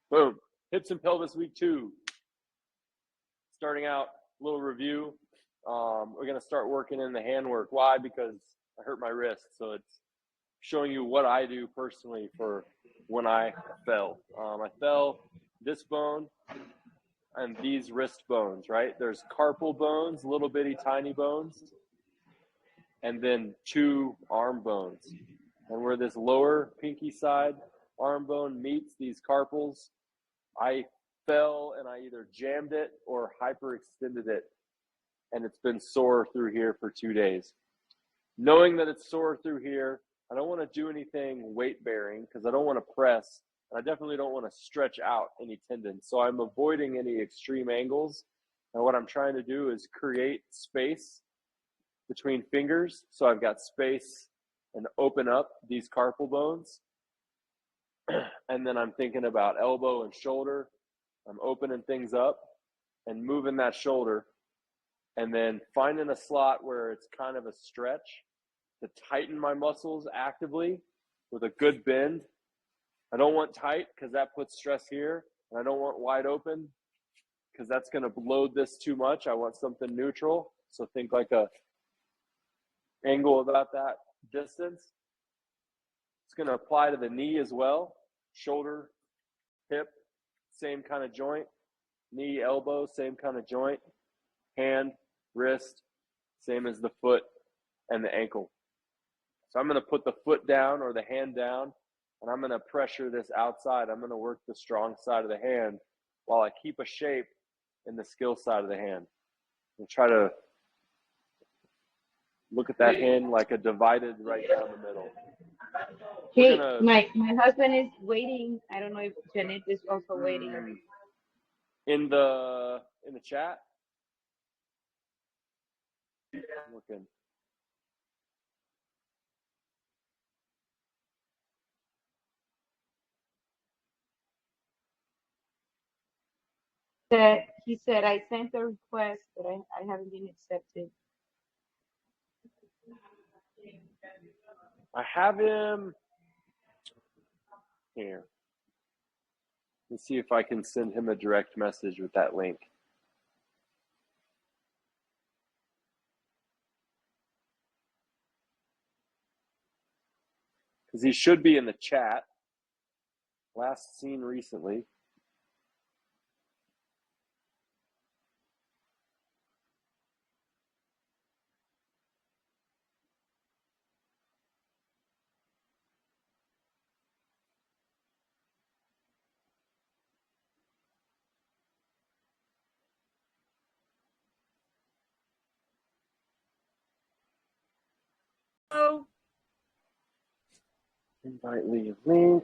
Boom. Hips and pelvis week 2. Starting out, a little review. We're going to start working in the hand work. Why? Because I hurt my wrist. So it's showing you what I do personally for when I fell. I fell this bone and these wrist bones, right? There's carpal bones, little bitty tiny bones, and then 2 arm bones. And where this lower pinky side arm bone meets these carpals, I fell and I either jammed it or hyperextended it, and it's been sore through here for 2 days. Knowing that it's sore through here, I don't want to do anything weight bearing because I don't want to press, and I definitely don't want to stretch out any tendons. So I'm avoiding any extreme angles, and what I'm trying to do is create space between fingers, so I've got space and open up these carpal bones. And then I'm thinking about elbow and shoulder. I'm opening things up and moving that shoulder, and then finding a slot where it's kind of a stretch to tighten my muscles actively with a good bend. I don't want tight because that puts stress here, and I don't want wide open because that's going to load this too much. I want something neutral. So think like a angle about that distance. It's going to apply to the knee as well. Shoulder, hip, same kind of joint. Knee, elbow, same kind of joint. Hand, wrist, same as the foot and the ankle. So I'm going to put the foot down or the hand down, and I'm going to pressure this outside. I'm going to work the strong side of the hand while I keep a shape in the skill side of the hand. And try to look at that hand like a divided right down the middle. Hey, my husband is waiting. I don't know if Janet is also waiting. In the chat? I'm looking. He said, I sent a request, but I haven't been accepted. I have him here. Let's see if I can send him a direct message with that link. Because he should be in the chat. Last seen recently. Oh. Invite Lee link.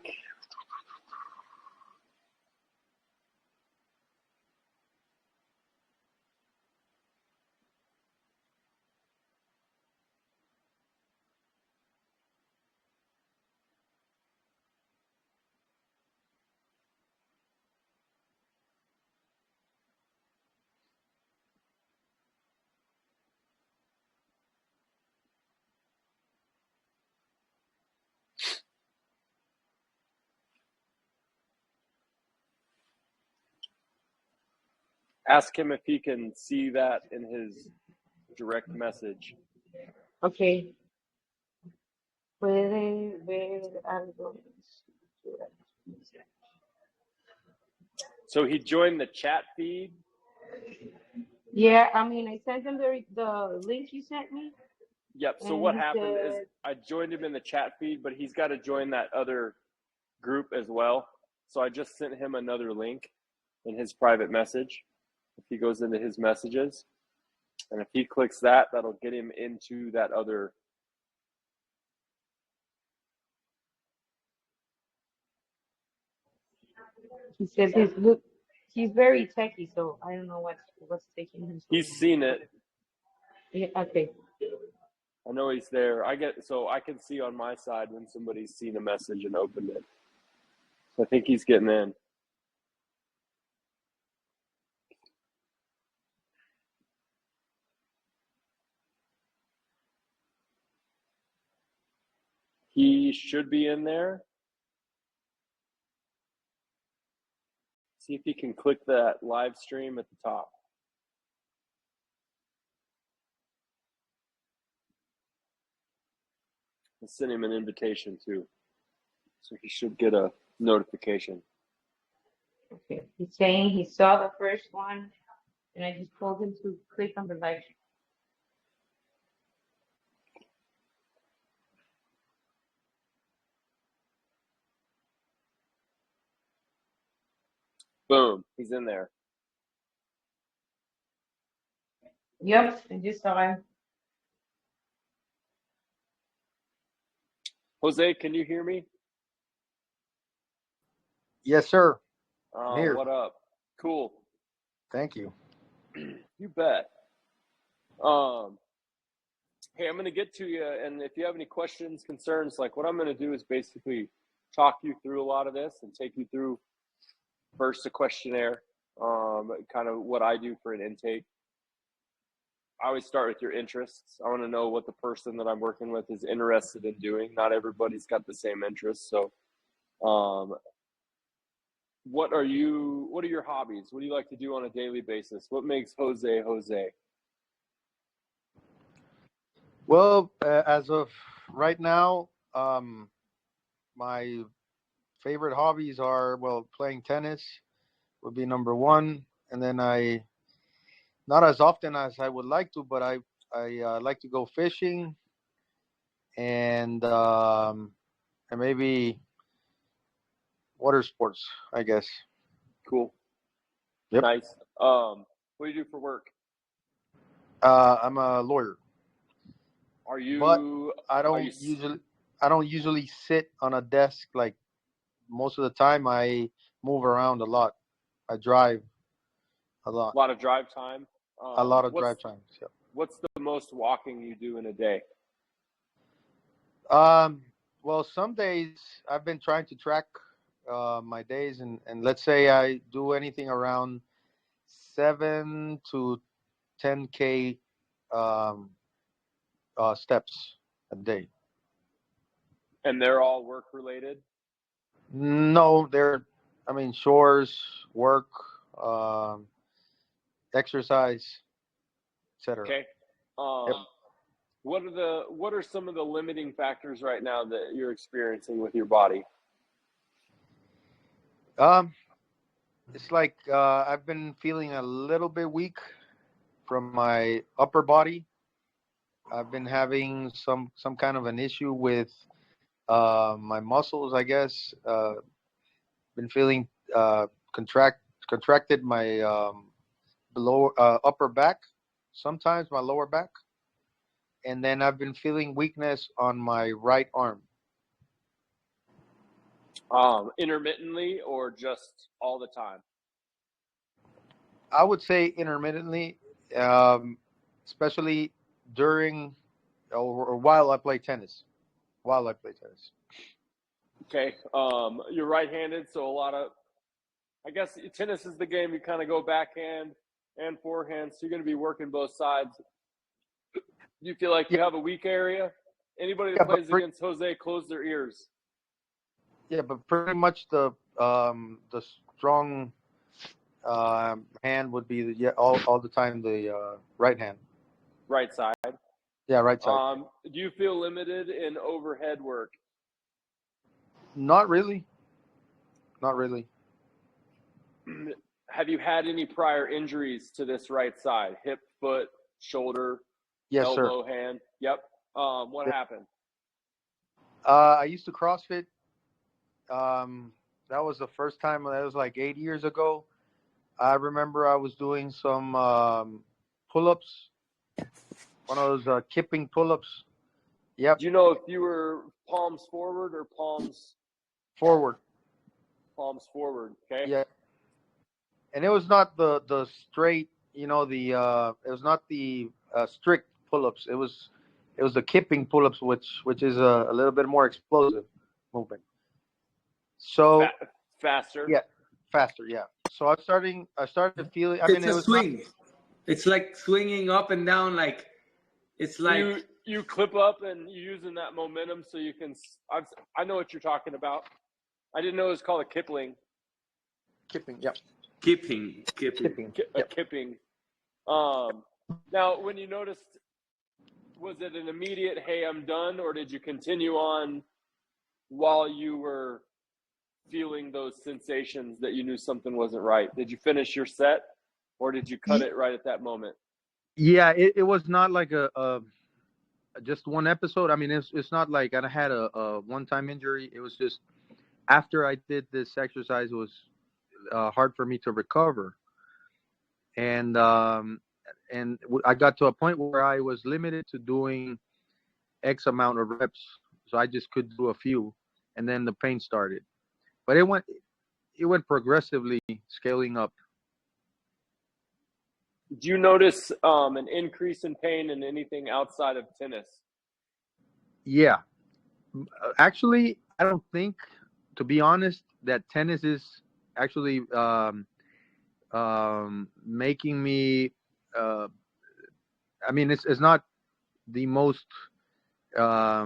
Ask him if he can see that in his direct message. Okay. Puede ver algo. So he joined the chat feed. Yeah, I mean, I sent him the link you sent me. Yep. So what happened is I joined him in the chat feed, but he's got to join that other group as well. So I just sent him another link in his private message. If he goes into his messages, and if he clicks that, that'll get him into that other. He says he's very techy, so I don't know what's taking him. He's seen it. Yeah, okay. I know he's there. I can see on my side when somebody's seen a message and opened it. So I think he's getting in. He should be in there. See if you can click that live stream at the top. I'll send him an invitation too, so he should get a notification. Okay, he's saying he saw the first one, and I just told him to click on the live. Boom, he's in there. Yep, I just saw him. Jose, can you hear me? Yes, sir. Here. What up? Cool. Thank you. You bet. Hey, I'm going to get to you, and if you have any questions, concerns, like what I'm going to do is basically talk you through a lot of this and take you through first a questionnaire, kind of what I do for an intake. I always start with your interests. I want to know what the person that I'm working with is interested in doing. Not everybody's got the same interests. So, what are your hobbies? What do you like to do on a daily basis? What makes Jose Jose? Well, as of right now, my favorite hobbies are, well, playing tennis would be number one. And then not as often as I would like to, but I like to go fishing and maybe water sports, I guess. Cool. Yep. Nice. What do you do for work? I'm a lawyer. Are you? But I don't usually sit on a desk. Like most of the time, I move around a lot. I drive a lot. A lot of drive time. A lot of drive times. Yeah. What's the most walking you do in a day? Well, some days I've been trying to track my days, and let's say I do anything around 7 to 10K steps a day. And they're all work related? No, chores, work, exercise, etc. Okay. Yep. What are some of the limiting factors right now that you're experiencing with your body? It's like I've been feeling a little bit weak from my upper body. I've been having some kind of an issue with my muscles, I guess. Been feeling contracted my upper back, sometimes my lower back, and then I've been feeling weakness on my right arm. Intermittently or just all the time? I would say intermittently, especially during or while I play tennis. Okay. You're right-handed, so I guess tennis is the game you kind of go backhand and forehand, so you're going to be working both sides. Do you feel like you have a weak area? Anybody that plays against Jose, close their ears. Yeah, but pretty much the strong hand would be all the time the right hand. Right side. Yeah, right side. Do you feel limited in overhead work? Not really. Have you had any prior injuries to this right side? Hip, foot, shoulder, yes, elbow, sir. hand? Yep. What happened? I used to CrossFit. That was the first time. That was like 8 years ago. I remember I was doing some pull-ups, one of those kipping pull-ups. Yep. Do you know if you were palms forward or palms forward? Palms forward. Okay. Yeah. And it was not the straight, it was not the strict pull-ups. It was the kipping pull-ups, which is a little bit more explosive movement. So faster. Yeah, faster. Yeah. So I started to feel. It's a swing. It's like swinging up and down. Like it's like you clip up and you're using that momentum so you can. I know what you're talking about. I didn't know it was called a Kipling. Kipping. Yep. Kipping. Kipping. Yep. Kipping. Now, when you noticed, was it an immediate, hey, I'm done, or did you continue on while you were feeling those sensations that you knew something wasn't right? Did you finish your set, or did you cut it right at that moment? Yeah, it was not like a just one episode. I mean, it's not like I had a one-time injury. It was just after I did this exercise, it was hard for me to recover, and I got to a point where I was limited to doing X amount of reps, so I just could do a few, and then the pain started. But it went progressively scaling up. Do you notice an increase in pain in anything outside of tennis? Yeah, actually, I don't think, to be honest, that tennis is actually making me. I mean, it's not the most. How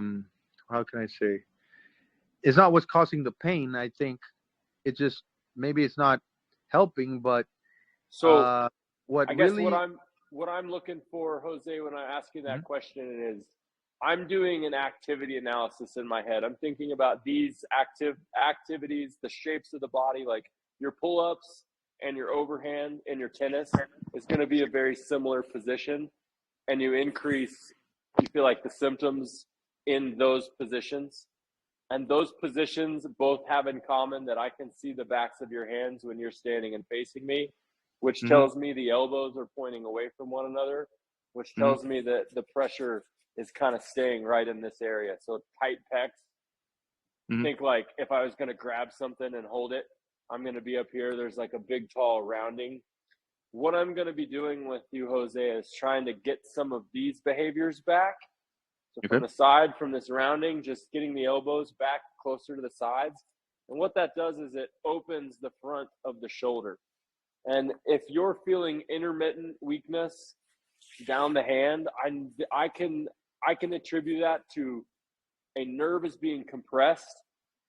can I say? It's not what's causing the pain. I think it just maybe it's not helping, but So what I guess really what I'm looking for, Jose, when I ask you that Mhm. question is, I'm doing an activity analysis in my head. I'm thinking about these activities, the shapes of the body, like your pull-ups and your overhand in your tennis is going to be a very similar position, and you feel like the symptoms in those positions. And those positions both have in common that I can see the backs of your hands when you're standing and facing me, which Mhm. tells me the elbows are pointing away from one another, which tells me that the pressure is kind of staying right in this area. So tight pecs. Mhm. Think like if I was going to grab something and hold it, I'm going to be up here. There's like a big, tall rounding. What I'm going to be doing with you, Jose, is trying to get some of these behaviors back. So from Okay. the side, from this rounding, just getting the elbows back closer to the sides. And what that does is it opens the front of the shoulder. And if you're feeling intermittent weakness down the hand, I can attribute that to a nerve is being compressed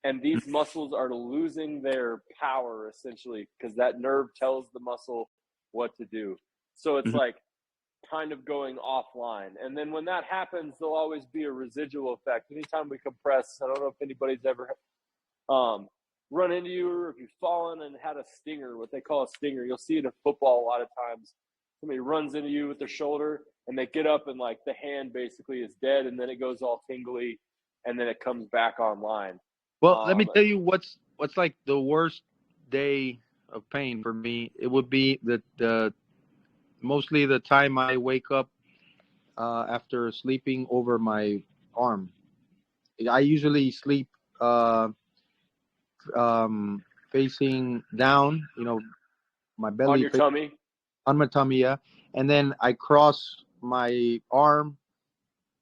and these muscles are losing their power essentially because that nerve tells the muscle what to do. So it's Mhm. like kind of going offline. And then when that happens, there'll always be a residual effect. Anytime we compress, I don't know if anybody's ever run into you or if you've fallen and had a stinger, what they call a stinger. You'll see it in football a lot of times. Somebody runs into you with their shoulder and they get up and like the hand basically is dead and then it goes all tingly and then it comes back online. Well, let me tell you what's like the worst day of pain for me. It would be the mostly the time I wake up after sleeping over my arm. I usually sleep facing down, my belly on your tummy. on my tummy, yeah. And then I cross my arm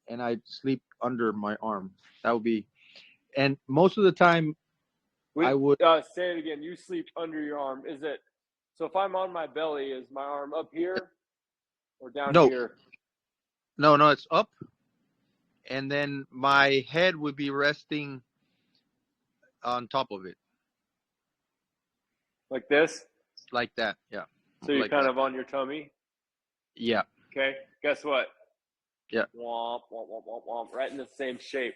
and I sleep under my arm. That would be, and most of the time I would. Say it again. You sleep under your arm. Is it, so if I'm on my belly, is my arm up here or down No, here? no, it's up. And then my head would be resting on top of it. Like this? Like that, yeah. So you're like kind that. of on your tummy? Yeah. Okay. Guess what? Yeah. Womp, womp, womp, womp, womp. Right in the same shape.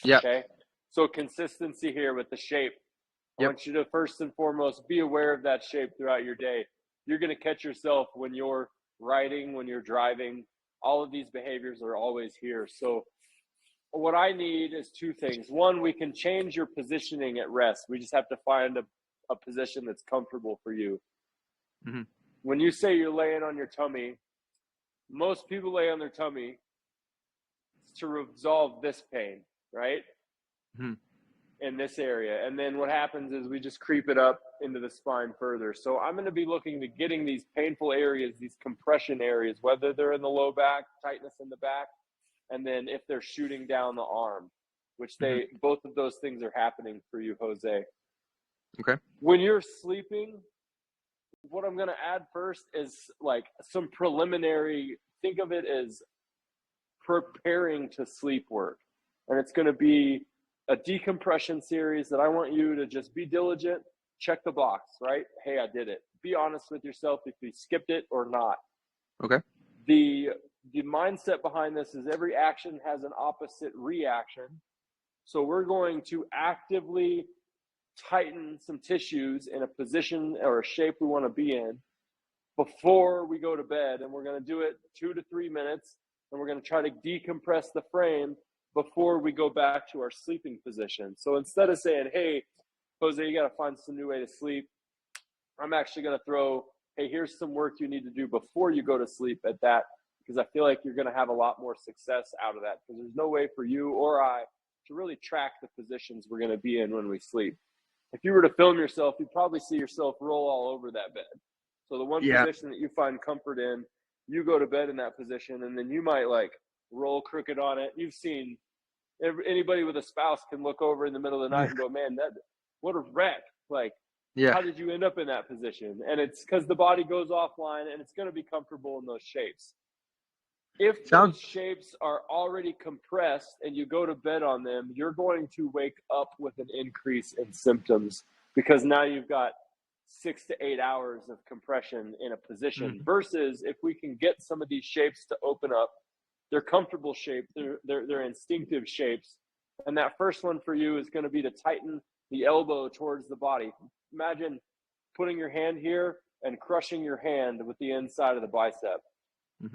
Yeah. Okay. So consistency here with the shape. I want you to first and foremost be aware of that shape throughout your day. You're going to catch yourself when you're riding, when you're driving. All of these behaviors are always here. So what I need is two things. One, we can change your positioning at rest. We just have to find a position that's comfortable for you. Mhm. When you say you're laying on your tummy, most people lay on their tummy to resolve this pain, right? Mhm. In this area. And then what happens is we just creep it up into the spine further. So I'm going to be looking to getting these painful areas, these compression areas, whether they're in the low back, tightness in the back, and then if they're shooting down the arm, which both of those things are happening for you, Jose. Okay. When you're sleeping, what I'm going to add first is like some preliminary, think of it as preparing to sleep work. And it's going to be a decompression series that I want you to just be diligent check the box, right? Hey, I did it. Be honest with yourself if you skipped it or not. Okay. The mindset behind this is every action has an opposite reaction. So we're going to actively tighten some tissues in a position or a shape we want to be in before we go to bed. And we're going to do it 2 to 3 minutes. And we're going to try to decompress the frame before we go back to our sleeping position. So instead of saying, hey, Jose, you got to find some new way to sleep, I'm actually going to throw, hey, here's some work you need to do before you go to sleep at that, because I feel like you're going to have a lot more success out of that, because there's no way for you or I to really track the positions we're going to be in when we sleep. If you were to film yourself, you'd probably see yourself roll all over that bed. So the one position that you find comfort in, you go to bed in that position, and then you might like roll crooked on it. You've seen anybody with a spouse can look over in the middle of the night and go, man, what a wreck. Like, how did you end up in that position? And it's because the body goes offline, and it's going to be comfortable in those shapes. If those shapes are already compressed and you go to bed on them, you're going to wake up with an increase in symptoms, because now you've got 6 to 8 hours of compression in a position, versus if we can get some of these shapes to open up, they're comfortable shapes, they're instinctive shapes. And that first one for you is going to be to tighten the elbow towards the body. Imagine putting your hand here and crushing your hand with the inside of the bicep.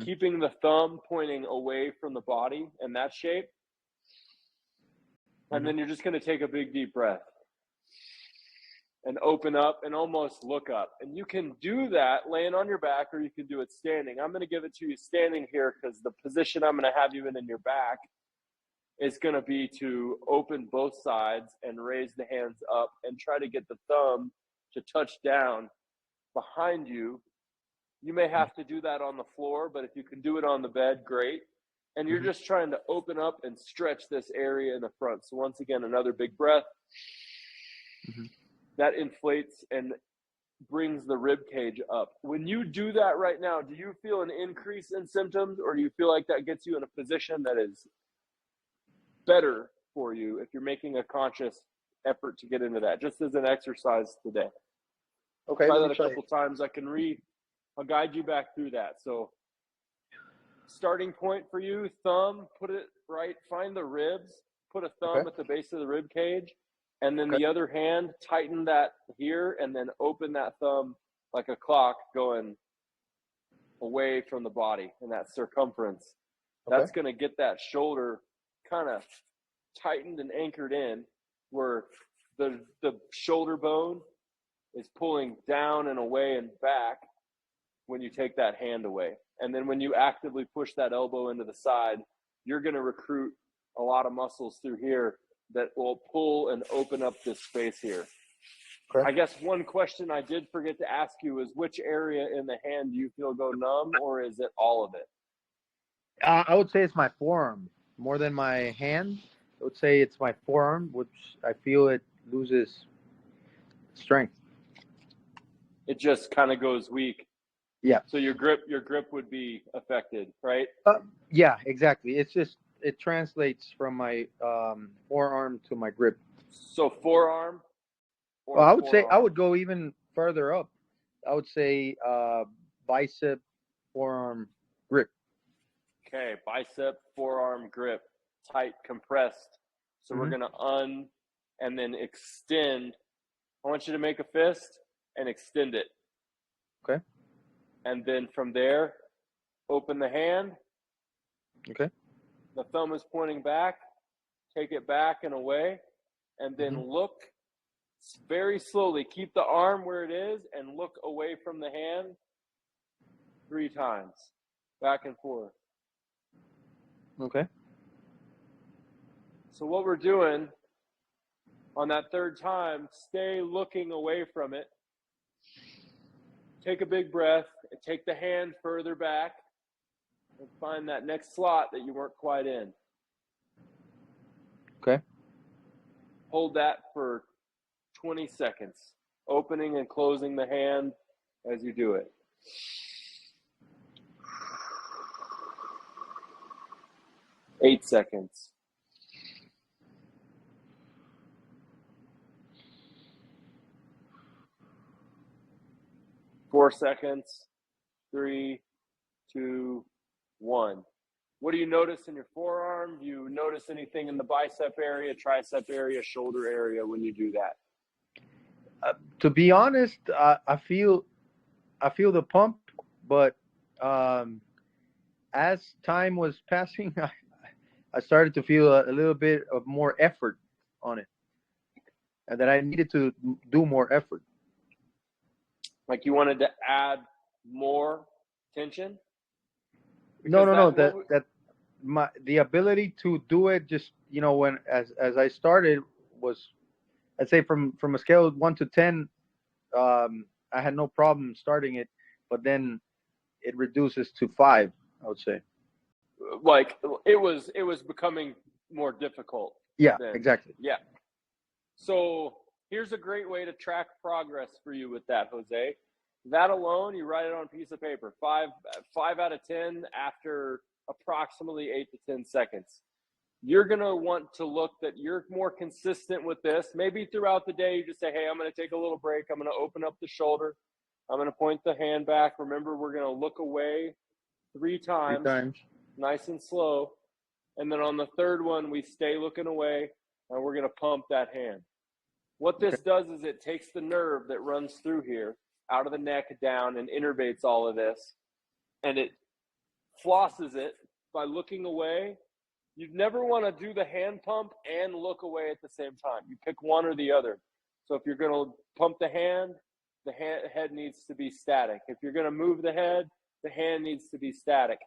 Keeping the thumb pointing away from the body in that shape. And then you're just going to take a big deep breath and open up and almost look up. And you can do that laying on your back, or you can do it standing. I'm going to give it to you standing here, because the position I'm going to have you in your back is going to be to open both sides and raise the hands up and try to get the thumb to touch down behind you. You may have to do that on the floor, but if you can do it on the bed, great. And you're just trying to open up and stretch this area in the front. So once again, another big breath. That inflates and brings the rib cage up. When you do that right now, do you feel an increase in symptoms, or do you feel like that gets you in a position that is better for you if you're making a conscious effort to get into that, just as an exercise today? Okay. Try that a couple times. I'll guide you back through that. So starting point for you, thumb, put it right, find the ribs, put a thumb at the base of the rib cage, and then the other hand, tighten that here, and then open that thumb like a clock going away from the body and that circumference. That's going to get that shoulder kind of tightened and anchored in, where the shoulder bone is pulling down and away and back when you take that hand away. And then when you actively push that elbow into the side, you're going to recruit a lot of muscles through here that will pull and open up this space here. I guess one question I did forget to ask you is, which area in the hand do you feel go numb, or is it all of it? I would say it's my forearm more than my hand. I would say it's my forearm, which I feel it loses strength. It just kind of goes weak. Yeah. So your grip would be affected, right? Yeah, exactly. It translates from my forearm to my grip. So forearm? Well, I would say I would go even further up. I would say bicep, forearm, grip. Okay, bicep, forearm, grip, tight, compressed. So we're going to and then extend. I want you to make a fist and extend it. Okay. And then from there, open the hand. Okay. The thumb is pointing back. Take it back and away. And then look very slowly. Keep the arm where it is and look away from the hand 3 times. Back and forth. Okay. So what we're doing on that 3rd time, stay looking away from it. Take a big breath and take the hand further back and find that next slot that you weren't quite in. Okay. Hold that for 20 seconds, opening and closing the hand as you do it. Eight seconds. 4 seconds. 3, 2, 1. What do you notice in your forearm? Do you notice anything in the bicep area, tricep area, shoulder area when you do that? To be honest, I feel the pump, but as time was passing, I started to feel a little bit of more effort on it, and that I needed to do more effort. Like you wanted to add more tension? No. Because The ability to do it, just when as I started, was, I'd say from a scale of 1 to 10, I had no problem starting it, but then it reduces to 5, I would say. like it was becoming more difficult. Yeah, then. exactly. Yeah. So here's a great way to track progress for you with that, Jose. That alone, you write it on a piece of paper. 5 out of 10 after approximately 8 to 10 seconds. You're going to want to look that you're more consistent with this. Maybe throughout the day, you just say, hey, I'm going to take a little break. I'm going to open up the shoulder. I'm going to point the hand back. Remember, we're going to look away 3 times, 3 times. nice and slow. And then on the third one, we stay looking away, and we're going to pump that hand. What this does is it takes the nerve that runs through here, out of the neck down, and innervates all of this, and it flosses it by looking away. You'd never want to do the hand pump and look away at the same time. You pick one or the other. So if you're going to pump the head needs to be static. If you're going to move the hand needs to be static.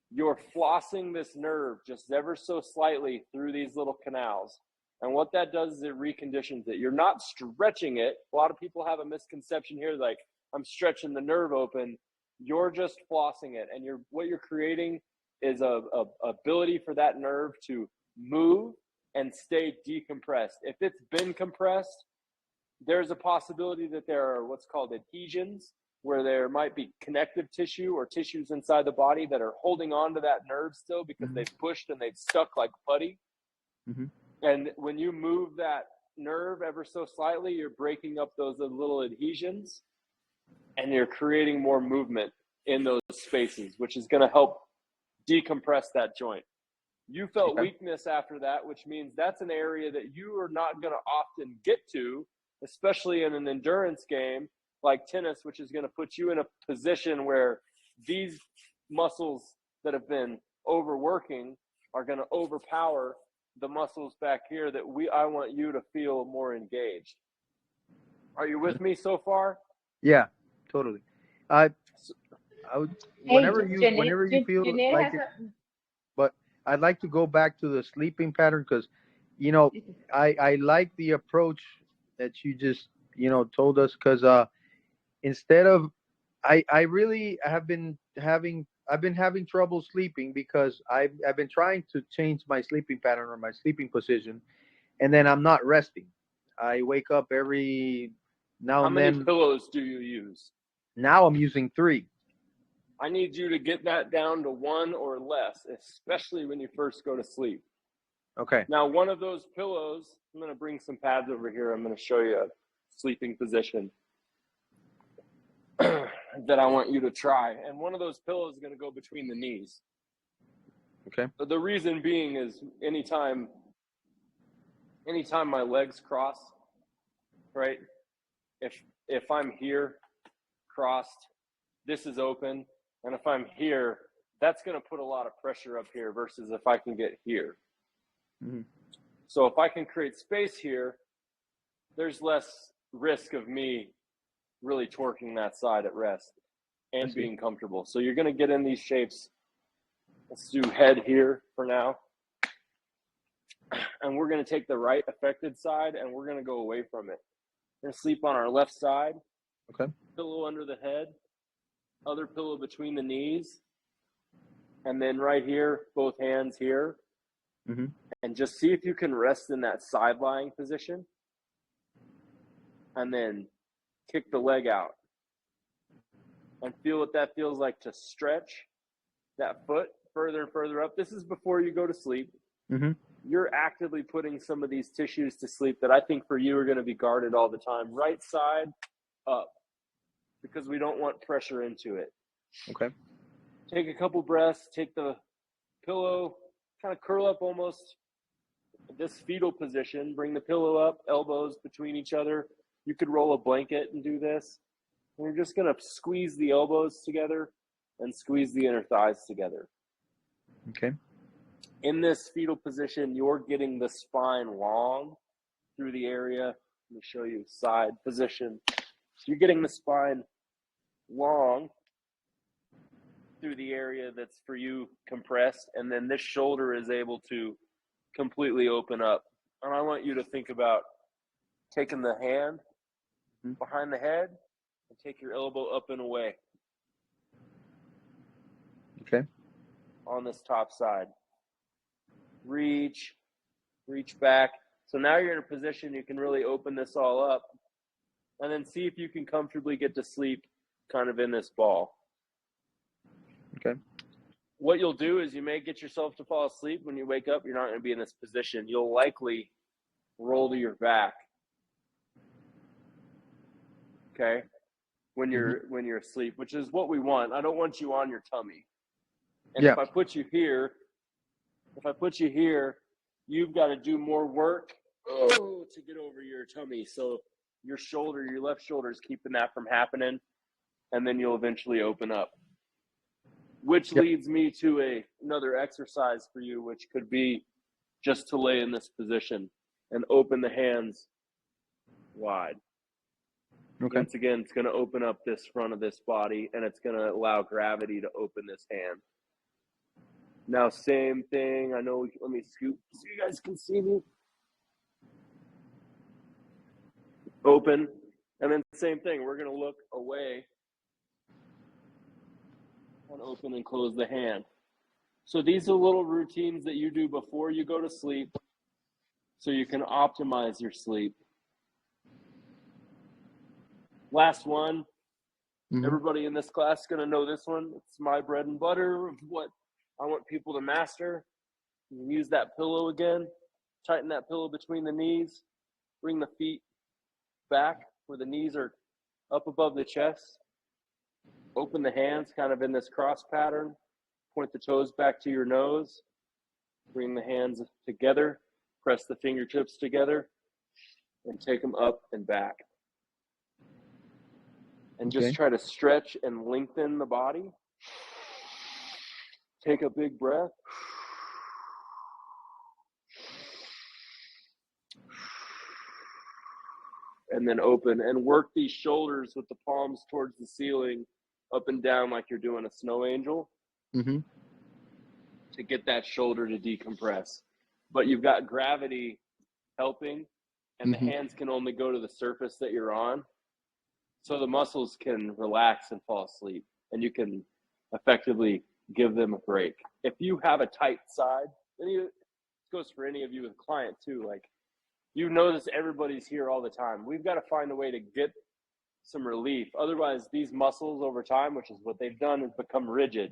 You're flossing this nerve just ever so slightly through these little canals. And what that does is it reconditions it. You're not stretching it. A lot of people have a misconception here, like, I'm stretching the nerve open. You're just flossing it. And what you're creating is a ability for that nerve to move and stay decompressed. If it's been compressed, there's a possibility that there are what's called adhesions, where there might be connective tissue or tissues inside the body that are holding on to that nerve still because they've pushed and they've stuck like putty. Mm-hmm. And when you move that nerve ever so slightly, you're breaking up those little adhesions and you're creating more movement in those spaces, which is going to help decompress that joint. You felt weakness after that, which means that's an area that you are not going to often get to, especially in an endurance game like tennis, which is going to put you in a position where these muscles that have been overworking are going to overpower the muscles back here that I want you to feel more engaged. Are you with me so far? Yeah, totally. I would, whenever you feel like it, but I'd like to go back to the sleeping pattern because, I like the approach that you just, told us, because instead of, I really have been having trouble sleeping because I've been trying to change my sleeping pattern or my sleeping position, and then I'm not resting. I wake up every now and then. How many pillows do you use? Now I'm using 3. I need you to get that down to 1 or less, especially when you first go to sleep. Okay. Now, one of those pillows, I'm going to bring some pads over here. I'm going to show you a sleeping position that I want you to try. And one of those pillows is going to go between the knees. Okay. But the reason being is anytime my legs cross, right? If I'm here crossed, this is open. And if I'm here, that's going to put a lot of pressure up here versus if I can get here. Mm-hmm. So if I can create space here, there's less risk of me really torquing that side at rest and being comfortable. So you're going to get in these shapes. Let's do head here for now. And we're going to take the right affected side and we're going to go away from it. We're going to sleep on our left side. Okay. Pillow under the head. Other pillow between the knees. And then right here, both hands here. Mm-hmm. And just see if you can rest in that side lying position. And then kick the leg out. And feel what that feels like to stretch that foot further and further up. This is before you go to sleep. Mm-hmm. You're actively putting some of these tissues to sleep that I think for you are going to be guarded all the time. Right side up. because we don't want pressure into it. Okay. Take a couple breaths, take the pillow, kind of curl up almost this fetal position, bring the pillow up, elbows between each other. You could roll a blanket and do this. And you're just going to squeeze the elbows together and squeeze the inner thighs together. Okay. In this fetal position, you're getting the spine long through the area. Let me show you side position. So you're getting the spine long through the area that's for you compressed, and then this shoulder is able to completely open up. And I want you to think about taking the hand behind the head and take your elbow up and away. Okay. On this top side. Reach back. So now you're in a position you can really open this all up, and then see if you can comfortably get to sleep kind of in this ball. Okay. What you'll do is you may get yourself to fall asleep. When you wake up, you're not going to be in this position. You'll likely roll to your back. Okay? When you're asleep, which is what we want. I don't want you on your tummy. And if I put you here, you've got to do more work to get over your tummy. So your left shoulder is keeping that from happening, and then you'll eventually open up. Which leads me to another exercise for you, which could be just to lay in this position and open the hands wide. Okay. Once again, it's going to open up this front of this body, and it's going to allow gravity to open this hand. Now, same thing. Let me scoop so you guys can see me. Open. And then same thing. We're going to look away and open and close the hand. So these are little routines that you do before you go to sleep so you can optimize your sleep. Last one. Everybody in this class is going to know this one. It's my bread and butter of what I want people to master. You use that pillow again. Tighten that pillow between the knees. Bring the feet back where the knees are up above the chest. Open the hands kind of in this cross pattern. Point the toes back to your nose. Bring the hands together. Press the fingertips together. And take them up and back. And just try to stretch and lengthen the body. Take a big breath. And then open and work these shoulders with the palms towards the ceiling, up and down like you're doing a snow angel, to get that shoulder to decompress. But you've got gravity helping, and the hands can only go to the surface that you're on. So the muscles can relax and fall asleep, and you can effectively give them a break. If you have a tight side, this goes for any of you with a client too, like you notice everybody's here all the time. We've got to find a way to get some relief. Otherwise, these muscles over time, which is what they've done, is become rigid.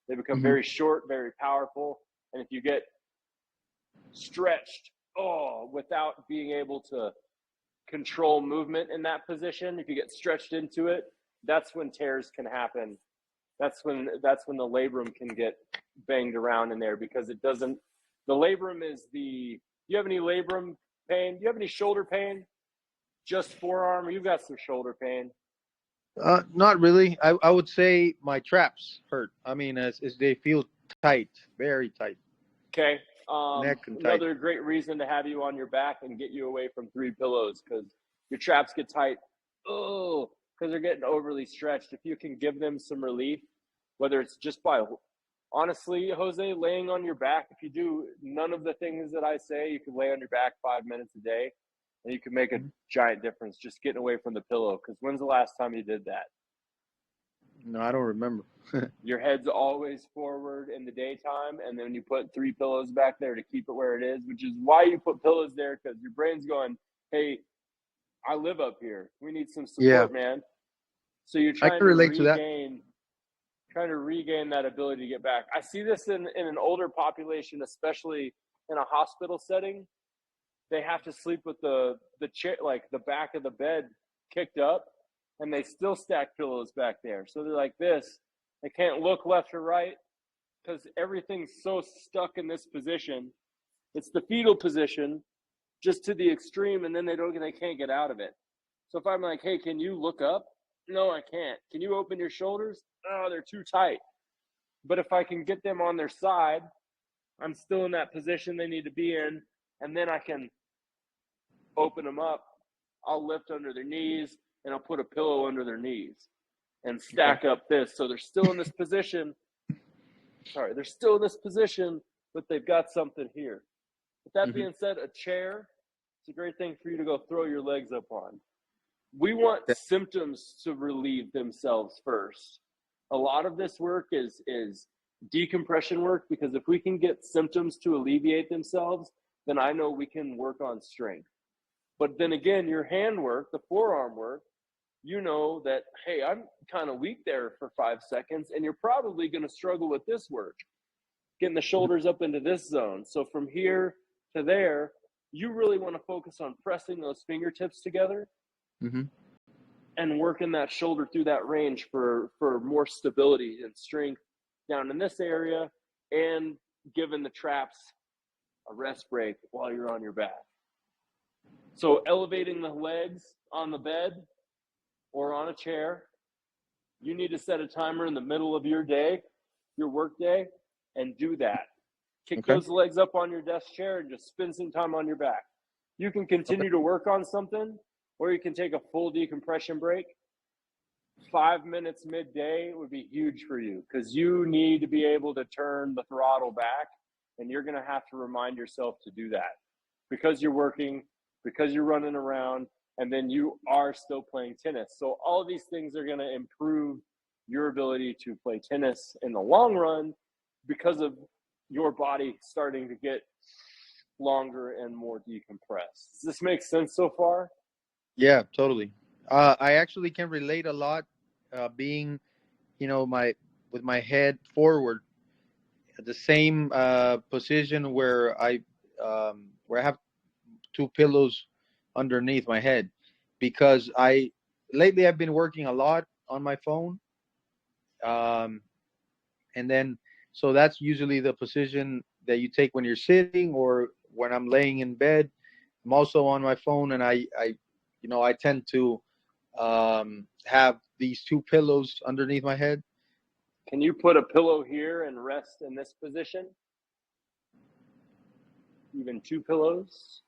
They become very short, very powerful. And if you get stretched, without being able to control movement in that position, if you get stretched into it, that's when tears can happen. That's when the labrum can get banged around in there, because it doesn't. The labrum is do you have any labrum pain? Do you have any shoulder pain? Just forearm, or you've got some shoulder pain? Not really. I would say my traps hurt. I mean, as they feel tight, very tight. Okay. Neck and tight. Another great reason to have you on your back and get you away from 3 pillows, because your traps get tight. Because they're getting overly stretched. If you can give them some relief, whether it's just by, honestly, Jose, laying on your back, if you do none of the things that I say, you can lay on your back 5 minutes a day, and you can make a giant difference just getting away from the pillow. Because when's the last time you did that? No, I don't remember. Your head's always forward in the daytime, and then you put 3 pillows back there to keep it where it is, which is why you put pillows there, because your brain's going, hey, I live up here. We need some support, man. So you're trying to regain that ability to get back. I see this in an older population, especially in a hospital setting. They have to sleep with the chair, like the back of the bed kicked up, and they still stack pillows back there. So they're like this. They can't look left or right because everything's so stuck in this position. It's the fetal position just to the extreme, and then they can't get out of it. So if I'm like, hey, can you look up? No, I can't. Can you open your shoulders? Oh, they're too tight. But if I can get them on their side, I'm still in that position they need to be in, and then I can open them up. I'll lift under their knees, and I'll put a pillow under their knees and stack up this. So they're still in this position. Sorry, they're still in this position, but they've got something here. With that being said, a chair, it's a great thing for you to go throw your legs up on. We want symptoms to relieve themselves first. A lot of this work is decompression work, because if we can get symptoms to alleviate themselves, then I know we can work on strength. But then again, your hand work, the forearm work, you know that, hey, I'm kind of weak there for 5 seconds, and you're probably going to struggle with this work, getting the shoulders up into this zone. So from here to there, you really want to focus on pressing those fingertips together and working that shoulder through that range for more stability and strength down in this area, and giving the traps a rest break while you're on your back. So elevating the legs on the bed or on a chair, you need to set a timer in the middle of your day, your work day, and do that. Kick those legs up on your desk chair and just spend some time on your back. You can continue to work on something, or you can take a full decompression break. 5 minutes midday would be huge for you, because you need to be able to turn the throttle back, and you're going to have to remind yourself to do that because you're working, because you're running around, and then you are still playing tennis. So all of these things are going to improve your ability to play tennis in the long run because of your body starting to get longer and more decompressed. Does this make sense so far? Yeah, totally. I actually can relate a lot, being, with my head forward, the same position where I have two pillows underneath my head, because lately I've been working a lot on my phone, and then so that's usually the position that you take when you're sitting or when I'm laying in bed. I'm also on my phone, and I tend to have these two pillows underneath my head. Can you put a pillow here and rest in this position? Even 2 pillows,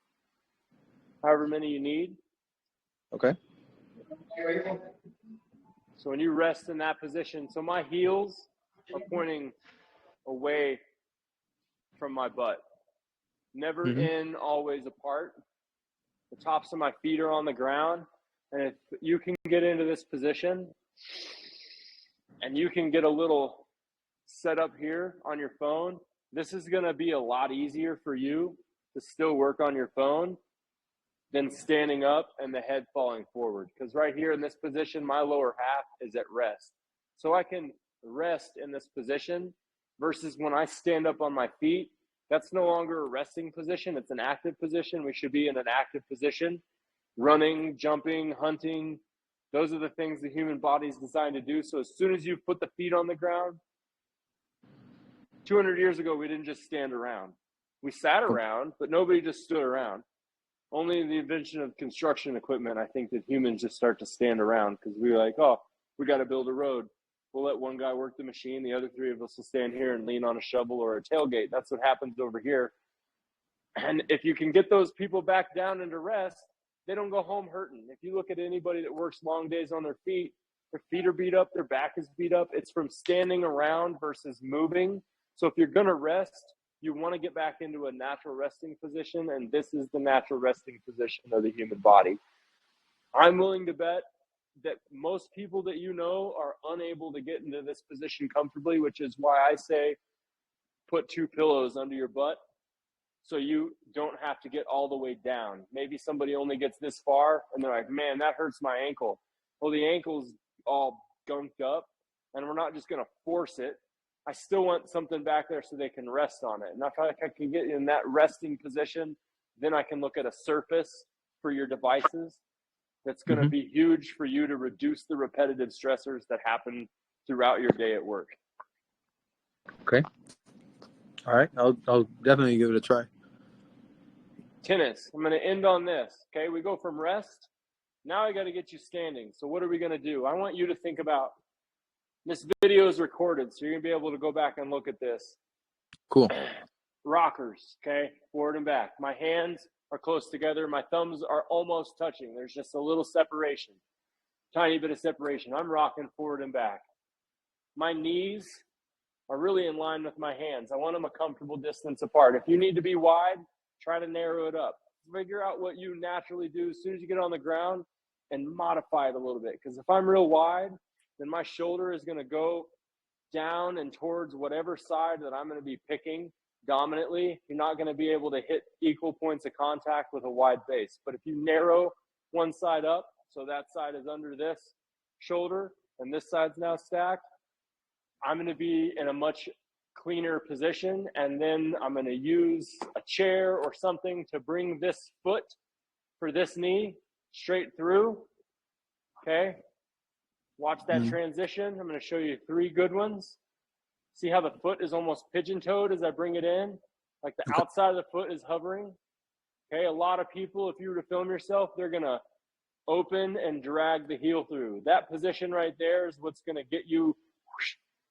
however many you need. Okay. So when you rest in that position, so my heels are pointing away from my butt. Never in, always apart. The tops of my feet are on the ground. And if you can get into this position and you can get a little set up here on your phone, this is going to be a lot easier for you to still work on your phone than standing up and the head falling forward. Because right here in this position, my lower half is at rest. So I can rest in this position versus when I stand up on my feet, that's no longer a resting position. It's an active position. We should be in an active position. Running, jumping, hunting, those are the things the human body is designed to do. So as soon as you put the feet on the ground, 200 years ago, we didn't just stand around. We sat around, but nobody just stood around. Only in the invention of construction equipment, I think that humans just start to stand around, because we're like, oh, we got to build a road. We'll let one guy work the machine. The other 3 of us will stand here and lean on a shovel or a tailgate. That's what happens over here. And if you can get those people back down into rest, they don't go home hurting. If you look at anybody that works long days on their feet are beat up, their back is beat up. It's from standing around versus moving. So if you're going to rest, you want to get back into a natural resting position, and this is the natural resting position of the human body. I'm willing to bet that most people that you know are unable to get into this position comfortably, which is why I say put 2 pillows under your butt so you don't have to get all the way down. Maybe somebody only gets this far, and they're like, man, that hurts my ankle. Well, the ankle's all gunked up, and we're not just going to force it. I still want something back there so they can rest on it. And if I can get in that resting position, then I can look at a surface for your devices. that's going to be huge for you to reduce the repetitive stressors that happen throughout your day at work. Okay. All right. I'll definitely give it a try. Tennis. I'm going to end on this. Okay. We go from rest. Now I got to get you standing. So what are we going to do? I want you to think about this video is recorded. So you're going to be able to go back and look at this. Cool. Rockers. Okay. Forward and back. My hands are close together. My thumbs are almost touching. There's just a little separation, tiny bit of separation. I'm rocking forward and back. My knees are really in line with my hands. I want them a comfortable distance apart. If you need to be wide, try to narrow it up. Figure out what you naturally do as soon as you get on the ground and modify it a little bit. Because if I'm real wide, then my shoulder is going to go down and towards whatever side that I'm going to be picking dominantly. You're not going to be able to hit equal points of contact with a wide base. But if you narrow one side up, so that side is under this shoulder and this side's now stacked, I'm going to be in a much cleaner position, and then I'm going to use a chair or something to bring this foot for this knee straight through. Okay. Watch that transition. I'm going to show you 3 good ones. See how the foot is almost pigeon-toed as I bring it in? Like the outside of the foot is hovering. Okay, a lot of people, if you were to film yourself, they're going to open and drag the heel through. That position right there is what's going to get you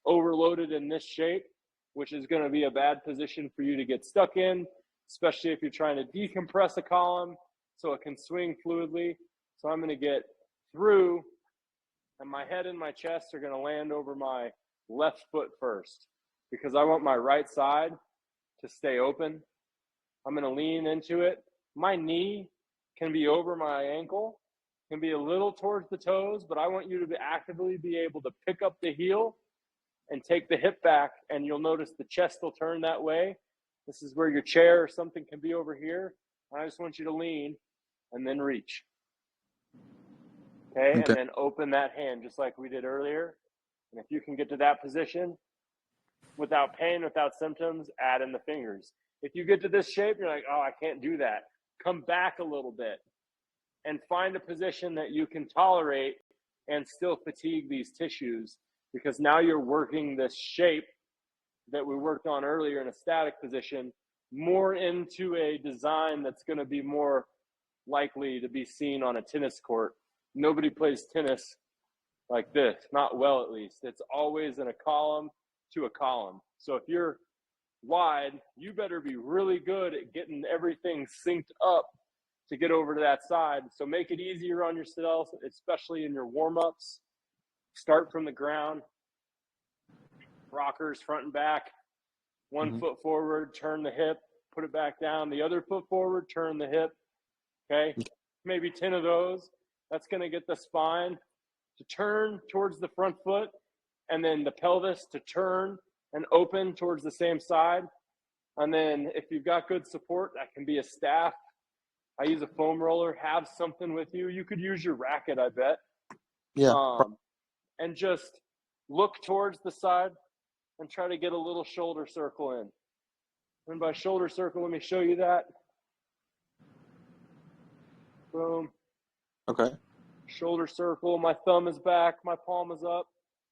overloaded in this shape, which is going to be a bad position for you to get stuck in, especially if you're trying to decompress a column so it can swing fluidly. So I'm going to get through, and my head and my chest are going to land over my left foot first because I want my right side to stay open. I'm going to lean into it. My knee can be over my ankle, can be a little towards the toes, but I want you to actively be able to pick up the heel and take the hip back, and you'll notice the chest will turn that way. This is where your chair or something can be over here. I just want you to lean and then reach. Okay, and then open that hand just like we did earlier. And if you can get to that position without pain, without symptoms, add in the fingers. If you get to this shape, you're like, oh, I can't do that. Come back a little bit and find a position that you can tolerate and still fatigue these tissues, because now you're working this shape that we worked on earlier in a static position more into a design that's going to be more likely to be seen on a tennis court. Nobody plays tennis like this, not well at least. It's always in a column to a column. So if you're wide, you better be really good at getting everything synced up to get over to that side. So make it easier on yourself, especially in your warm-ups. Start from the ground. Rockers front and back. One foot forward, turn the hip, put it back down. The other foot forward, turn the hip. Okay? Maybe 10 of those. That's going to get the spine to turn towards the front foot, and then the pelvis to turn and open towards the same side. And then if you've got good support, that can be a staff. I use a foam roller. Have something with you. You could use your racket, I bet. Yeah. And just look towards the side and try to get a little shoulder circle in. And by shoulder circle, let me show you that. Boom. Okay. Shoulder circle. My thumb is back. My palm is up.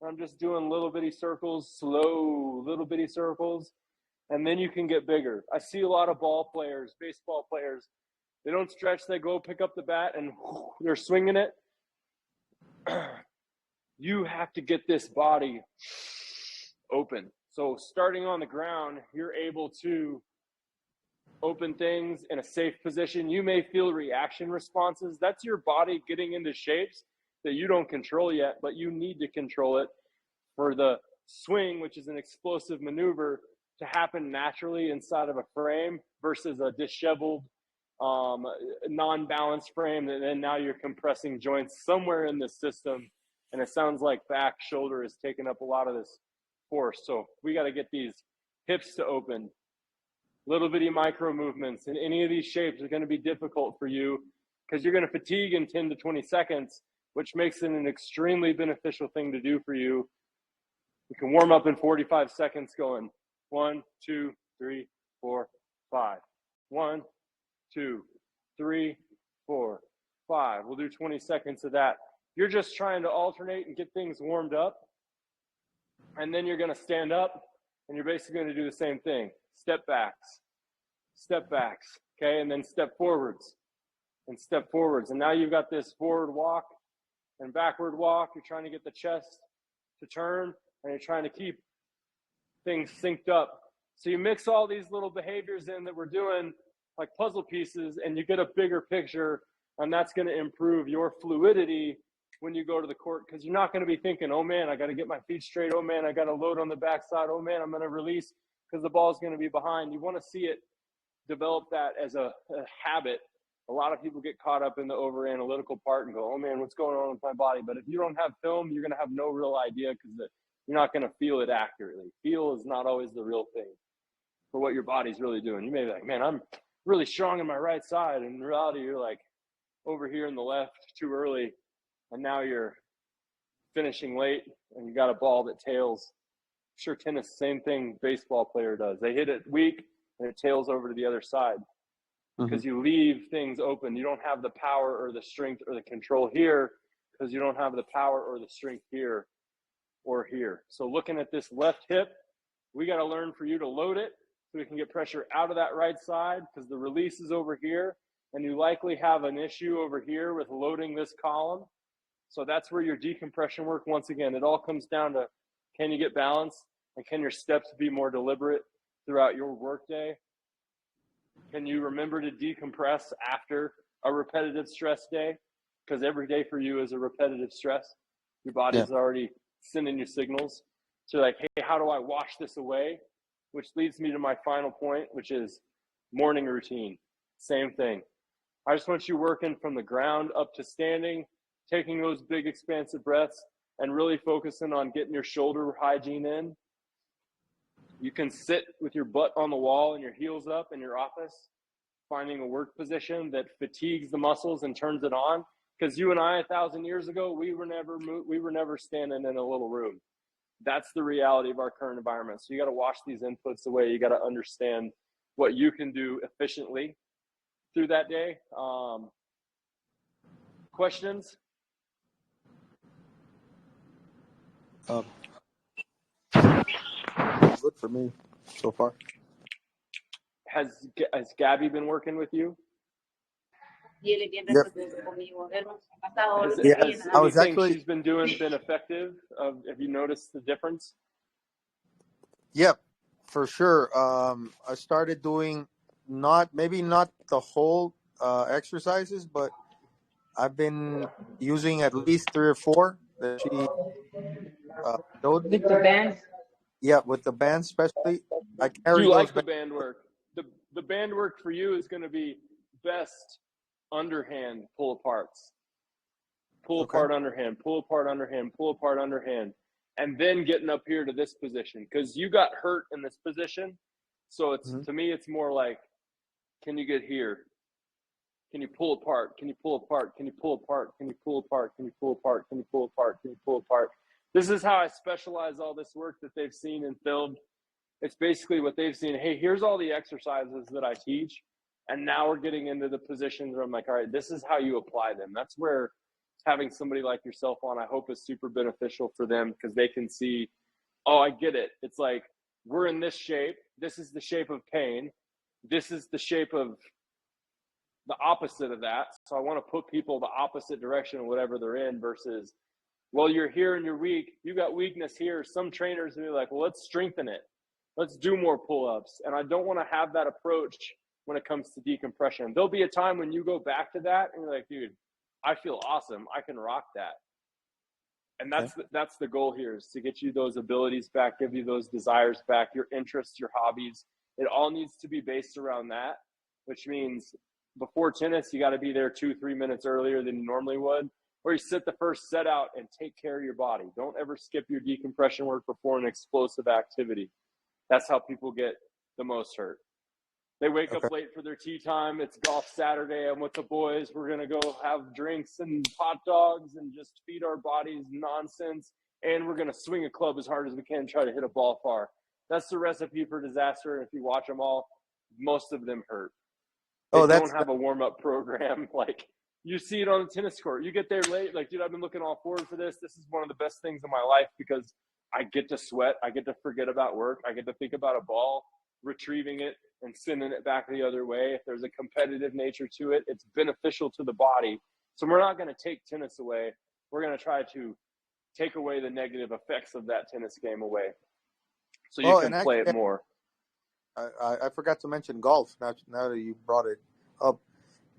I'm just doing little bitty circles, slow little bitty circles. And then you can get bigger. I see a lot of ball players, baseball players. They don't stretch. They go pick up the bat and they're swinging it. You have to get this body open. So starting on the ground, you're able to open things in a safe position. You may feel reaction responses. That's your body getting into shapes that you don't control yet, but you need to control it for the swing, which is an explosive maneuver, to happen naturally inside of a frame versus a disheveled, non-balanced frame. And then now you're compressing joints somewhere in the system. And it sounds like back shoulder is taking up a lot of this force. So we got to get these hips to open. Little bitty micro movements in any of these shapes are going to be difficult for you because you're going to fatigue in 10 to 20 seconds, which makes it an extremely beneficial thing to do for you. You can warm up in 45 seconds going 1, 2, 3, 4, 5. 1, 2, 3, 4, 5. We'll do 20 seconds of that. You're just trying to alternate and get things warmed up. And then you're going to stand up and you're basically going to do the same thing. Step backs, okay? And then step forwards and step forwards. And now you've got this forward walk and backward walk. You're trying to get the chest to turn and you're trying to keep things synced up. So you mix all these little behaviors in that we're doing like puzzle pieces and you get a bigger picture, and that's going to improve your fluidity when you go to the court, because you're not going to be thinking, oh man, I got to get my feet straight. Oh man, I got to load on the backside. Oh man, I'm going to release because the ball is going to be behind. You want to see it develop that as a habit. A lot of people get caught up in the over analytical part and go, oh man, what's going on with my body? But if you don't have film, you're going to have no real idea because you're not going to feel it accurately. Feel is not always the real thing for what your body's really doing. You may be like, man, I'm really strong in my right side. And in reality, you're like over here in the left too early. And now you're finishing late and you got a ball that tails. Sure, tennis, same thing baseball player does. They hit it weak and it tails over to the other side because you leave things open. You don't have the power or the strength or the control here because you don't have the power or the strength here or here. So looking at this left hip, we got to learn for you to load it so we can get pressure out of that right side because the release is over here and you likely have an issue over here with loading this column. So that's where your decompression work, once again, it all comes down to, can you get balance and can your steps be more deliberate throughout your workday? Can you remember to decompress after a repetitive stress day? Because every day for you is a repetitive stress. Your body's already sending you signals. So like, hey, how do I wash this away? Which leads me to my final point, which is morning routine. Same thing. I just want you working from the ground up to standing, taking those big expansive breaths and really focusing on getting your shoulder hygiene in. You can sit with your butt on the wall and your heels up in your office, finding a work position that fatigues the muscles and turns it on. Because you and I, 1,000 years ago, we were never standing in a little room. That's the reality of our current environment. So you got to wash these inputs away. You got to understand what you can do efficiently through that day. Questions? Good for me so far. Has Gabby been working with you? Y él es bien Yep. respetuoso conmigo. Hemos pasado Has, los Yeah, días has I was anything actually- she's been doing been effective? Have you noticed the difference? Yep, for sure. I started doing maybe not the whole exercises, but I've been using at least 3 or 4 that she showed me. with the bands. Yeah, with the bands especially. I Do carry you like those the band work? The band work for you is going to be best underhand pull aparts. Pull Okay. apart underhand, pull apart underhand, pull apart underhand, and then getting up here to this position because you got hurt in this position. So it's to me, it's more like, can you get here? Can you pull apart? Can you pull apart? Can you pull apart? Can you pull apart? Can you pull apart? Can you pull apart? Can you pull apart? This is how I specialize all this work that they've seen and filmed. It's basically what they've seen. Hey, here's all the exercises that I teach. And now we're getting into the positions where I'm like, all right, this is how you apply them. That's where having somebody like yourself on, I hope, is super beneficial for them because they can see, oh, I get it. It's like, we're in this shape. This is the shape of pain. This is the shape of the opposite of that. So I want to put people the opposite direction of whatever they're in versus, well, you're here and you're weak. You got weakness here. Some trainers will be like, well, let's strengthen it. Let's do more pull-ups. And I don't want to have that approach when it comes to decompression. There'll be a time when you go back to that and you're like, dude, I feel awesome. I can rock that. And that's the goal here, is to get you those abilities back, give you those desires back, your interests, your hobbies. It all needs to be based around that, which means before tennis, you got to be there 2-3 minutes earlier than you normally would, or you sit the first set out and take care of your body. Don't ever skip your decompression work before an explosive activity. That's how people get the most hurt. They wake up late for their tea time. It's golf Saturday. I'm with the boys. We're going to go have drinks and hot dogs and just feed our bodies nonsense. And we're going to swing a club as hard as we can and try to hit a ball far. That's the recipe for disaster. And if you watch them all, most of them hurt. They don't have a warm-up program. Like, You see it on the tennis court. You get there late. Like, dude, I've been looking all forward for this. This is one of the best things in my life because I get to sweat. I get to forget about work. I get to think about a ball, retrieving it and sending it back the other way. If there's a competitive nature to it, it's beneficial to the body. So we're not going to take tennis away. We're going to try to take away the negative effects of that tennis game away. So you can play it more. I forgot to mention golf now that you brought it up.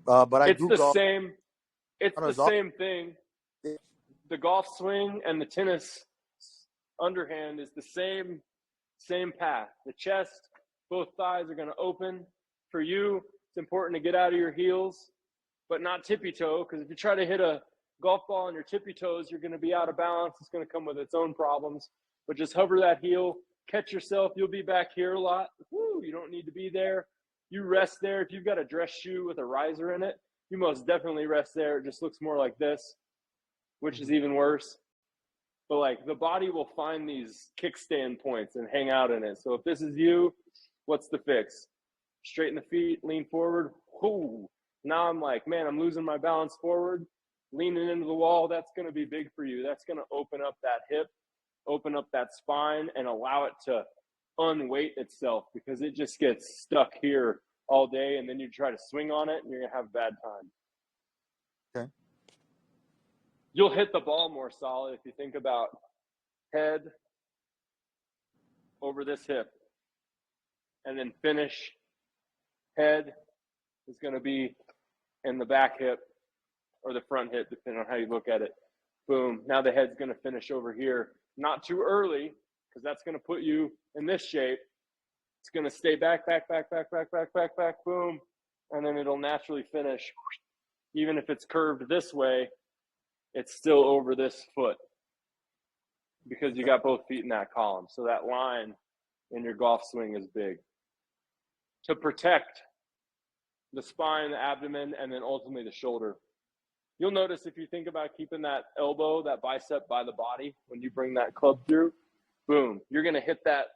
But It's the same. It's the same thing. Yeah. The golf swing and the tennis underhand is the same path. The chest, both thighs are going to open. For you, it's important to get out of your heels, but not tippy toe, because if you try to hit a golf ball on your tippy toes, you're going to be out of balance. It's going to come with its own problems. But just hover that heel, catch yourself. You'll be back here a lot. Woo, you don't need to be there. You rest there. If you've got a dress shoe with a riser in it, you most definitely rest there. It just looks more like this, which is even worse. But like the body will find these kickstand points and hang out in it. So if this is you, what's the fix? Straighten the feet, lean forward. Whoo. Now I'm like, man, I'm losing my balance forward, leaning into the wall. That's going to be big for you. That's going to open up that hip, open up that spine, and allow it to unweight itself, because it just gets stuck here all day, and then you try to swing on it and you're gonna have a bad time. Okay. You'll hit the ball more solid if you think about head over this hip, and then finish. Head is going to be in the back hip or the front hip, depending on how you look at it. Boom. Now the head's going to finish over here. Not too early, because that's going to put you in this shape. It's going to stay back, boom. And then it'll naturally finish. Even if it's curved this way, it's still over this foot, because you got both feet in that column. So that line in your golf swing is big. To protect the spine, the abdomen, and then ultimately the shoulder. You'll notice if you think about keeping that elbow, that bicep by the body, when you bring that club through, boom, you're going to hit that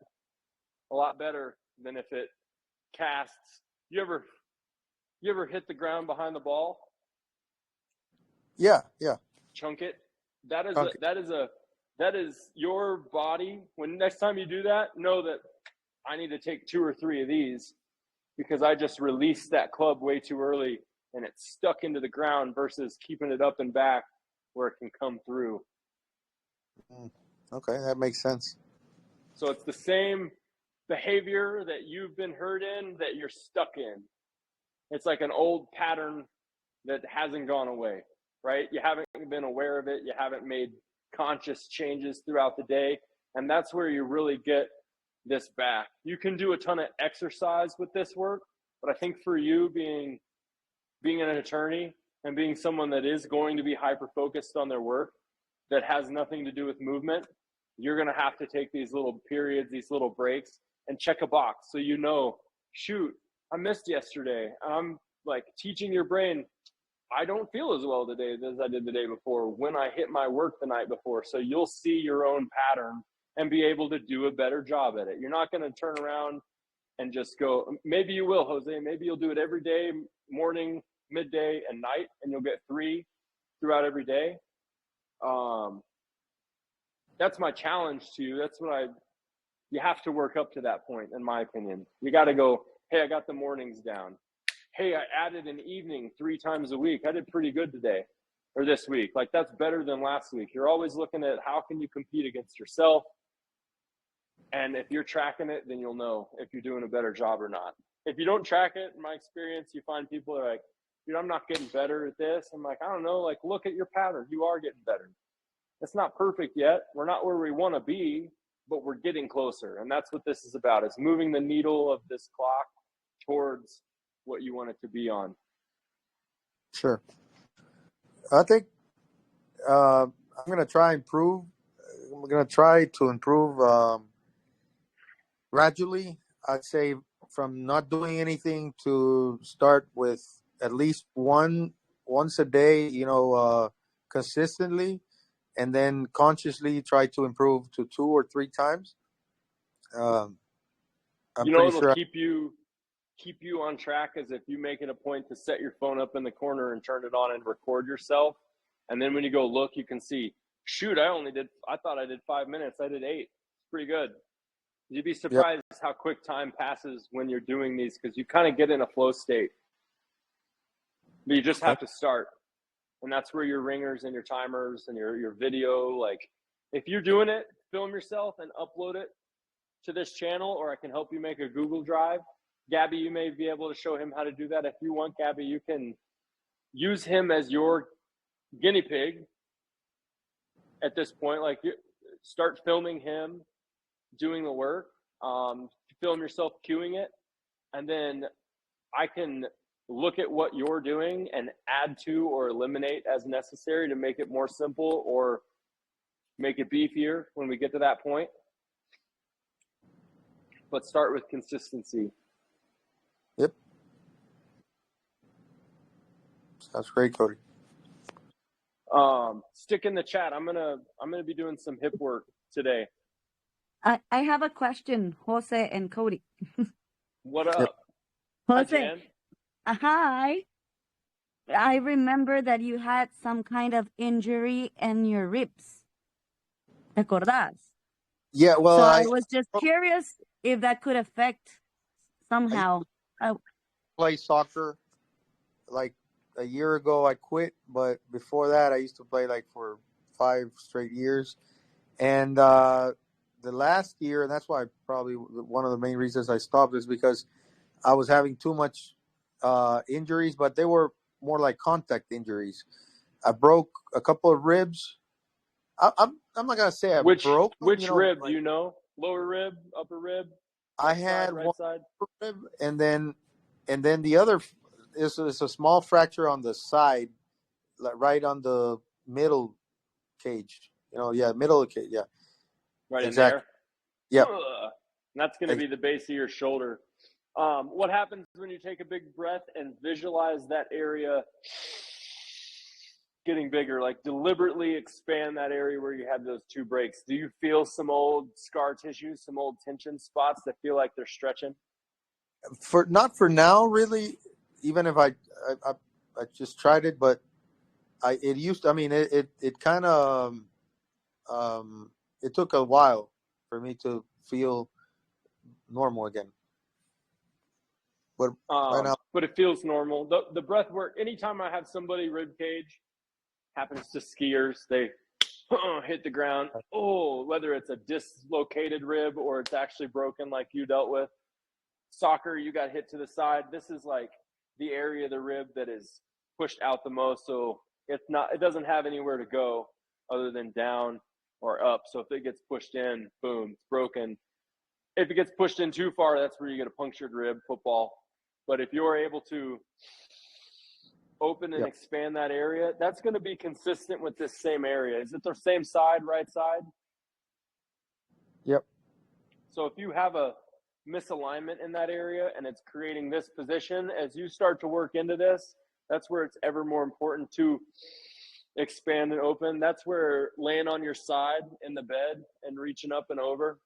a lot better than if it casts. You ever hit the ground behind the ball? Yeah. Chunk it. That is your body. When next time you do that, know that I need to take 2 or 3 of these, because I just released that club way too early and it's stuck into the ground, versus keeping it up and back where it can come through. Okay, that makes sense. So it's the same behavior that you've been hurt in that you're stuck in. It's like an old pattern that hasn't gone away, right? You haven't been aware of it. You haven't made conscious changes throughout the day. And that's where you really get this back. You can do a ton of exercise with this work, but I think for you being an attorney and being someone that is going to be hyper-focused on their work that has nothing to do with movement, you're going to have to take these little periods, these little breaks, and check a box. So you know, shoot, I missed yesterday. I'm like teaching your brain, I don't feel as well today as I did the day before when I hit my work the night before. So you'll see your own pattern and be able to do a better job at it. You're not going to turn around and just go, maybe you will, Jose. Maybe you'll do it every day, morning, midday, and night, and you'll get 3 throughout every day. That's my challenge to you. That's what you have to work up to that point, in my opinion. You got to go, hey, I got the mornings down. Hey, I added an evening 3 times a week. I did pretty good today or this week. Like, that's better than last week. You're always looking at how can you compete against yourself. And if you're tracking it, then you'll know if you're doing a better job or not. If you don't track it, in my experience, you find people are like, dude, I'm not getting better at this. I'm like, I don't know. Like, look at your pattern. You are getting better. It's not perfect yet. We're not where we want to be, but we're getting closer. And that's what this is about. It's moving the needle of this clock towards what you want it to be on. Sure. I think I'm going to try to improve gradually. I'd say from not doing anything to start with at least once a day, consistently, and then consciously try to improve to 2 or 3 times. I'm you know, pretty it'll sure keep you keep you on track is if you make it a point to set your phone up in the corner and turn it on and record yourself. And then when you go look, you can see, shoot, I thought I did 5 minutes. I did 8. It's pretty good. You'd be surprised how quick time passes when you're doing these, because you kind of get in a flow state. But you just have to start. And that's where your ringers and your timers and your video, like, if you're doing it, film yourself and upload it to this channel, or I can help you make a Google Drive. Gabby, you may be able to show him how to do that. If you want, Gabby, you can use him as your guinea pig at this point. Like, you start filming him doing the work, film yourself cueing it, and then I can look at what you're doing and add to or eliminate as necessary to make it more simple or make it beefier when we get to that point. But start with consistency. Yep. Sounds great, Cody. Stick in the chat. I'm gonna be doing some hip work today. I have a question, Jose and Cody. What up? Yep. Hi, Jose, Jan. hi. I remember that you had some kind of injury in your ribs. ¿Te acordás? Yeah, well, So I was just curious if that could affect somehow. play soccer. Like a year ago, I quit, but before that, I used to play like for 5 straight years. And the last year, and that's why probably one of the main reasons I stopped is because I was having too much injuries, but they were more like contact injuries. I broke a couple of ribs. I'm not gonna say I broke them, which rib? like, Do you know? Lower rib, upper rib? I Left had side, right one side? rib, and then the other is a small fracture on the side, like right on the middle cage. Middle of the cage. Yeah, Right exactly. in there? Yeah. Ugh. That's going to be the base of your shoulder. What happens when you take a big breath and visualize that area getting bigger? Like, deliberately expand that area where you had those 2 breaks. Do you feel some old scar tissue, some old tension spots that feel like they're stretching? Not for now, really. Even if I just tried it, but it kind of it took a while for me to feel normal again. But right now, But it feels normal. The breath work, anytime I have somebody rib cage, happens to skiers, they hit the ground. Oh, whether it's a dislocated rib or it's actually broken like you dealt with. Soccer, you got hit to the side. This is like the area of the rib that is pushed out the most. So it doesn't have anywhere to go other than down or up. So if it gets pushed in, boom, it's broken. If it gets pushed in too far, that's where you get a punctured rib, football. But if you're able to open and expand that area, that's going to be consistent with this same area. Is it the same side, right side? Yep. So if you have a misalignment in that area and it's creating this position, as you start to work into this, that's where it's ever more important to expand and open. That's where laying on your side in the bed and reaching up and over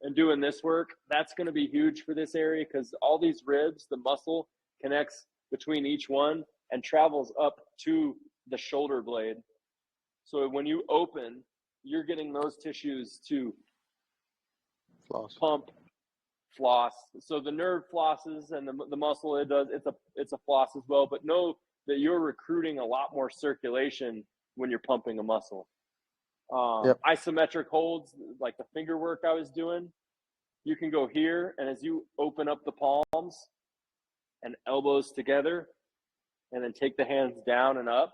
and doing this work, that's going to be huge for this area, because all these ribs, the muscle connects between each one and travels up to the shoulder blade. So when you open, you're getting those tissues to pump, floss. So the nerve flosses and the muscle, it's a floss as well, but know that you're recruiting a lot more circulation when you're pumping a muscle. Isometric holds, like the finger work I was doing, you can go here, and as you open up the palms and elbows together and then take the hands down and up,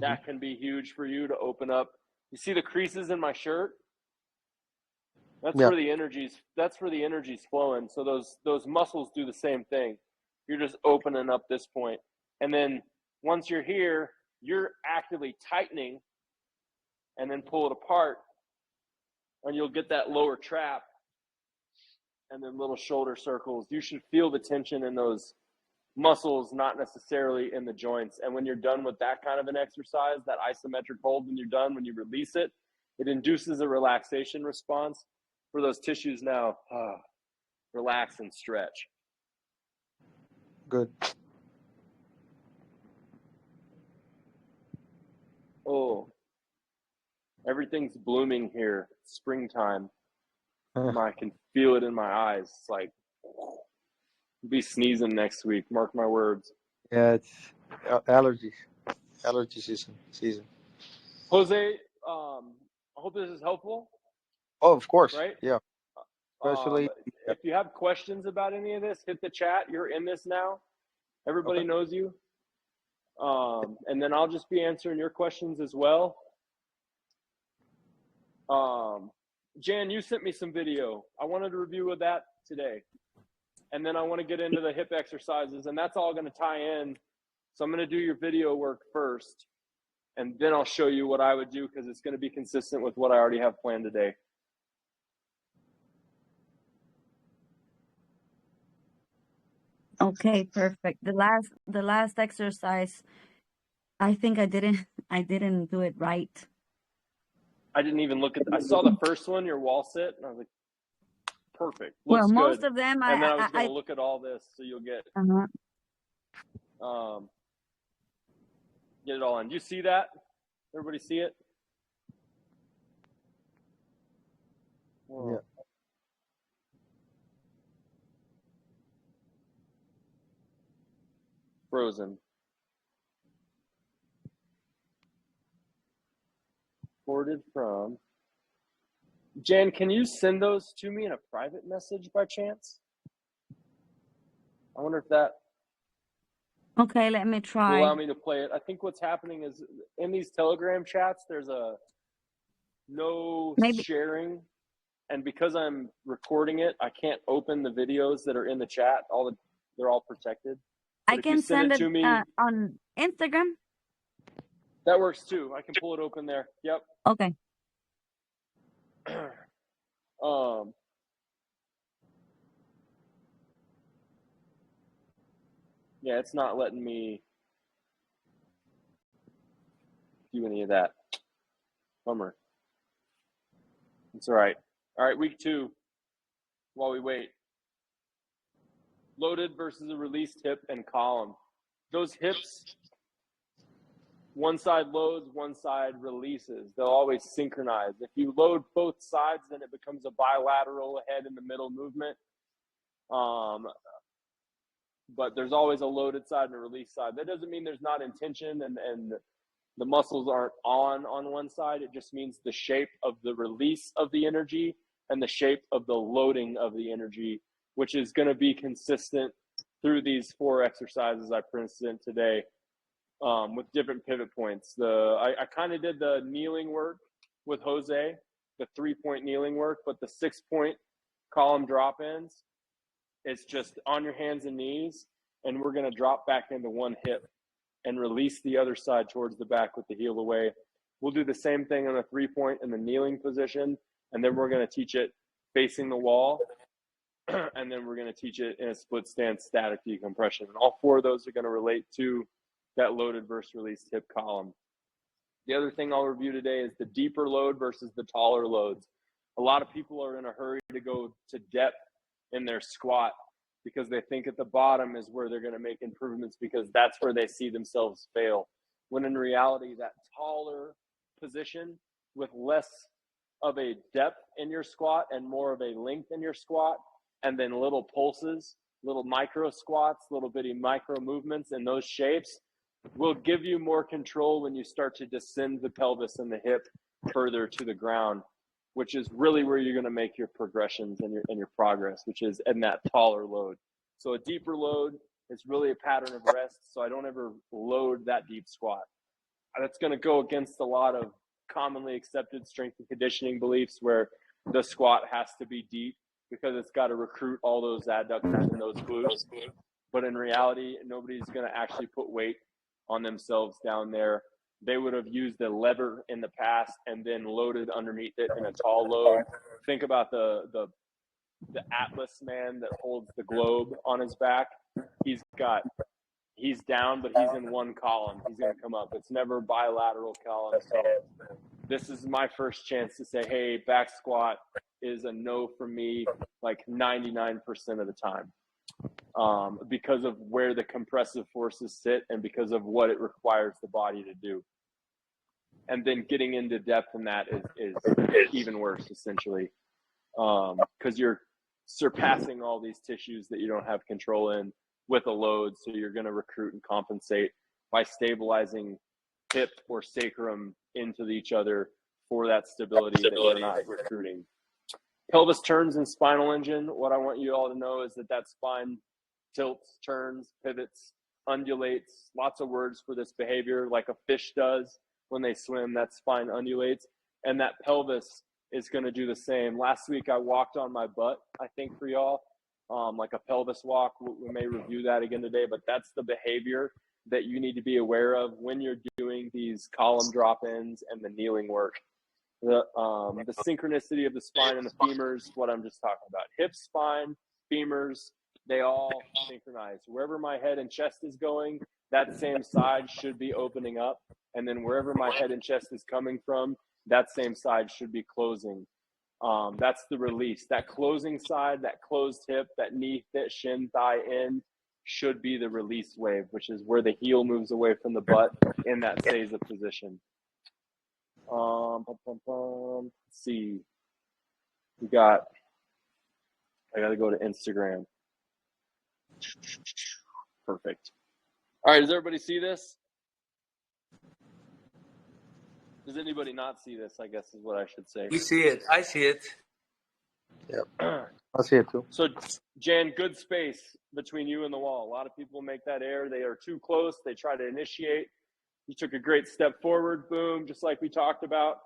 that can be huge for you to open up. You see the creases in my shirt? That's where the energy's flowing. So those muscles do the same thing. You're just opening up this point. And then once you're here, you're actively tightening, and then pull it apart, and you'll get that lower trap and then little shoulder circles. You should feel the tension in those muscles, not necessarily in the joints. And when you're done with that kind of an exercise, that isometric hold, when you're done, when you release it, it induces a relaxation response for those tissues now. relax and stretch. Good. Oh, everything's blooming here. Springtime. I can feel it in my eyes. It's like, I'll be sneezing next week. Mark my words. Yeah, it's allergies. Allergy season. Jose, I hope this is helpful, Oh, of course. right? Yeah. Especially. If you have questions about any of this, hit the chat. You're in this now. Everybody Okay. knows you. And then I'll just be answering your questions as well. Jan, you sent me some video. I wanted to review with that today. And then I want to get into the hip exercises, and that's all going to tie in. So I'm going to do your video work first, and then I'll show you what I would do because it's going to be consistent with what I already have planned today. Okay, perfect. The last exercise, I think I didn't do it right. I didn't even look at. I saw the first one, your wall sit, and I was like, perfect. Well, Looks most good. of them And then I was going to look at all this, so you'll get get it all in. Do you see that? Everybody see it? Yeah. Frozen. Forwarded from. Jan, can you send those to me in a private message by chance? I wonder if that Okay, let me will try. allow me to play it. I think what's happening is in these Telegram chats, there's a no Maybe sharing. And because I'm recording it, I can't open the videos that are in the chat. They're all protected. But I if you can send send it it to me, on Instagram. that works too. I can pull it open there. Yep. Okay. Yeah, it's not letting me do any of that. Bummer. It's all right. All right, week 2, while we wait. Loaded versus a released hip and column. Those hips, one side loads, one side releases. They'll always synchronize. If you load both sides, then it becomes a bilateral head in the middle movement. But there's always a loaded side and a release side. That doesn't mean there's not intention and the muscles aren't on one side. It just means the shape of the release of the energy and the shape of the loading of the energy, which is going to be consistent through these 4 exercises I present today, with different pivot points. I kind of did the kneeling work with Jose, the 3-point kneeling work, but the 6-point column drop-ins, it's just on your hands and knees, and we're going to drop back into one hip and release the other side towards the back with the heel away. We'll do the same thing on the 3-point in the kneeling position, and then we're going to teach it facing the wall, and then we're going to teach it in a split stance static decompression. And all 4 of those are going to relate to that loaded versus released hip column. The other thing I'll review today is the deeper load versus the taller loads. A lot of people are in a hurry to go to depth in their squat because they think at the bottom is where they're going to make improvements because that's where they see themselves fail. When in reality, that taller position with less of a depth in your squat and more of a length in your squat, and then little pulses, little micro squats, little bitty micro movements in those shapes will give you more control when you start to descend the pelvis and the hip further to the ground, which is really where you're going to make your progressions and your progress, which is in that taller load. So a deeper load is really a pattern of rest, so I don't ever load that deep squat. That's going to go against a lot of commonly accepted strength and conditioning beliefs where the squat has to be deep because it's got to recruit all those adductors and those glutes. But in reality, nobody's going to actually put weight on themselves down there. They would have used a lever in the past and then loaded underneath it in a tall load. Think about the Atlas man that holds the globe on his back. He's down, but he's in one column. He's going to come up. It's never bilateral column. So this is my first chance to say, hey, back squat, is a no for me, like 99% of the time, because of where the compressive forces sit and because of what it requires the body to do. And then getting into depth in that is even worse, essentially, because you're surpassing all these tissues that you don't have control in with a load. So you're going to recruit and compensate by stabilizing hip or sacrum into each other for that stability that you're not recruiting. Pelvis turns and spinal engine. What I want you all to know is that spine tilts, turns, pivots, undulates. Lots of words for this behavior, like a fish does when they swim. That spine undulates, and that pelvis is going to do the same. Last week I walked on my butt, I think, for y'all, like a pelvis walk. We may review that again today, but that's the behavior that you need to be aware of when you're doing these column drop-ins and the kneeling work. The synchronicity of the spine and the femurs, what I'm just talking about. Hip, spine, femurs, they all synchronize. Wherever my head and chest is going, that same side should be opening up. And then wherever my head and chest is coming from, that same side should be closing. That's the release. That closing side, that closed hip, that knee, that shin, thigh in should be the release wave, which is where the heel moves away from the butt in that seiza position. Let's see. I got to go to Instagram. Perfect. All right. Does everybody see this? Does anybody not see this, I guess is what I should say. We see it. I see it. Yep. I see it too. So, Jan, good space between you and the wall. A lot of people make that error. They are too close. They try to initiate. You took a great step forward. Boom, just like we talked about.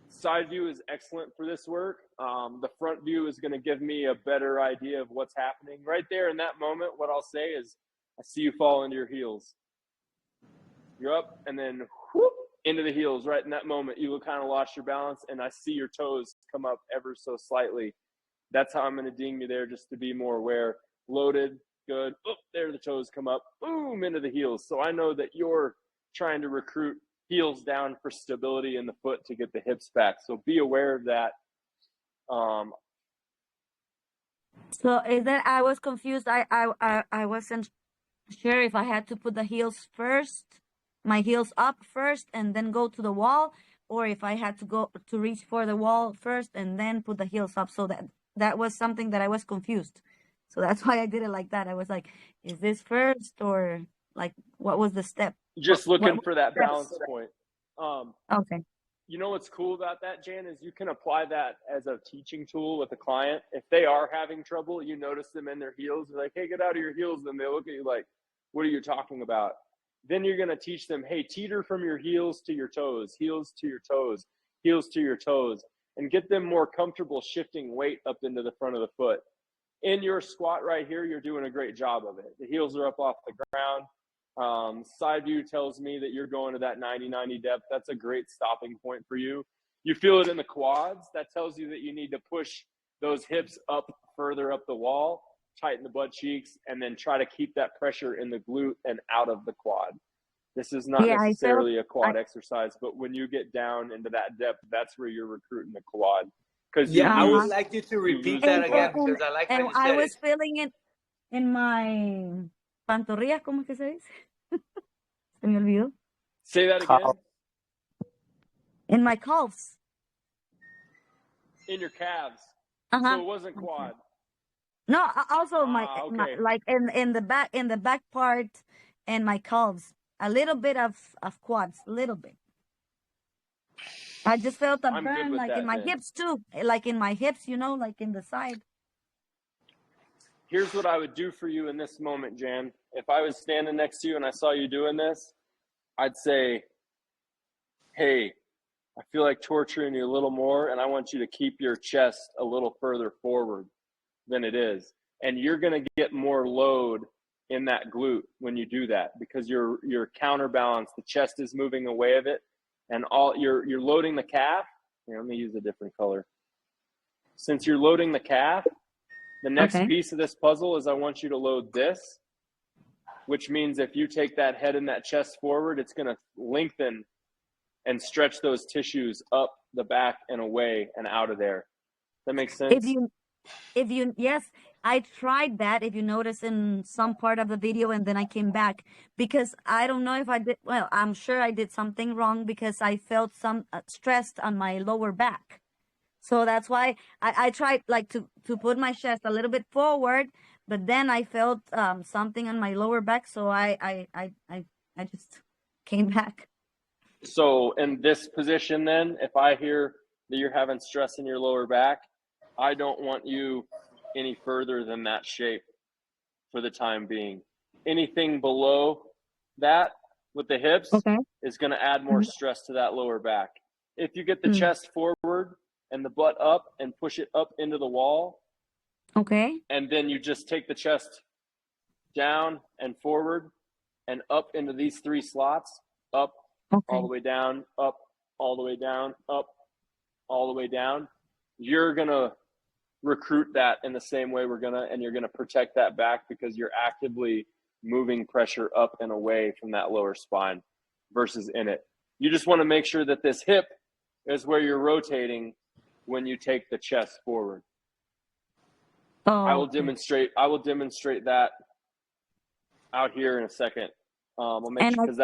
Side view is excellent for this work. The front view is going to give me a better idea of what's happening. Right there in that moment, what I'll say is, I see you fall into your heels. You're up, and then whoop, into the heels. Right in that moment, you will kind of lost your balance, and I see your toes come up ever so slightly. That's how I'm going to ding you there, just to be more aware. Loaded, good. Oh, there the toes come up. Boom, into the heels. So I know that you're trying to recruit heels down for stability in the foot to get the hips back. So be aware of that. So is that I was confused. I wasn't sure if I had to put the heels first, my heels up first, and then go to the wall, or if I had to go to reach for the wall first and then put the heels up. So that was something that I was confused. So that's why I did it like that. I was like, is this first, or like, what was the step? Just looking for that balance point. Okay. You know what's cool about that, Jan, is you can apply that as a teaching tool with a client. If they are having trouble, you notice them in their heels. You're like, hey, get out of your heels. Then they look at you like, what are you talking about? Then you're going to teach them, hey, teeter from your heels to your toes, heels to your toes, heels to your toes, and get them more comfortable shifting weight up into the front of the foot. In your squat right here, you're doing a great job of it. The heels are up off the ground. Side view tells me that you're going to that 90-90 depth. That's a great stopping point for you. You feel it in the quads. That tells you that you need to push those hips up further up the wall, tighten the butt cheeks, and then try to keep that pressure in the glute and out of the quad. This is not necessarily a quad exercise, but when you get down into that depth, that's where you're recruiting the quad. Yeah, I would like you to repeat that again, because I like how you said I was feeling it in my pantorrillas, ¿cómo que se dice? Se me olvidó. Say that again. In my calves. In your calves. Uh-huh. So it wasn't quad. No, also okay. my like in the back part and my calves. A little bit of quads, a little bit. I just felt a burn like in my hips too. Like in my hips, like in the side. Here's what I would do for you in this moment, Jan. If I was standing next to you and I saw you doing this, I'd say, hey, I feel like torturing you a little more, and I want you to keep your chest a little further forward than it is. And you're going to get more load in that glute when you do that, because you're counterbalanced. The chest is moving away of it, and you're loading the calf. Here, let me use a different color. Since you're loading the calf, the next piece of this puzzle is I want you to load this, which means if you take that head and that chest forward, it's going to lengthen and stretch those tissues up the back and away and out of there. That makes If sense. you yes, I tried that, if you notice, in some part of the video, and then I came back because I don't know if I did, well, I'm sure I did something wrong because I felt some stressed on my lower back. So that's why I tried like to put my chest a little bit forward, but then I felt something on my lower back, so I just came back. So in this position, then, if I hear that you're having stress in your lower back, I don't want you any further than that shape for the time being. Anything below that with the hips Okay. is going to add more Mhm. stress to that lower back. If you get the Mm. chest forward and the butt up and push it up into the wall, Okay. and then you just take the chest down and forward and up into these three slots, up, all Okay. the way down, up, all the way down, up, all the way down, you're going to recruit that in the same way and you're going to protect that back because you're actively moving pressure up and away from that lower spine versus in it. You just want to make sure that this hip is where you're rotating when you take the chest forward. I Oh, will okay. demonstrate that out here in a second. I'll make And sure, because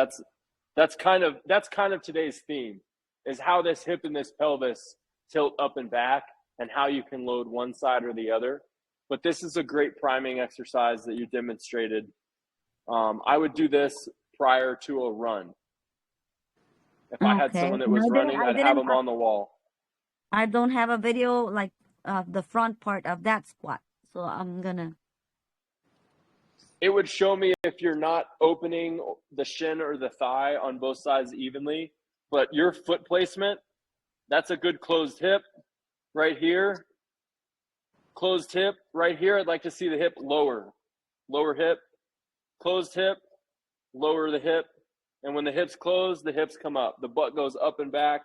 that's kind of today's theme, is how this hip and this pelvis tilt up and back and how you can load one side or the other. But this is a great priming exercise that you demonstrated. I would do this prior to a run. If I had okay. someone that And was running, I I'd have didn't them on the wall. I don't have a video like the front part of that squat. So I'm gonna. It would show me if you're not opening the shin or the thigh on both sides evenly, but your foot placement, that's a good closed hip right here. Closed hip right here. I'd like to see the hip lower hip, closed hip, lower the hip. And when the hips close, the hips come up. The butt goes up and back,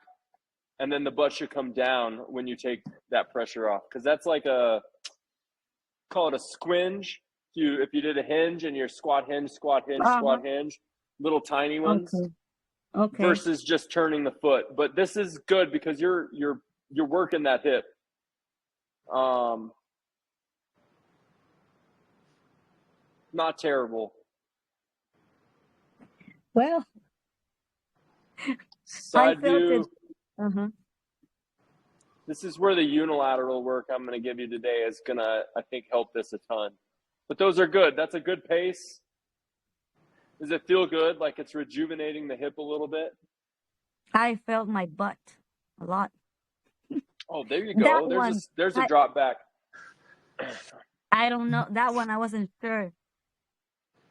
and then the butt should come down when you take that pressure off. Because that's like call it a squinge. If you did a hinge and your squat hinge, squat hinge, Uh-huh. squat hinge, little tiny ones, Okay. Okay. versus just turning the foot. But this is good because you're working that hip. Not terrible. Well, I Side felt it. view. Uh-huh. This is where the unilateral work I'm going to give you today is going to, I think, help this a ton. But those are good. That's a good pace. Does it feel good? Like it's rejuvenating the hip a little bit? I felt my butt a lot. Oh, there you That go. one, There's a I drop back. I don't know. That one I wasn't sure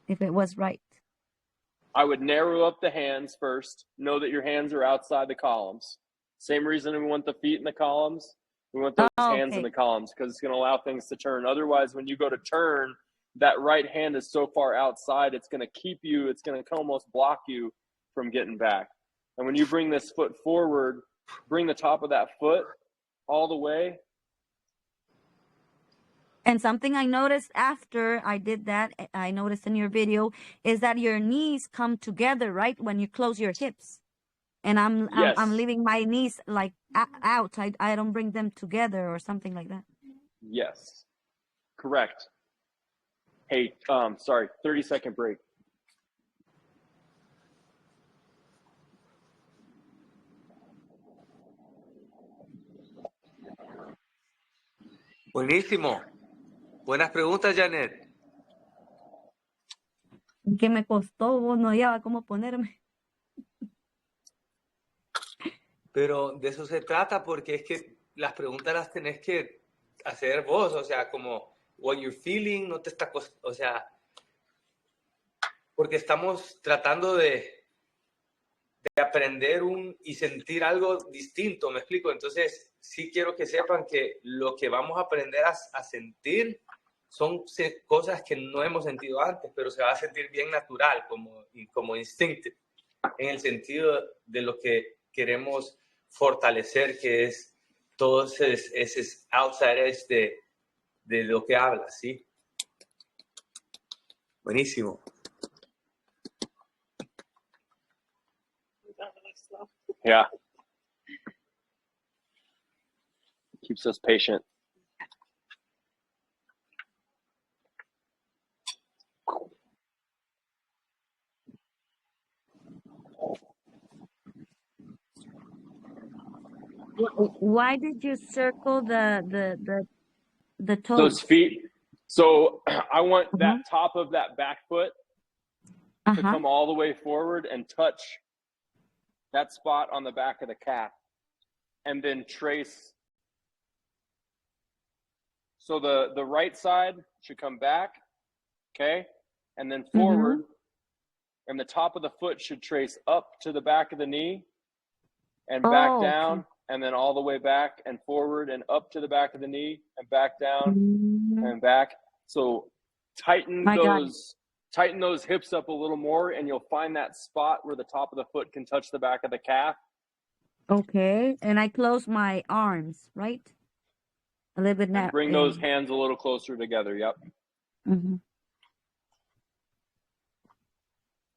if it was right. I would narrow up the hands first. Know that your hands are outside the columns. Same reason we want the feet in the columns. We want those Oh, hands in okay. the columns because it's going to allow things to turn. Otherwise, when you go to turn, that right hand is so far outside, it's going to almost block you from getting back. And when you bring this foot forward, bring the top of that foot all the way. And something I noticed after I did that, I noticed in your video, is that your knees come together, right? When you close your hips. And I'm Yes. leaving my knees like out. I don't bring them together or something like that. Yes. Correct. Hey, sorry, 30-second break. Buenísimo. Buenas preguntas, Janet. Que me costó, vos no hallaba cómo ponerme. Pero de eso se trata, porque es que las preguntas las tenés que hacer vos, o sea, como what you're feeling, no te está, o sea, porque estamos tratando de aprender y sentir algo distinto, ¿me explico? Entonces, sí quiero que sepan que lo que vamos a aprender a sentir son cosas que no hemos sentido antes, pero se va a sentir bien natural, como instinto, en el sentido de lo que queremos fortalecer, que es todos esos outside edge de lo que hablas, ¿sí? Buenísimo. Yeah. Keeps us patient. Why did you circle the Those toes? feet. So I want Uh-huh. that top of that back foot to Uh-huh. come all the way forward and touch that spot on the back of the calf, and then trace. So the right side should come back, okay, and then forward, and the top of the foot should trace up to the back of the knee and back Oh, okay. down, and then all the way back and forward and up to the back of the knee and back down Mhm. and back. So tighten I got it. those hips up a little more, and you'll find that spot where the top of the foot can touch the back of the calf. Okay, and I close my arms, right? A little bit And now. bring those hands a little closer together. Yep.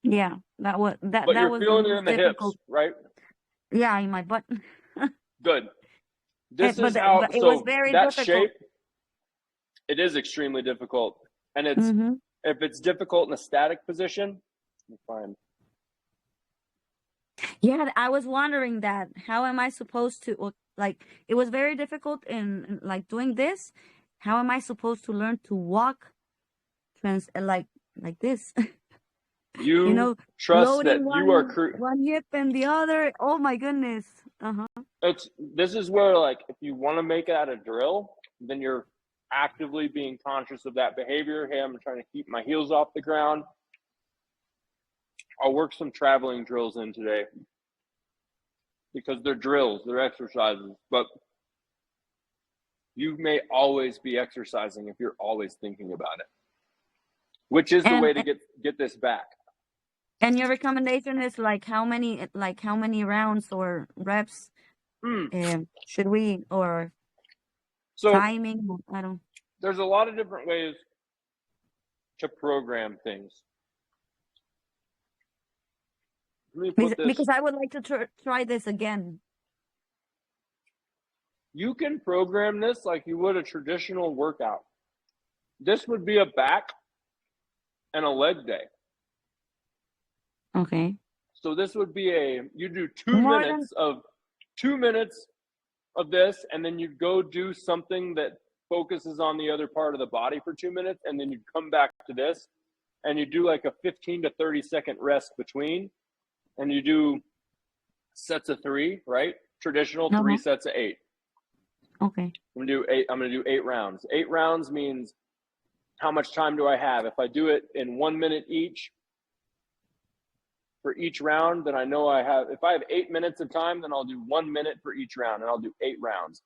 Yeah, that was But that you're was the feeling it most in the hips, difficult. right? Yeah, in my butt. Good. This But is how, it was so very that difficult. shape, it is extremely difficult. And it's, Mm-hmm. if it's difficult in a static position, you're fine. Yeah, I was wondering that. How am I supposed to, like, it was very difficult in like doing this. How am I supposed to learn to walk like this? You You know, trust that loading you are, one hip and the other. Oh my goodness. Uh-huh. this is where, like, if you want to make it at a drill, then you're actively being conscious of that behavior. Hey, I'm trying to keep my heels off the ground. I'll work some traveling drills in today because they're drills, they're exercises, but you may always be exercising if you're always thinking about it, which is the way to get this back. And your recommendation is like how many rounds or reps should we, or So timing? I don't. there's a lot of different ways to program things. Let me put this. Because I would like to try this again. You can program this like you would a traditional workout. This would be a back and a leg day. Okay. So this would be you do 2 More minutes of this, and then you'd go do something that focuses on the other part of the body for 2 minutes, and then you'd come back to this, and you do like a 15 to 30 second rest between, and you do sets of 3, right? Traditional 3 sets of 8. Okay. I'm gonna do 8 rounds. 8 rounds means how much time do I have? If I do it in 1 minute each for each round, then I know if I have 8 minutes of time, then I'll do 1 minute for each round, and I'll do 8 rounds.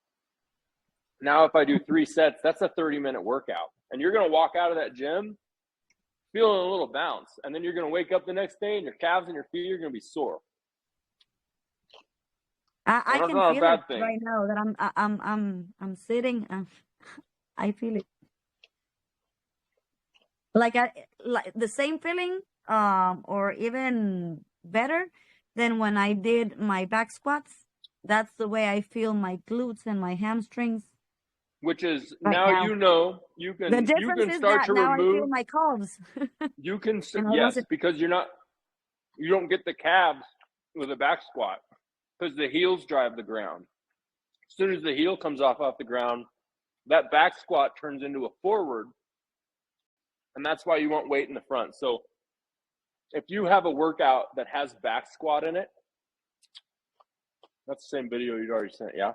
Now, if I do 3 sets, that's a 30-minute workout. And you're going to walk out of that gym feeling a little bounce. And then you're going to wake up the next day and your calves and your feet are going to be sore. I can feel it right now that I'm sitting. I feel it. Like the same feeling, or even better than when I did my back squats. That's the way I feel my glutes and my hamstrings. Which is now you know you can the difference is start that to now remove. I feel my calves. You can because you don't get the calves with a back squat because the heels drive the ground. As soon as the heel comes off the ground, that back squat turns into a forward, and that's why you want weight in the front. So if you have a workout that has back squat in it, that's the same video you'd already sent, yeah?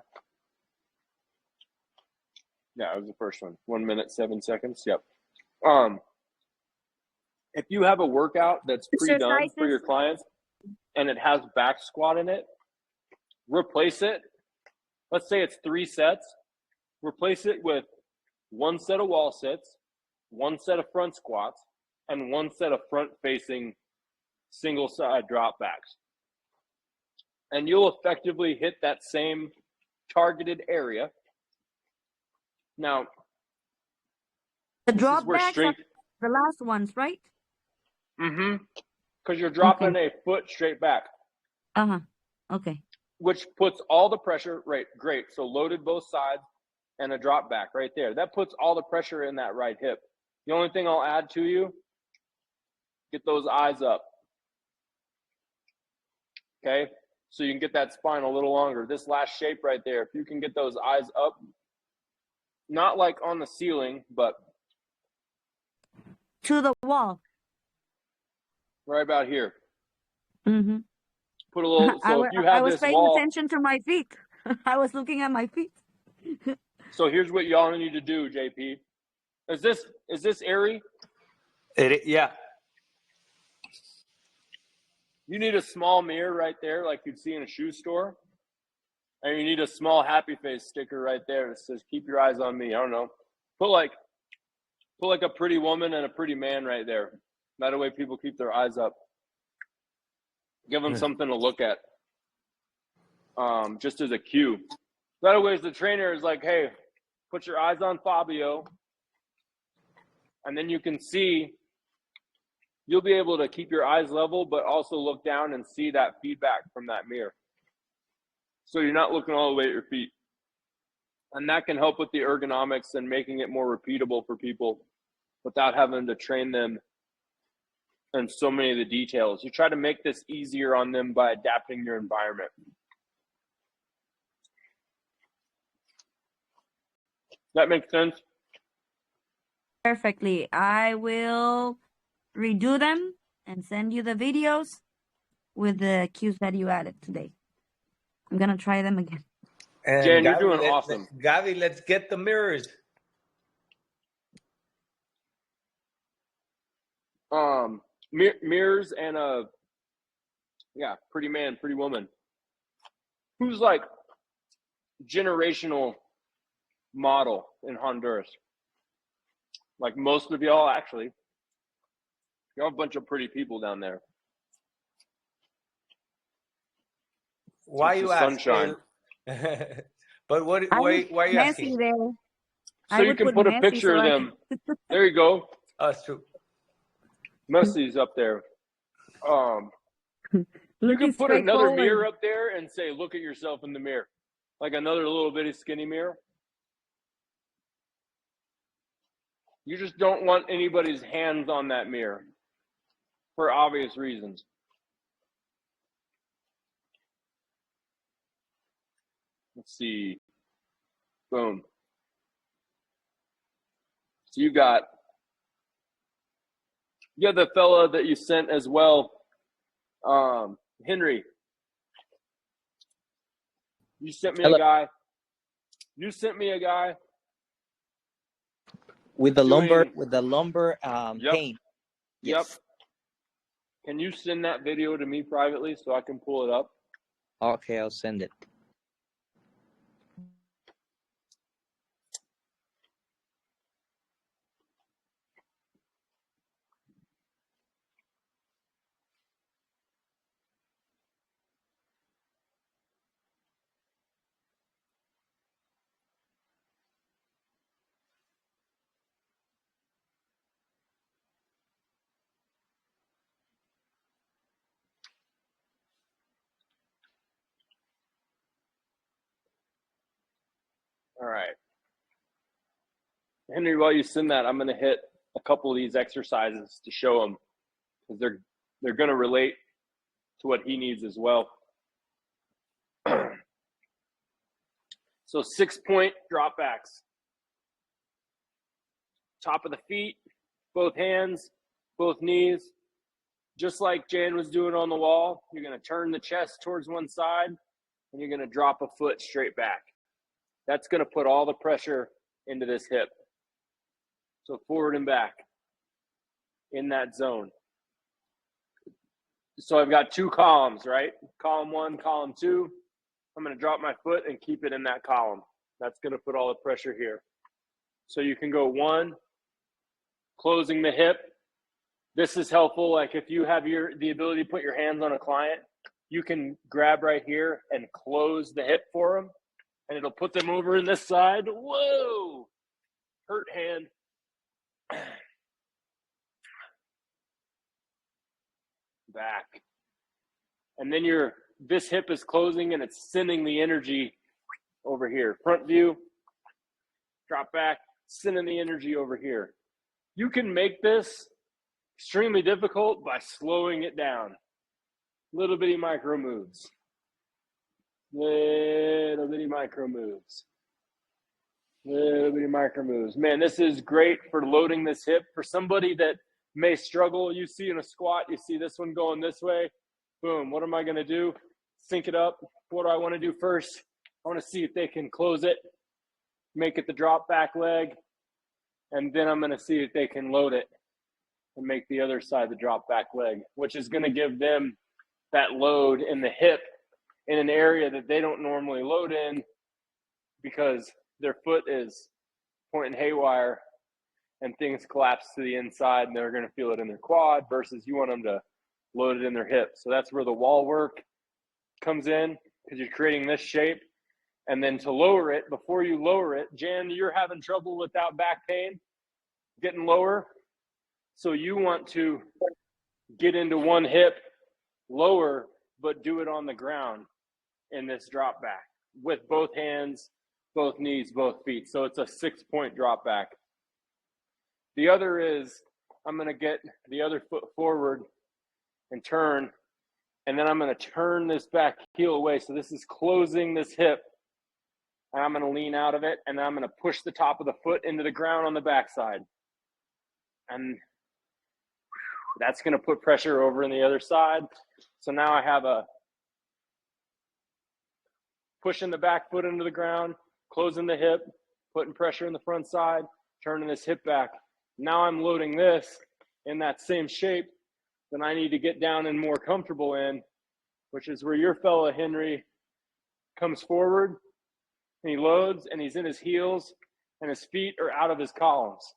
Yeah, it was the first one. 1 minute, 7 seconds. Yep. If you have a workout that's pre-done for your clients and it has back squat in it, replace it. Let's say it's 3 sets. Replace it with 1 set of wall sits, 1 set of front squats, and 1 set of front-facing single side drop backs. And you'll effectively hit that same targeted area. Now, the drop backs are the last ones, right? Because you're dropping a foot straight back. Okay. Which puts all the pressure, right? Great. So loaded both sides and a drop back right there. That puts all the pressure in that right hip. The only thing I'll add to you, get those eyes up. Okay. so you can get that spine a little longer. This last shape right there, if you can get those eyes up, not like on the ceiling, but To the wall. right about here. Mm-hmm. Put a little, so if you I have was this paying wall, attention to my feet. I was looking at my feet. so here's what y'all need to do, JP. Is this airy? Yeah. You need a small mirror right there, like you'd see in a shoe store. And you need a small happy face sticker right there that says, keep your eyes on me. I don't know. Put like a pretty woman and a pretty man right there. That way people keep their eyes up. Give them something to look at. Just as a cue. That way the trainer is like, hey, put your eyes on Fabio. And then you can see, you'll be able to keep your eyes level, but also look down and see that feedback from that mirror. So you're not looking all the way at your feet. And that can help with the ergonomics and making it more repeatable for people without having to train them in so many of the details. You try to make this easier on them by adapting your environment. That makes sense? Perfectly. I will redo them and send you the videos with the cues that you added today. I'm going to try them again. And Jan, you're Gavi, doing awesome. Gavi, let's get the mirrors. Mirrors and pretty man, pretty woman. Who's like generational model in Honduras? Like most of y'all, actually. Y'all have a bunch of pretty people down there. Why It's you the asking? sunshine. But why are you Messi asking? there. So I you would can put put a Messi picture so of I them. There you go. Oh, it's true. Messi's up there. You looking can put straight another forward. mirror up there and say, look at yourself in the mirror. Like another little bitty skinny mirror. You just don't want anybody's hands on that mirror for obvious reasons. Let's see. Boom. So you got the fella that you sent as well, Henry. You sent me Hello. a guy. You sent me a guy with the doing, lumbar Yep. pain. Yes. Yep. Can you send that video to me privately so I can pull it up? Okay, I'll send it. All right. Henry, while you send that, I'm going to hit a couple of these exercises to show him because they're going to relate to what he needs as well. So 6-point drop backs. Top of the feet, both hands, both knees. Just like Jan was doing on the wall, you're going to turn the chest towards one side and you're going to drop a foot straight back. That's going to put all the pressure into this hip. So forward and back in that zone. So I've got 2 columns, right? Column 1, column 2. I'm going to drop my foot and keep it in that column. That's going to put all the pressure here. So you can go 1, closing the hip. This is helpful. Like if you have the ability to put your hands on a client, you can grab right here and close the hip for them, and it'll put them over in this side. Whoa! Hurt hand. Back. And then this hip is closing and it's sending the energy over here. Front view, drop back, sending the energy over here. You can make this extremely difficult by slowing it down. Little bitty micro moves. Little bitty micro moves. Little bitty micro moves. Man, this is great for loading this hip. For somebody that may struggle, you see in a squat, you see this one going this way. Boom, what am I going to do? Sync it up. What do I want to do first? I want to see if they can close it, make it the drop back leg, and then I'm going to see if they can load it and make the other side the drop back leg, which is going to give them that load in the hip in an area that they don't normally load in because their foot is pointing haywire and things collapse to the inside and they're going to feel it in their quad versus you want them to load it in their hip. So that's where the wall work comes in because you're creating this shape. And then to lower it, before you lower it, Jan, you're having trouble without back pain, getting lower. So you want to get into one hip, lower, but do it on the ground in this drop back with both hands, both knees, both feet. So it's a 6-point drop back. The other is I'm going to get the other foot forward and turn, and then I'm going to turn this back heel away. So this is closing this hip, and I'm going to lean out of it, and then I'm going to push the top of the foot into the ground on the backside. And that's going to put pressure over in the other side. So now I have a pushing the back foot into the ground, closing the hip, putting pressure in the front side, turning this hip back. Now I'm loading this in that same shape that I need to get down and more comfortable in, which is where your fella Henry comes forward and he loads and he's in his heels and his feet are out of his columns.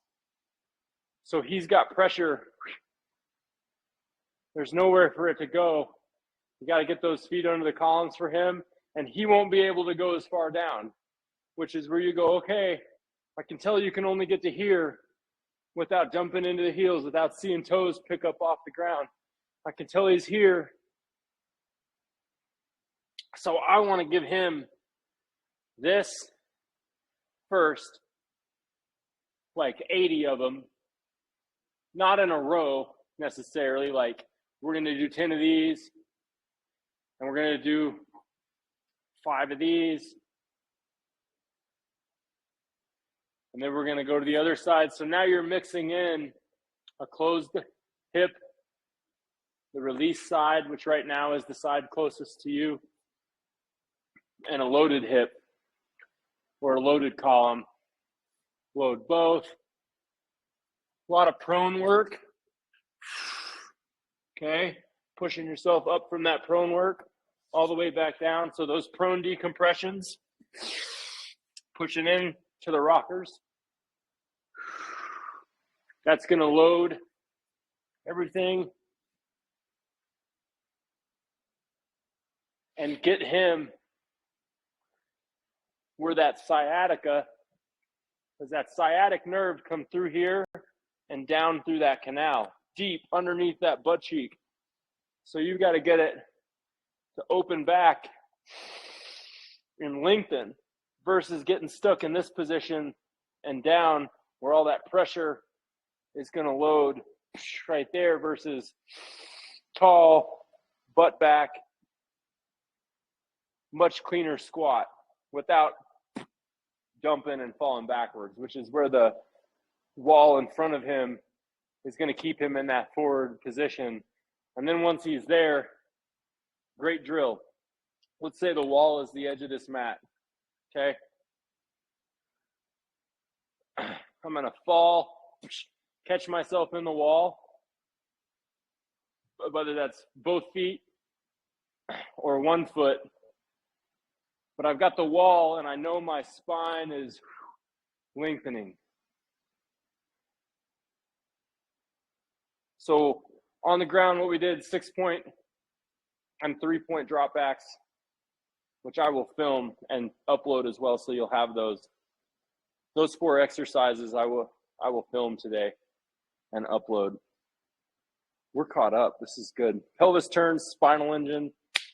So he's got pressure. There's nowhere for it to go. You got to get those feet under the columns for him, and he won't be able to go as far down, which is where you go, okay, I can tell you can only get to here without dumping into the heels, without seeing toes pick up off the ground. I can tell he's here. So I want to give him this first, like 80 of them, not in a row necessarily, like we're going to do 10 of these, and we're going to do 5 of these, and then we're going to go to the other side. So now you're mixing in a closed hip, the release side, which right now is the side closest to you, and a loaded hip or a loaded column. Load both. A lot of prone work. Okay, pushing yourself up from that prone work all the way back down. So those prone decompressions, pushing in to the rockers. That's going to load everything and get him where that sciatica, because that sciatic nerve comes through here and down through that canal, deep underneath that butt cheek. So you've got to get it to open back and lengthen versus getting stuck in this position and down where all that pressure is going to load right there versus tall, butt back, much cleaner squat without dumping and falling backwards, which is where the wall in front of him is going to keep him in that forward position. And then once he's there, great drill. Let's say the wall is the edge of this mat, okay? I'm going to fall, catch myself in the wall, whether that's both feet or one foot. But I've got the wall and I know my spine is lengthening. So on the ground, what we did, 6-point and 3-point drop backs, which I will film and upload as well, so you'll have those. Those 4 exercises I will film today and upload. We're caught up. This is good. Pelvis turns, spinal engine,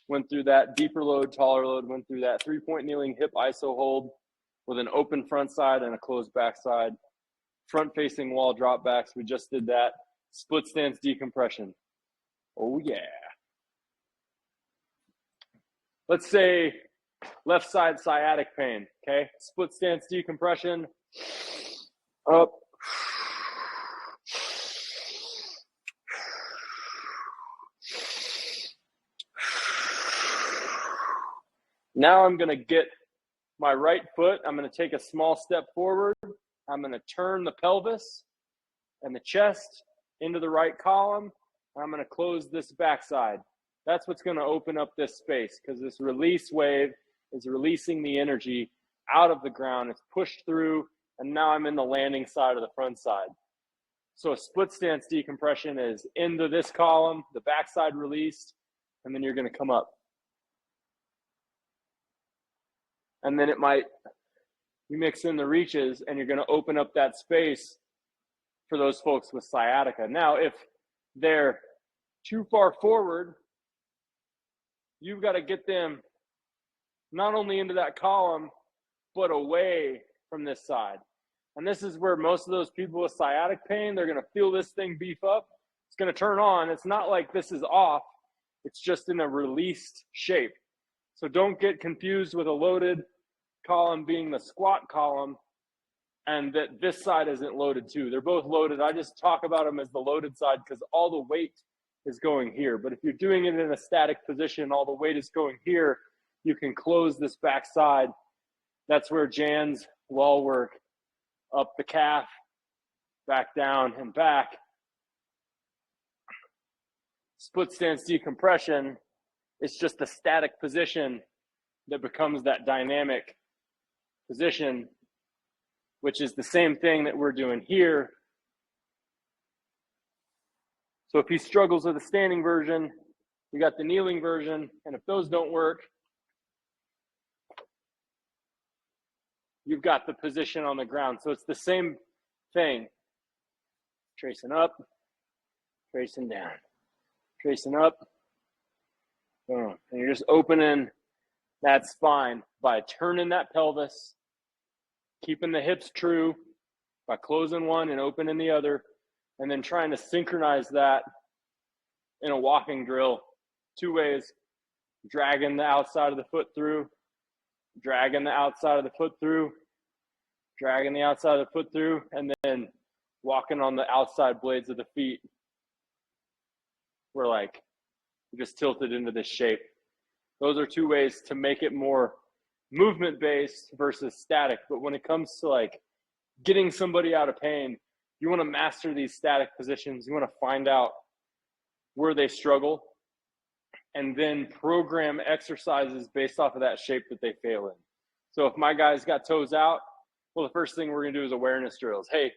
went through that. Deeper load, taller load, went through that. 3-point kneeling hip iso hold with an open front side and a closed back side. Front facing wall drop backs, we just did that. Split stance decompression. Oh yeah. Let's say Left side sciatic pain, okay? Split stance decompression, up. Now I'm gonna get my right foot, I'm gonna take a small step forward. I'm gonna turn the pelvis and the chest into the right column. I'm gonna close this backside. That's what's gonna open up this space, because this release wave is releasing the energy out of the ground. It's pushed through, and now I'm in the landing side of the front side. So a split stance decompression is into this column, the backside released, and then you're gonna come up. And then you mix in the reaches, and you're gonna open up that space for those folks with sciatica. Now, if they're too far forward, you've got to get them not only into that column, but away from this side. And this is where most of those people with sciatic pain, they're going to feel this thing beef up. It's going to turn on. It's not like this is off. It's just in a released shape. So don't get confused with a loaded column being the squat column, and that this side isn't loaded too. They're both loaded. I just talk about them as the loaded side because all the weight is going here. But if you're doing it in a static position, all the weight is going here, you can close this back side. That's where Jan's wall work, up the calf, back down and back. Split stance decompression is just a static position that becomes that dynamic position, which is the same thing that we're doing here. So if he struggles with a standing version, we got the kneeling version, and if those don't work, you've got the position on the ground. So it's the same thing. Tracing up, tracing down, tracing up, boom. And you're just opening that spine by turning that pelvis, keeping the hips true by closing one and opening the other, and then trying to synchronize that in a walking drill 2 ways: dragging the outside of the foot through, dragging the outside of the foot through, dragging the outside of the foot through, and then walking on the outside blades of the feet. We're just tilted into this shape. Those are 2 ways to make it more movement based versus static. But when it comes to getting somebody out of pain, you want to master these static positions. You want to find out where they struggle and then program exercises based off of that shape that they fail in. So if my guy's got toes out, well, the first thing we're going to do is awareness drills. Hey,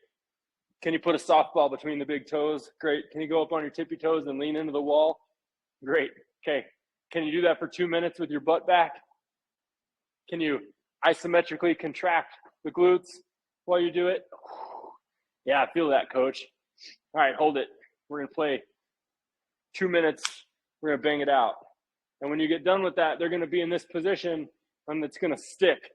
can you put a softball between the big toes? Great. Can you go up on your tippy toes and lean into the wall? Great. Okay. Can you do that for 2 minutes with your butt back? Can you isometrically contract the glutes while you do it? Yeah, I feel that, coach. All right, hold it. We're going to play 2 minutes. We're going to bang it out. And when you get done with that, they're going to be in this position, and it's going to stick.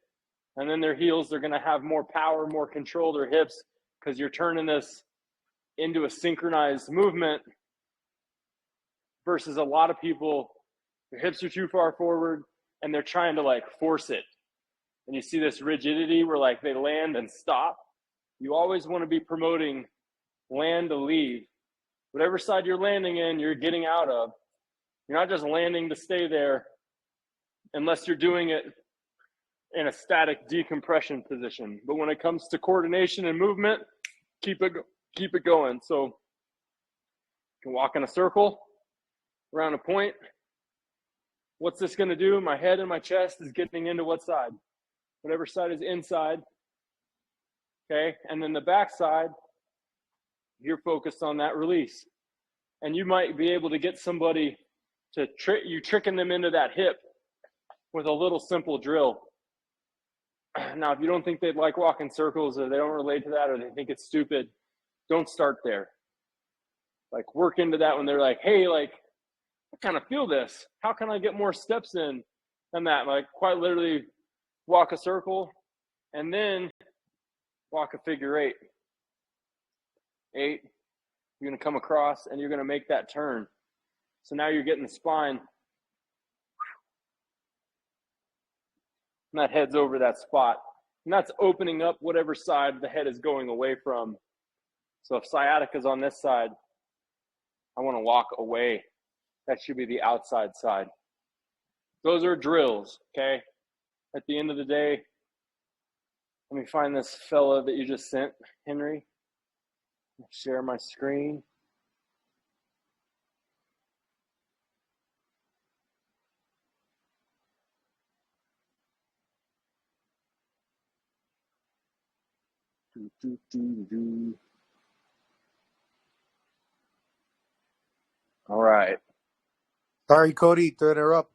And then their heels, they're going to have more power, more control, their hips, because you're turning this into a synchronized movement versus a lot of people, their hips are too far forward, and they're trying to force it. And you see this rigidity where they land and stop. You always want to be promoting land to leave. Whatever side you're landing in, you're getting out of. You're not just landing to stay there unless you're doing it in a static decompression position. But when it comes to coordination and movement, keep it going. So you can walk in a circle around a point. What's this going to do? My head and my chest is getting into what side? Whatever side is inside. Okay, and then the back side, you're focused on that release. And you might be able to get somebody to tricking them into that hip with a little simple drill. Now, if you don't think they'd like walking circles, or they don't relate to that, or they think it's stupid, don't start there. Work into that when they're hey, I kind of feel this. How can I get more steps in than that? Quite literally walk a circle and then walk a figure 8. 8, you're going to come across and you're going to make that turn. So now you're getting the spine And that head's over that spot. And that's opening up whatever side the head is going away from. So if sciatica is on this side, I want to walk away. That should be the outside side. Those are drills, okay? At the end of the day, let me find this fella that you just sent, Henry. Share my screen. All right. Sorry, Cody, to interrupt.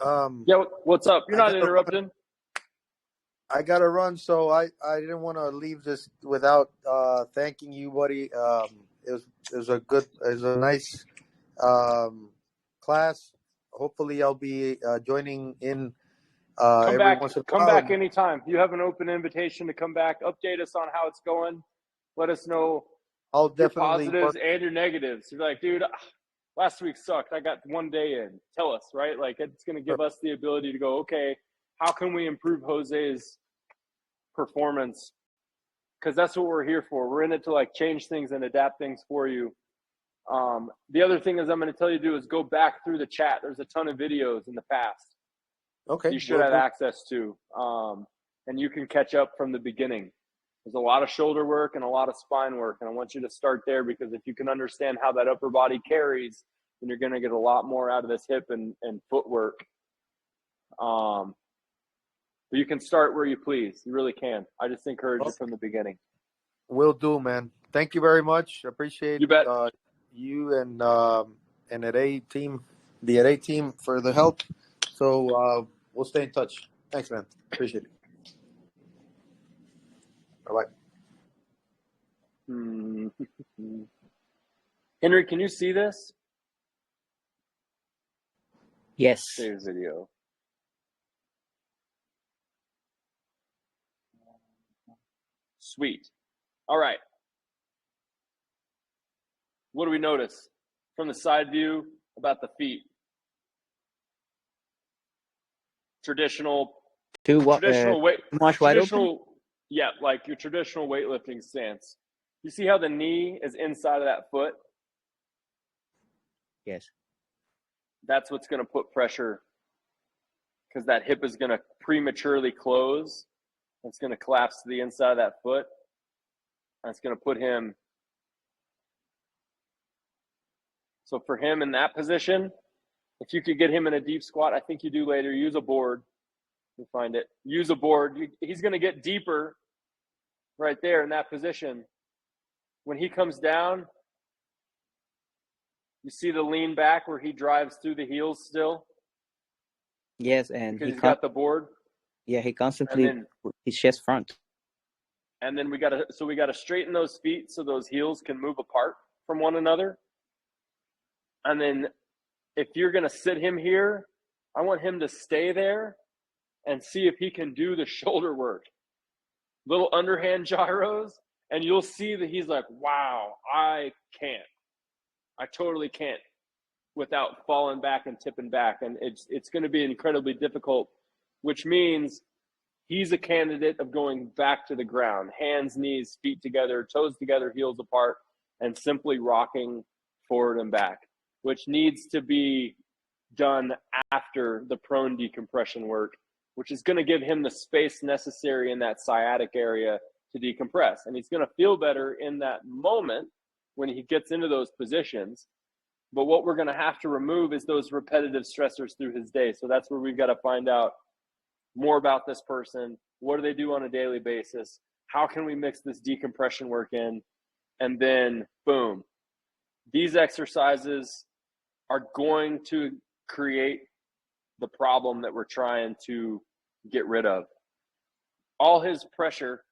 Yeah, what's up? You're I not gotta interrupting. I gotta run, so I didn't want to leave this without thanking you, buddy. It was a nice class. Hopefully, I'll be joining in Come every back. once in a Come while. back anytime. You have an open invitation to come back. Update us on how it's going. Let us know I'll your definitely positives work. and your negatives. You're like, dude, last week sucked. I got one day in. Tell us, right? Like, it's going to give us the ability to go, okay, how can we improve Jose's performance? Because that's what we're here for. We're in it to like change things and adapt things for you. The other thing is I'm going to tell you to do is go back through the chat. There's a ton of videos in the past Okay, you should will have do. access to, and you can catch up from the beginning. There's a lot of shoulder work and a lot of spine work, and I want you to start there because if you can understand how that upper body carries, then you're going to get a lot more out of this hip and footwork. But you can start where you please. You really can. I just encourage you from the beginning. Will do, man. Thank you very much. Appreciate You bet. You and the at A team for the help. So we'll stay in touch. Thanks, man. Appreciate it. Bye bye. Henry, can you see this? Yes. Save video. Sweet. All right. What do we notice from the side view about the feet? Traditional weight. Much wide open. Traditional, yeah, like your traditional weightlifting stance. You see how the knee is inside of that foot? Yes. That's what's going to put pressure because that hip is going to prematurely close. It's going to collapse to the inside of that foot. And it's going to put him. So for him in that position, if you could get him in a deep squat, I think you do later, use a board. You find it. Use a board. He's going to get deeper right there in that position. When he comes down, you see the lean back where he drives through the heels still? Yes, and because he's got the board. Yeah, he constantly his chest front. And then we got to straighten those feet so those heels can move apart from one another. And then if you're going to sit him here, I want him to stay there and see if he can do the shoulder work. Little underhand gyros, and you'll see that he's like, wow, I can't. I totally can't without falling back and tipping back. And it's going to be incredibly difficult, which means he's a candidate of going back to the ground, hands, knees, feet together, toes together, heels apart, and simply rocking forward and back, which needs to be done after the prone decompression work, which is going to give him the space necessary in that sciatic area to decompress. And he's going to feel better in that moment when he gets into those positions. But what we're going to have to remove is those repetitive stressors through his day. So that's where we've got to find out more about this person. What do they do on a daily basis? How can we mix this decompression work in? And then, boom, these exercises are going to create the problem that we're trying to get rid of. All his pressure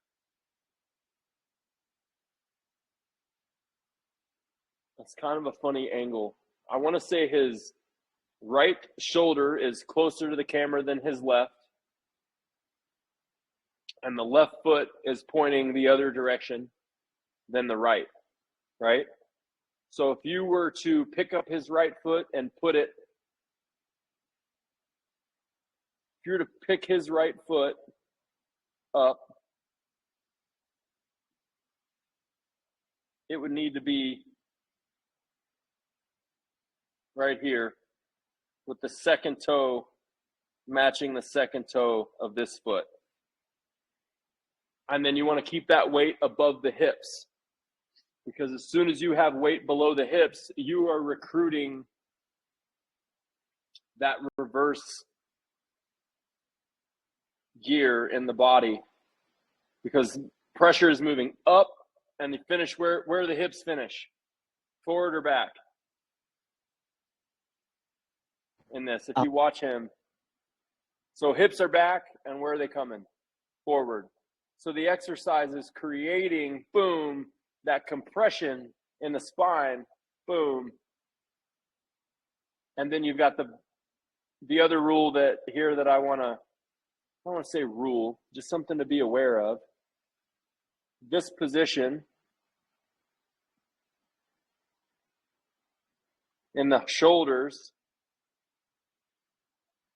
that's kind of a funny angle. I want to say his right shoulder is closer to the camera than his left, and the left foot is pointing the other direction than the right, right? So if you were to pick up his right foot and put it if you were to pick his right foot up, it would need to be right here with the second toe matching the second toe of this foot. And then you want to keep that weight above the hips, because as soon as you have weight below the hips, you are recruiting that reverse gear in the body, because pressure is moving up and you finish where the hips finish, forward or back. In this, if you watch him, so hips are back and where are they coming? Forward. So the exercise is creating, boom, that compression in the spine, boom. And then you've got the other rule that here that I don't want to say rule, just something to be aware of. This position in the shoulders,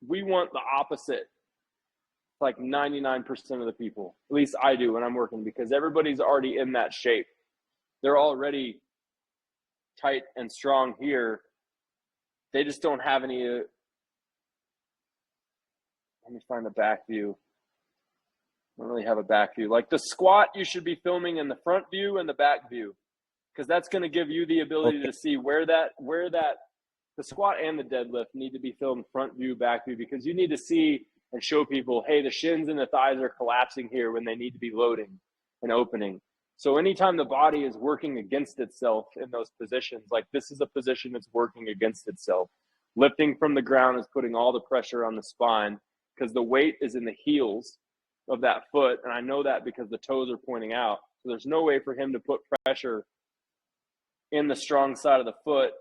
we want the opposite. Like 99% of the people, at least I do when I'm working, because everybody's already in that shape. They're already tight and strong here. They just don't have any. Let me find the back view. I don't really have a back view. Like the squat, you should be filming in the front view and the back view, because that's going to give you the ability to see where that the squat and the deadlift need to be filmed front view, back view, because you need to see and show people, hey, the shins and the thighs are collapsing here when they need to be loading and opening. So anytime the body is working against itself in those positions, like this is a position that's working against itself. Lifting from the ground is putting all the pressure on the spine, because the weight is in the heels of that foot. And I know that because the toes are pointing out. So there's no way for him to put pressure in the strong side of the foot.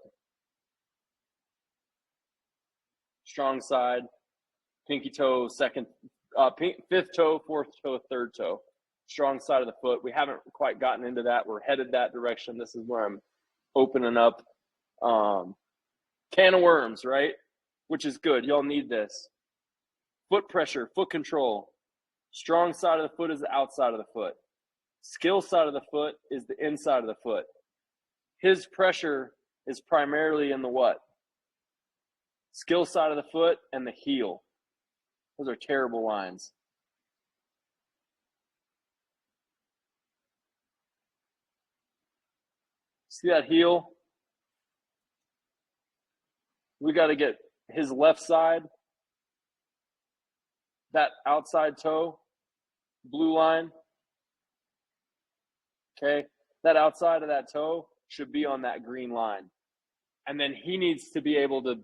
Strong side, pinky toe, fifth toe, fourth toe, third toe. Strong side of the foot. We haven't quite gotten into that. We're headed that direction. This is where I'm opening up can of worms, right? Which is good. Y'all need this. Foot pressure, foot control. Strong side of the foot is the outside of the foot. Skill side of the foot is the inside of the foot. His pressure is primarily in the what? Skill side of the foot and the heel. Those are terrible lines. See that heel? We got to get his left side, that outside toe, blue line. Okay, that outside of that toe should be on that green line. And then he needs to be able to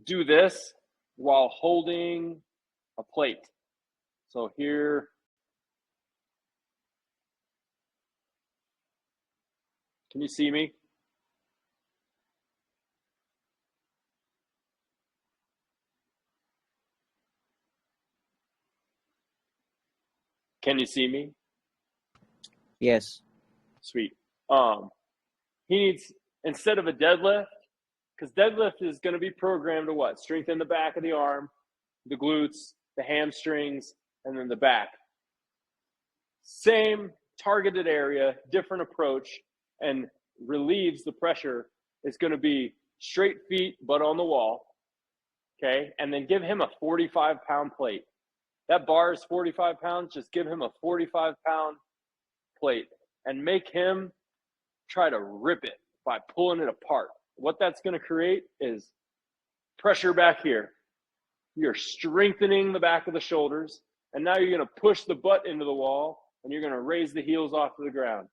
do this while holding a plate. So here, can you see me? Can you see me? Yes. Sweet. He needs, instead of a deadlift, because deadlift is going to be programmed to what? Strengthen the back of the arm, the glutes, the hamstrings, and then the back. Same targeted area, different approach, and relieves the pressure. It's going to be straight feet, butt on the wall, okay? And then give him a 45-pound plate. That bar is 45 pounds. Just give him a 45-pound plate and make him try to rip it by pulling it apart. What that's going to create is pressure back here. You're strengthening the back of the shoulders, and now you're going to push the butt into the wall, and you're going to raise the heels off of the ground.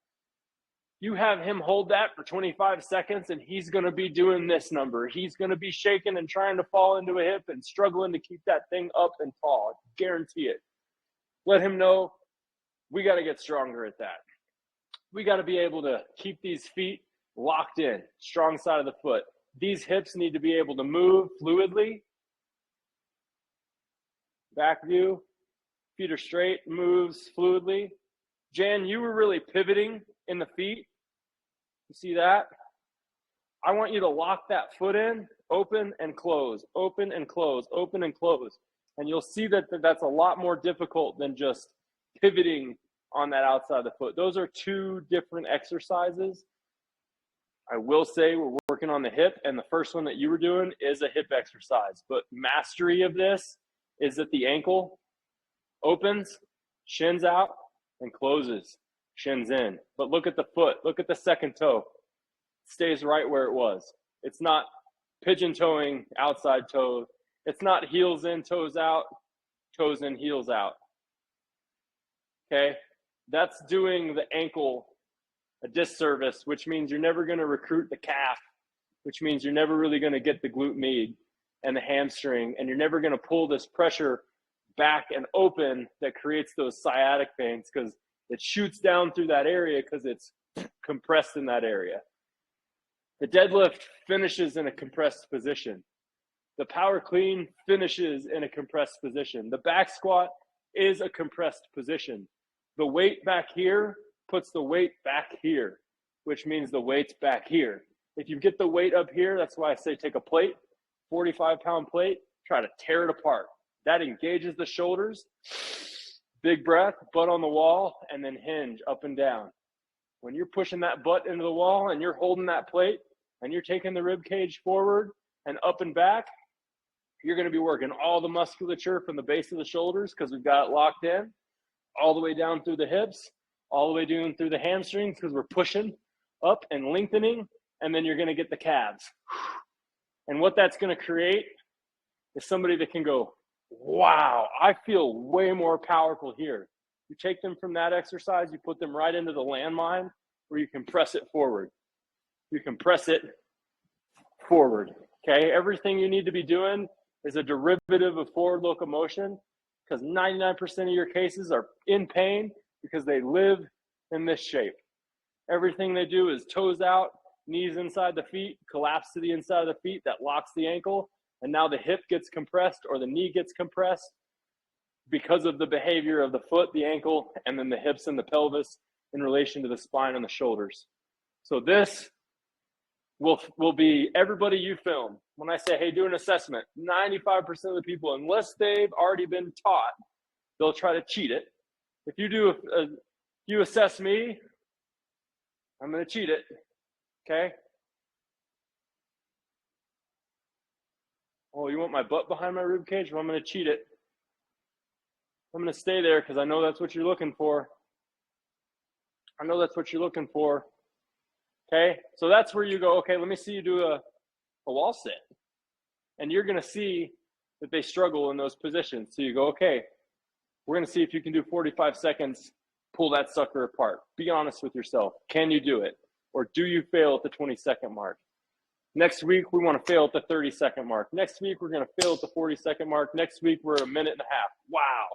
You have him hold that for 25 seconds, and he's going to be doing this number. He's going to be shaking and trying to fall into a hip and struggling to keep that thing up and tall. I guarantee it. Let him know we got to get stronger at that. We got to be able to keep these feet locked in, strong side of the foot. These hips need to be able to move fluidly. Back view, feet are straight, moves fluidly. Jan, you were really pivoting in the feet. You see that? I want you to lock that foot in, open and close, open and close, open and close. And you'll see that that's a lot more difficult than just pivoting on that outside of the foot. Those are two different exercises. I will say we're working on the hip, and the first one that you were doing is a hip exercise. But mastery of this is that the ankle opens, shins out, and closes, shins in. But look at the foot. Look at the second toe. It stays right where it was. It's not pigeon toeing outside toe. It's not heels in, toes out, toes in, heels out. Okay? That's doing the ankle a disservice, which means you're never going to recruit the calf, which means you're never really going to get the glute med and the hamstring, and you're never going to pull this pressure back and open that creates those sciatic pains because it shoots down through that area because it's compressed in that area. The deadlift finishes in a compressed position. The power clean finishes in a compressed position. The back squat is a compressed position. The weight back here puts the weight back here, which means the weight's back here. If you get the weight up here, that's why I say take a plate, 45-pound plate, try to tear it apart. That engages the shoulders. Big breath, butt on the wall, and then hinge up and down. When you're pushing that butt into the wall and you're holding that plate and you're taking the rib cage forward and up and back, you're going to be working all the musculature from the base of the shoulders because we've got it locked in, all the way down through the hips, all the way down through the hamstrings because we're pushing up and lengthening, and then you're going to get the calves. And what that's going to create is somebody that can go, wow, I feel way more powerful here. You take them from that exercise, you put them right into the landmine where you can press it forward. You can press it forward, okay? Everything you need to be doing is a derivative of forward locomotion because 99% of your cases are in pain because they live in this shape. Everything they do is toes out, knees inside the feet, collapse to the inside of the feet, that locks the ankle, and now the hip gets compressed or the knee gets compressed because of the behavior of the foot, the ankle, and then the hips and the pelvis in relation to the spine and the shoulders. So this will be everybody you film. When I say, hey, do an assessment, 95% of the people, unless they've already been taught, they'll try to cheat it. If you assess me, I'm going to cheat it, okay? Oh, you want my butt behind my rib cage? Well, I'm going to cheat it. I'm going to stay there because I know that's what you're looking for. I know that's what you're looking for. Okay, so that's where you go, okay, let me see you do a wall sit. And you're going to see that they struggle in those positions. So you go, okay, we're going to see if you can do 45 seconds, pull that sucker apart. Be honest with yourself. Can you do it? Or do you fail at the 20-second mark? Next week, we want to fail at the 30-second mark. Next week, we're going to fail at the 40-second mark. Next week, we're at a minute and a half. Wow.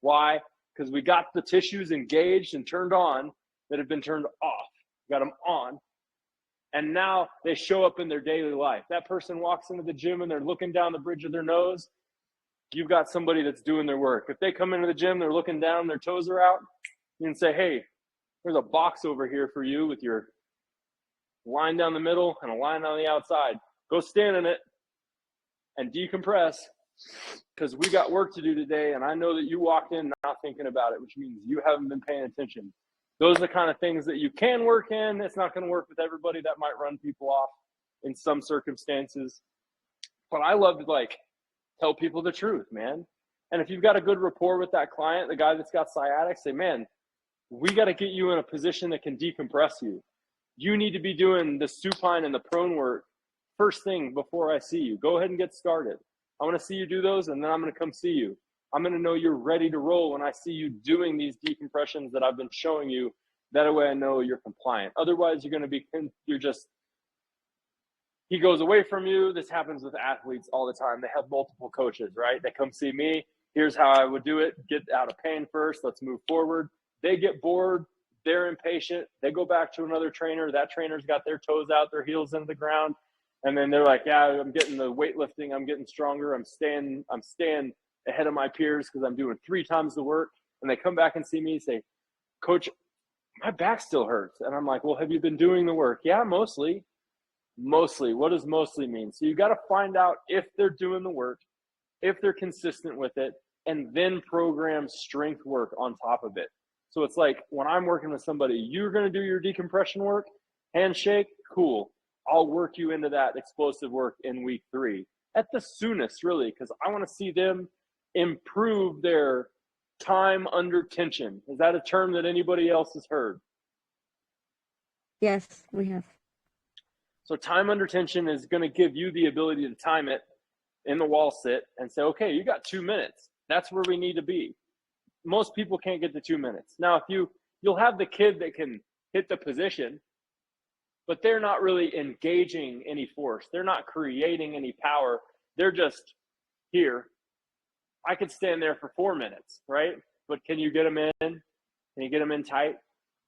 Why? Because we got the tissues engaged and turned on that have been turned off. Got them on. And now they show up in their daily life. That person walks into the gym and they're looking down the bridge of their nose. You've got somebody that's doing their work. If they come into the gym, they're looking down, their toes are out, you can say, hey, there's a box over here for you with your line down the middle and a line on the outside. Go stand in it and decompress because we got work to do today. And I know that you walked in not thinking about it, which means you haven't been paying attention. Those are the kind of things that you can work in. It's not going to work with everybody. That might run people off in some circumstances. But I love to tell people the truth, man. And if you've got a good rapport with that client, the guy that's got sciatic, say, man, we got to get you in a position that can decompress you. You need to be doing the supine and the prone work first thing before I see you. Go ahead and get started. I want to see you do those, and then I'm going to come see you. I'm going to know you're ready to roll when I see you doing these decompressions that I've been showing you. That way I know you're compliant. Otherwise, he goes away from you. This happens with athletes all the time. They have multiple coaches, right? They come see me. Here's how I would do it. Get out of pain first. Let's move forward. They get bored. They're impatient. They go back to another trainer. That trainer's got their toes out, their heels into the ground. And then they're like, yeah, I'm getting the weightlifting. I'm getting stronger. I'm staying ahead of my peers because I'm doing 3 times the work. And they come back and see me and say, coach, my back still hurts. And I'm like, well, have you been doing the work? Yeah, mostly. Mostly. What does mostly mean? So you got to find out if they're doing the work if they're consistent with it, and then program strength work on top of it. So it's like when I'm working with somebody, you're going to do your decompression work, handshake, cool. I'll work you into that explosive work in week 3 at the soonest, really, because I want to see them improve their time under tension. Is that a term that anybody else has heard? Yes, we have. So time under tension is going to give you the ability to time it in the wall sit and say, okay, you got 2 minutes. That's where we need to be. Most people can't get to 2 minutes. Now, if you'll have the kid that can hit the position, but they're not really engaging any force. They're not creating any power. They're just here. I could stand there for 4 minutes, right? But can you get them in? Can you get them in tight?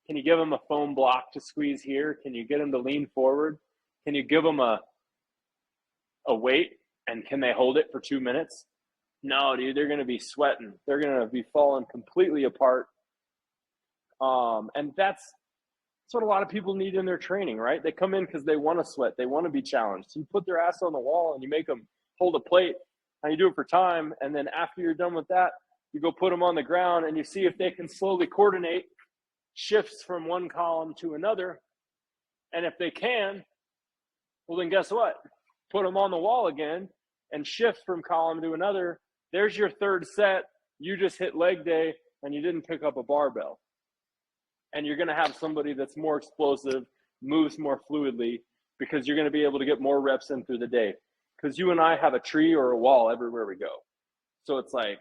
Can you give them a foam block to squeeze here? Can you get them to lean forward? Can you give them a weight, and can they hold it for 2 minutes? No, dude, they're going to be sweating. They're going to be falling completely apart. And that's what a lot of people need in their training, right? They come in because they want to sweat. They want to be challenged. So you put their ass on the wall and you make them hold a plate, and you do it for time. And then after you're done with that, you go put them on the ground and you see if they can slowly coordinate shifts from one column to another. And if they can, well, then guess what? Put them on the wall again and shift from column to another. There's your third set. You just hit leg day and you didn't pick up a barbell. And you're going to have somebody that's more explosive, moves more fluidly, because you're going to be able to get more reps in through the day. Because you and I have a tree or a wall everywhere we go. So it's like,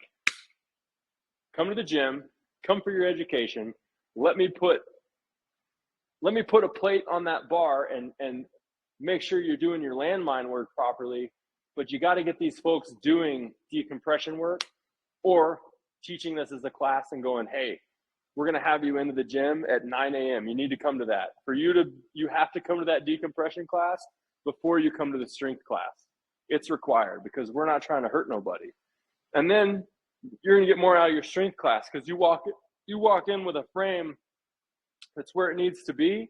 come to the gym, come for your education. Let me put a plate on that bar and make sure you're doing your landmine work properly. But you got to get these folks doing decompression work or teaching this as a class and going, hey, we're going to have you into the gym at 9 a.m. You need to come to that. You have to come to that decompression class before you come to the strength class. It's required because we're not trying to hurt nobody. And then you're going to get more out of your strength class because you walk in with a frame that's where it needs to be,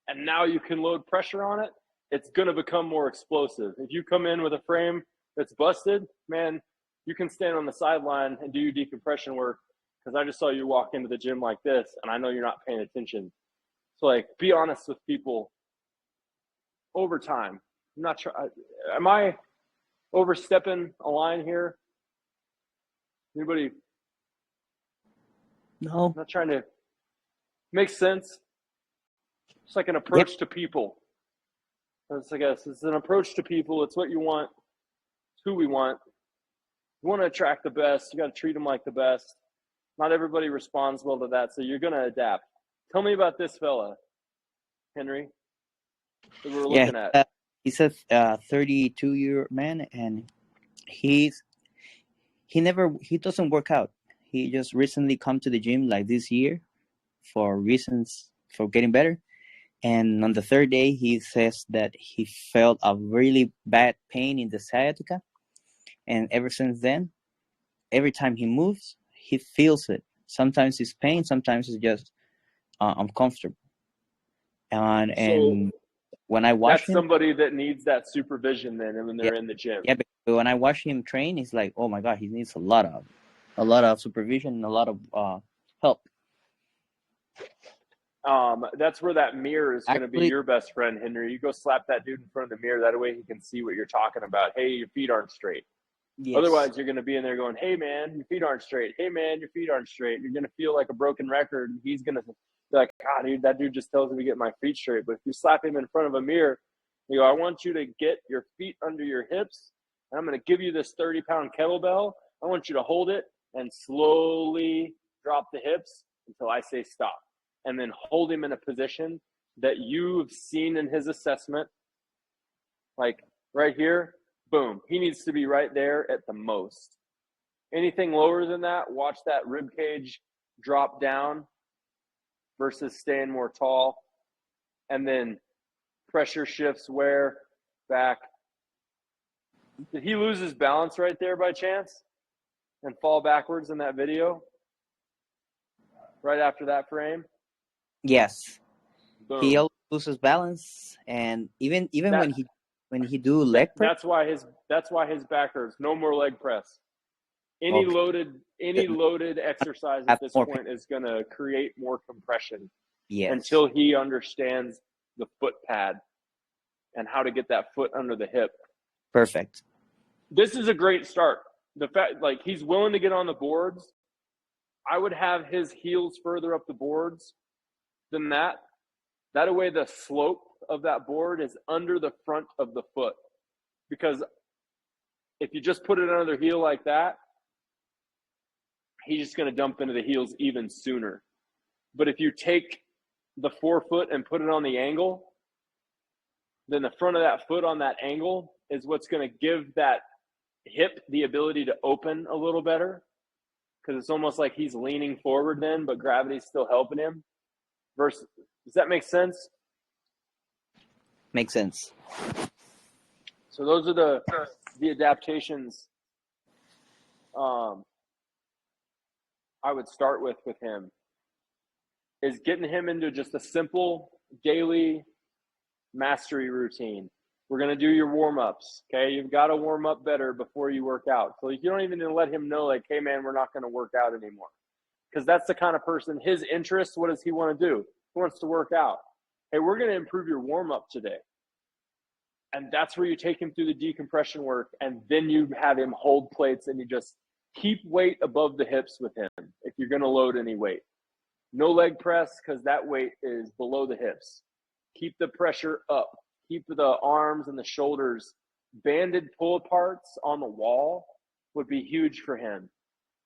and now you can load pressure on it. It's going to become more explosive. If you come in with a frame that's busted, man, you can stand on the sideline and do your decompression work, because I just saw you walk into the gym like this, and I know you're not paying attention. So, like, be honest with people over time. I'm not sure. Am I overstepping a line here? Anybody? No. I'm not trying to make sense. It's like an approach to people. It's an approach to people. It's what you want. It's who we want. You want to attract the best. You got to treat them like the best. Not everybody responds well to that, so you're going to adapt. Tell me about this fella, Henry, that we're looking at. He's a 32-year man, and he doesn't work out. He just recently come to the gym like this year for reasons for getting better. And on the third day, he says that he felt a really bad pain in the sciatica. And ever since then, every time he moves, he feels it. Sometimes it's pain, sometimes it's just uncomfortable. And when I watch that's him, somebody that needs that supervision then, and when they're in the gym. Yeah, but when I watch him train, it's like, oh my God, he needs a lot of supervision and a lot of help. That's where that mirror is going to be your best friend, Henry. You go slap that dude in front of the mirror. That way he can see what you're talking about. Hey, your feet aren't straight. Yes. Otherwise, you're going to be in there going, hey, man, your feet aren't straight. Hey, man, your feet aren't straight. You're going to feel like a broken record. He's going to be like, God, dude, that dude just tells me to get my feet straight. But if you slap him in front of a mirror, you go, I want you to get your feet under your hips, and I'm going to give you this 30-pound kettlebell. I want you to hold it and slowly drop the hips until I say stop. And then hold him in a position that you've seen in his assessment. Like right here, boom. He needs to be right there at the most. Anything lower than that, watch that rib cage drop down versus staying more tall. And then pressure shifts where back. Did he lose his balance right there by chance and fall backwards in that video? Right after that frame? Yes. Boom. He always loses balance, and even when he when he do leg press. That's why his back hurts. No more leg press. Any Okay. loaded exercise at Have this more point is going to create more compression Yes. until he understands the foot pad and how to get that foot under the hip. Perfect. This is a great start. The fact, like, he's willing to get on the boards. I would have his heels further up the boards than that. That way the slope of that board is under the front of the foot. Because if you just put it under the heel like that, he's just going to dump into the heels even sooner. But if you take the forefoot and put it on the angle, then the front of that foot on that angle is what's going to give that hip the ability to open a little better, because it's almost like he's leaning forward then, but gravity's still helping him. Does that make sense? Makes sense. So those are the adaptations I would start with him, is getting him into just a simple daily mastery routine. We're going to do your warm-ups, okay? You've got to warm up better before you work out. So you don't even let him know, like, hey, man, we're not going to work out anymore. Because that's the kind of person, his interests, what does he want to do? He wants to work out. Hey, we're going to improve your warm-up today. And that's where you take him through the decompression work, and then you have him hold plates, and you just keep weight above the hips with him if you're going to load any weight. No leg press, because that weight is below the hips. Keep the pressure up. Keep the arms and the shoulders. Banded pull aparts on the wall would be huge for him,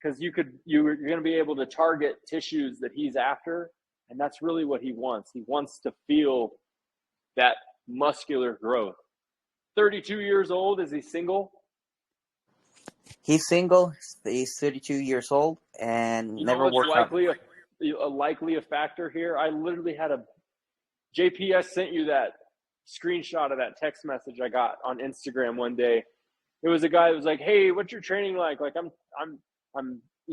because you're going to be able to target tissues that he's after, and that's really what he wants. He wants to feel that muscular growth. 32 years old. Is he single? He's single. He's 32 years old and You never know what's worked out. likely a factor here? I literally had JPS sent you that screenshot of that text message I got on Instagram one day. It was a guy that was like, "Hey, what's your training like? Like, I'm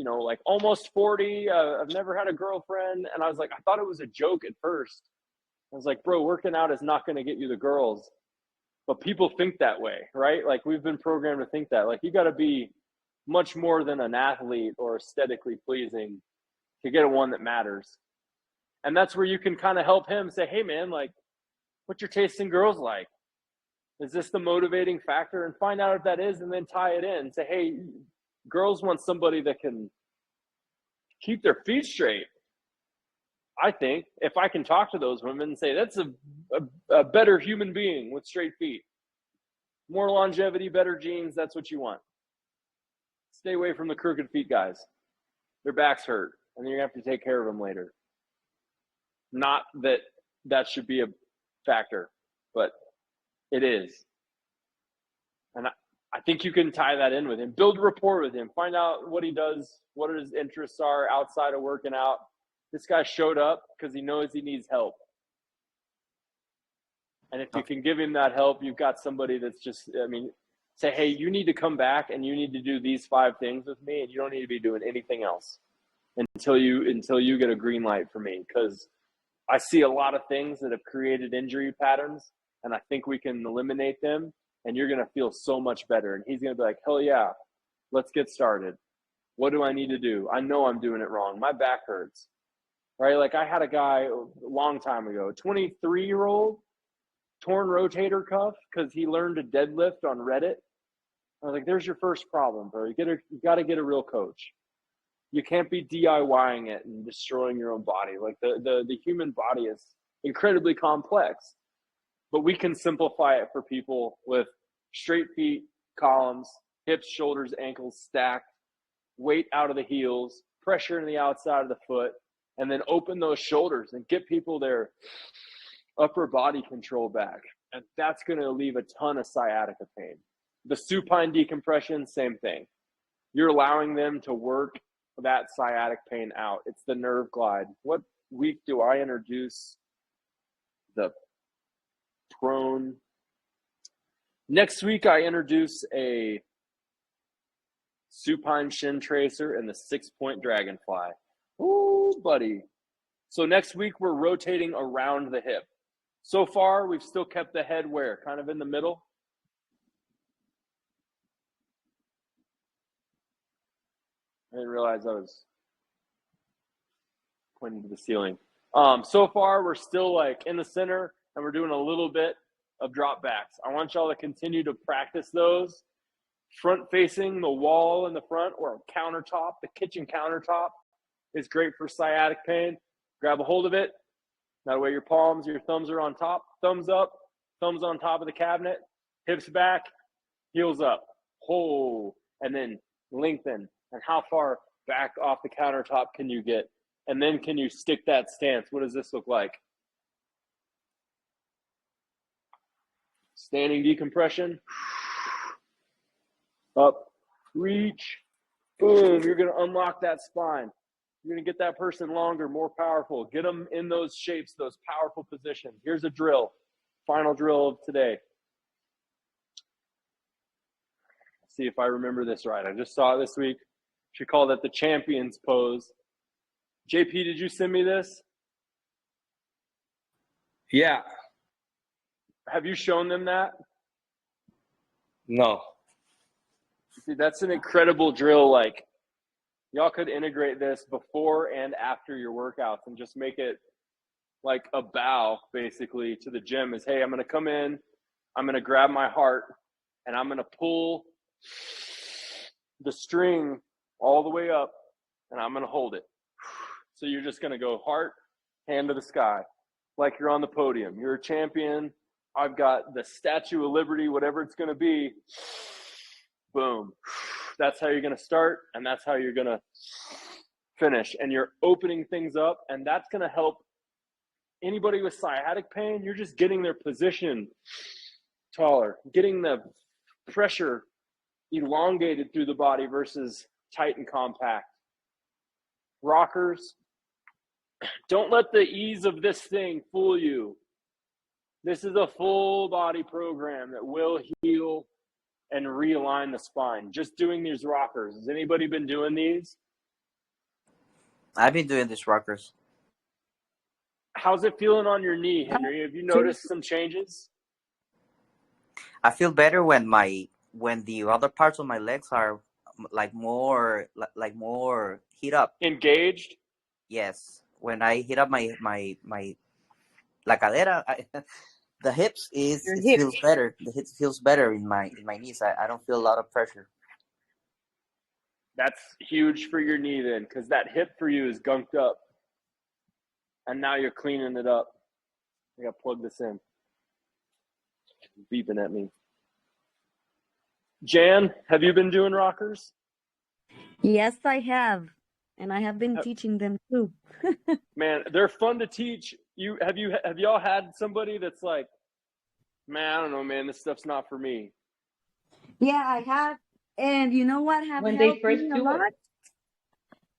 like almost 40. I've never had a girlfriend." And I was like, I thought it was a joke at first. I was like, bro, working out is not going to get you the girls. But people think that way, right? Like, we've been programmed to think that. Like, you got to be much more than an athlete or aesthetically pleasing to get a one that matters. And that's where you can kind of help him say, hey, man, like, what's your taste in girls like? Is this the motivating factor? And find out if that is, and then tie it in. Say, hey, girls want somebody that can keep their feet straight. I think if I can talk to those women and say, that's a better human being with straight feet, more longevity, better genes, that's what you want. Stay away from the crooked feet guys. Their backs hurt, and you're going to have to take care of them later. Not that that should be a factor, but it is. And I think you can tie that in with him. Build rapport with him. Find out what he does, what his interests are outside of working out. This guy showed up because he knows he needs help. And if you can give him that help, you've got somebody that's just, say, hey, you need to come back and you need to do these 5 things with me, and you don't need to be doing anything else until you get a green light for me. Because I see a lot of things that have created injury patterns, and I think we can eliminate them, and you're going to feel so much better. And he's going to be like, hell yeah, let's get started. What do I need to do? I know I'm doing it wrong. My back hurts. Right? Like, I had a guy a long time ago, 23-year-old, torn rotator cuff because he learned to deadlift on Reddit. I was like, there's your first problem, bro. You got to get a real coach. You can't be DIYing it and destroying your own body. Like, the human body is incredibly complex, but we can simplify it for people with straight feet, columns, hips, shoulders, ankles stacked, weight out of the heels, pressure in the outside of the foot, and then open those shoulders and get people their upper body control back. And that's going to alleviate a ton of sciatica pain. The supine decompression, same thing. You're allowing them to work that sciatic pain out. It's the nerve glide. What week do I introduce the prone? Next week, I introduce a supine shin tracer and the 6-point dragonfly. Ooh, buddy. So next week, we're rotating around the hip. So far, we've still kept the head where? Kind of in the middle. I didn't realize I was pointing to the ceiling. So far, we're still like in the center, and we're doing a little bit of drop backs. I want y'all to continue to practice those. Front facing the wall in the front or a countertop, the kitchen countertop is great for sciatic pain. Grab a hold of it. That way your palms, your thumbs are on top. Thumbs up, thumbs on top of the cabinet. Hips back, heels up. Hold, and then lengthen. And how far back off the countertop can you get? And then can you stick that stance? What does this look like? Standing decompression. Up, reach, boom. You're going to unlock that spine. You're going to get that person longer, more powerful. Get them in those shapes, those powerful positions. Here's a drill. Final drill of today. Let's see if I remember this right. I just saw it this week. She called it the champion's pose. JP, did you send me this? Yeah. Have you shown them that? No. See, that's an incredible drill. Like, y'all could integrate this before and after your workouts and just make it like a bow, basically, to the gym is, hey, I'm going to come in, I'm going to grab my heart, and I'm going to pull the string all the way up, and I'm going to hold it. So you're just going to go heart, hand to the sky, like you're on the podium. You're a champion. I've got the Statue of Liberty, whatever it's going to be. Boom. That's how you're going to start, and that's how you're going to finish. And you're opening things up, and that's going to help anybody with sciatic pain. You're just getting their position taller, getting the pressure elongated through the body versus tight and compact. Rockers, don't let the ease of this thing fool you. This is a full body program that will heal and realign the spine. Just doing these rockers. Has anybody been doing these? I've been doing these rockers. How's it feeling on your knee, Henry? Have you noticed some changes? I feel better when the other parts of my legs are like more heat up. Engaged? Yes. When I heat up my la cadera, the hips feels better. The hips feels better in my knees. I don't feel a lot of pressure. That's huge for your knee then, because that hip for you is gunked up. And now you're cleaning it up. I gotta plug this in. It's beeping at me. Jan, have you been doing rockers? Yes, I have. And I have been teaching them too. Man, they're fun to teach. Have y'all had somebody that's like, man, I don't know, man, this stuff's not for me? Yeah, I have. And you know what have When they helped first me a do lot?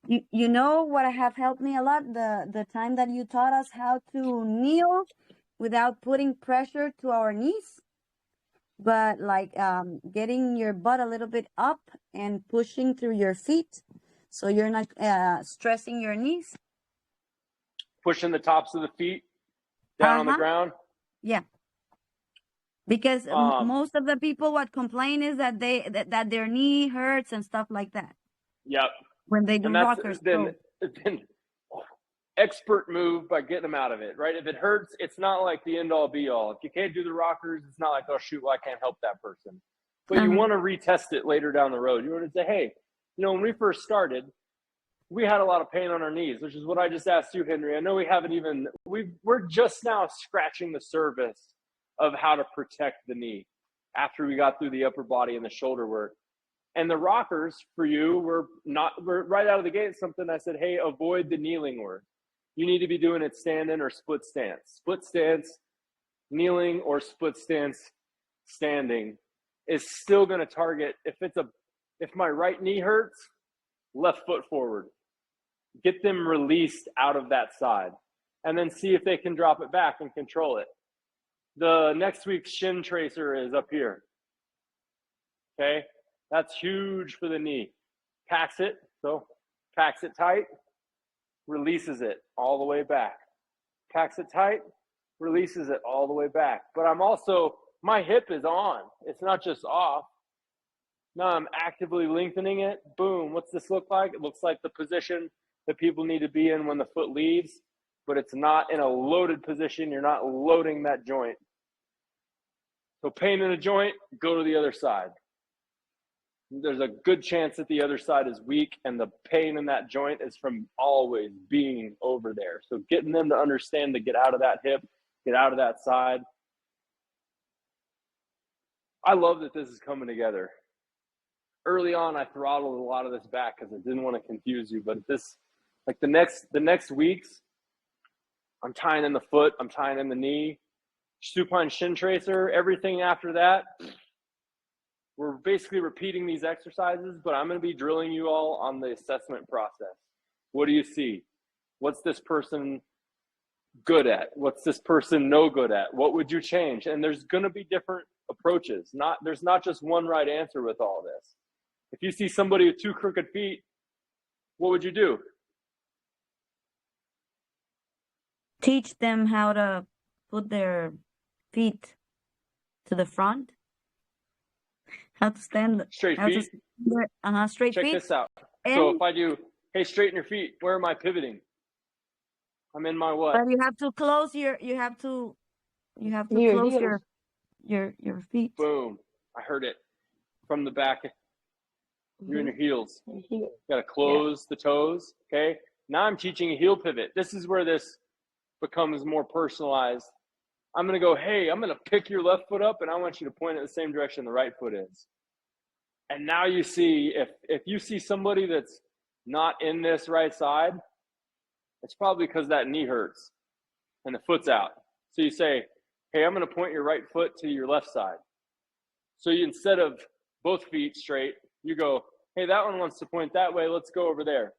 You know what have helped me a lot? The time that you taught us how to kneel without putting pressure to our knees, but like getting your butt a little bit up and pushing through your feet, so you're not stressing your knees. Pushing the tops of the feet down on the ground? Yeah. Because most of the people what complain is that that their knee hurts and stuff like that. Yep. When they do And that's rockers. then expert move by getting them out of it, right? If it hurts, it's not like the end all be all. If you can't do the rockers, it's not like, oh shoot, well, I can't help that person. But you want to retest it later down the road. You want to say, hey, when we first started, we had a lot of pain on our knees, which is what I just asked you, Henry. I know we're just now scratching the surface of how to protect the knee after we got through the upper body and the shoulder work. And the rockers for you were right out of the gate something I said, hey, avoid the kneeling work. You need to be doing it standing or split stance. Split stance, kneeling, or split stance, standing is still going to target. If my right knee hurts, left foot forward. Get them released out of that side. And then see if they can drop it back and control it. The next week's shin tracer is up here. Okay? That's huge for the knee. Packs it tight, releases it all the way back. Packs it tight, releases it all the way back. But my hip is on. It's not just off. Now I'm actively lengthening it. Boom. What's this look like? It looks like the position that people need to be in when the foot leaves, but it's not in a loaded position. You're not loading that joint. So pain in a joint, go to the other side. There's a good chance that the other side is weak, and the pain in that joint is from always being over there. So getting them to understand to get out of that hip, get out of that side. I love that this is coming together. Early on, I throttled a lot of this back because I didn't want to confuse you. But this, like the next weeks, I'm tying in the foot, I'm tying in the knee, supine shin tracer, everything after that. We're basically repeating these exercises, but I'm going to be drilling you all on the assessment process. What do you see? What's this person good at? What's this person no good at? What would you change? And there's going to be different approaches. There's not just one right answer with all this. If you see somebody with 2 crooked feet, what would you do? Teach them how to put their feet to the front. How to stand. Straight how feet? Straight Check feet. this out. And, So if I do, hey, straighten your feet, where am I pivoting? I'm in my what? but you have to close your, you have to Your close heels. your feet. Boom. I heard it from the back. You're in your heels. Your heel. Got to close the toes. Okay. Now I'm teaching a heel pivot. This is where this becomes more personalized. I'm going to go, hey, I'm going to pick your left foot up and I want you to point in the same direction the right foot is. And now you see, if you see somebody that's not in this right side, it's probably because that knee hurts and the foot's out. So you say, hey, I'm going to point your right foot to your left side. So you, instead of both feet straight, you go, hey, that one wants to point that way. Let's go over there.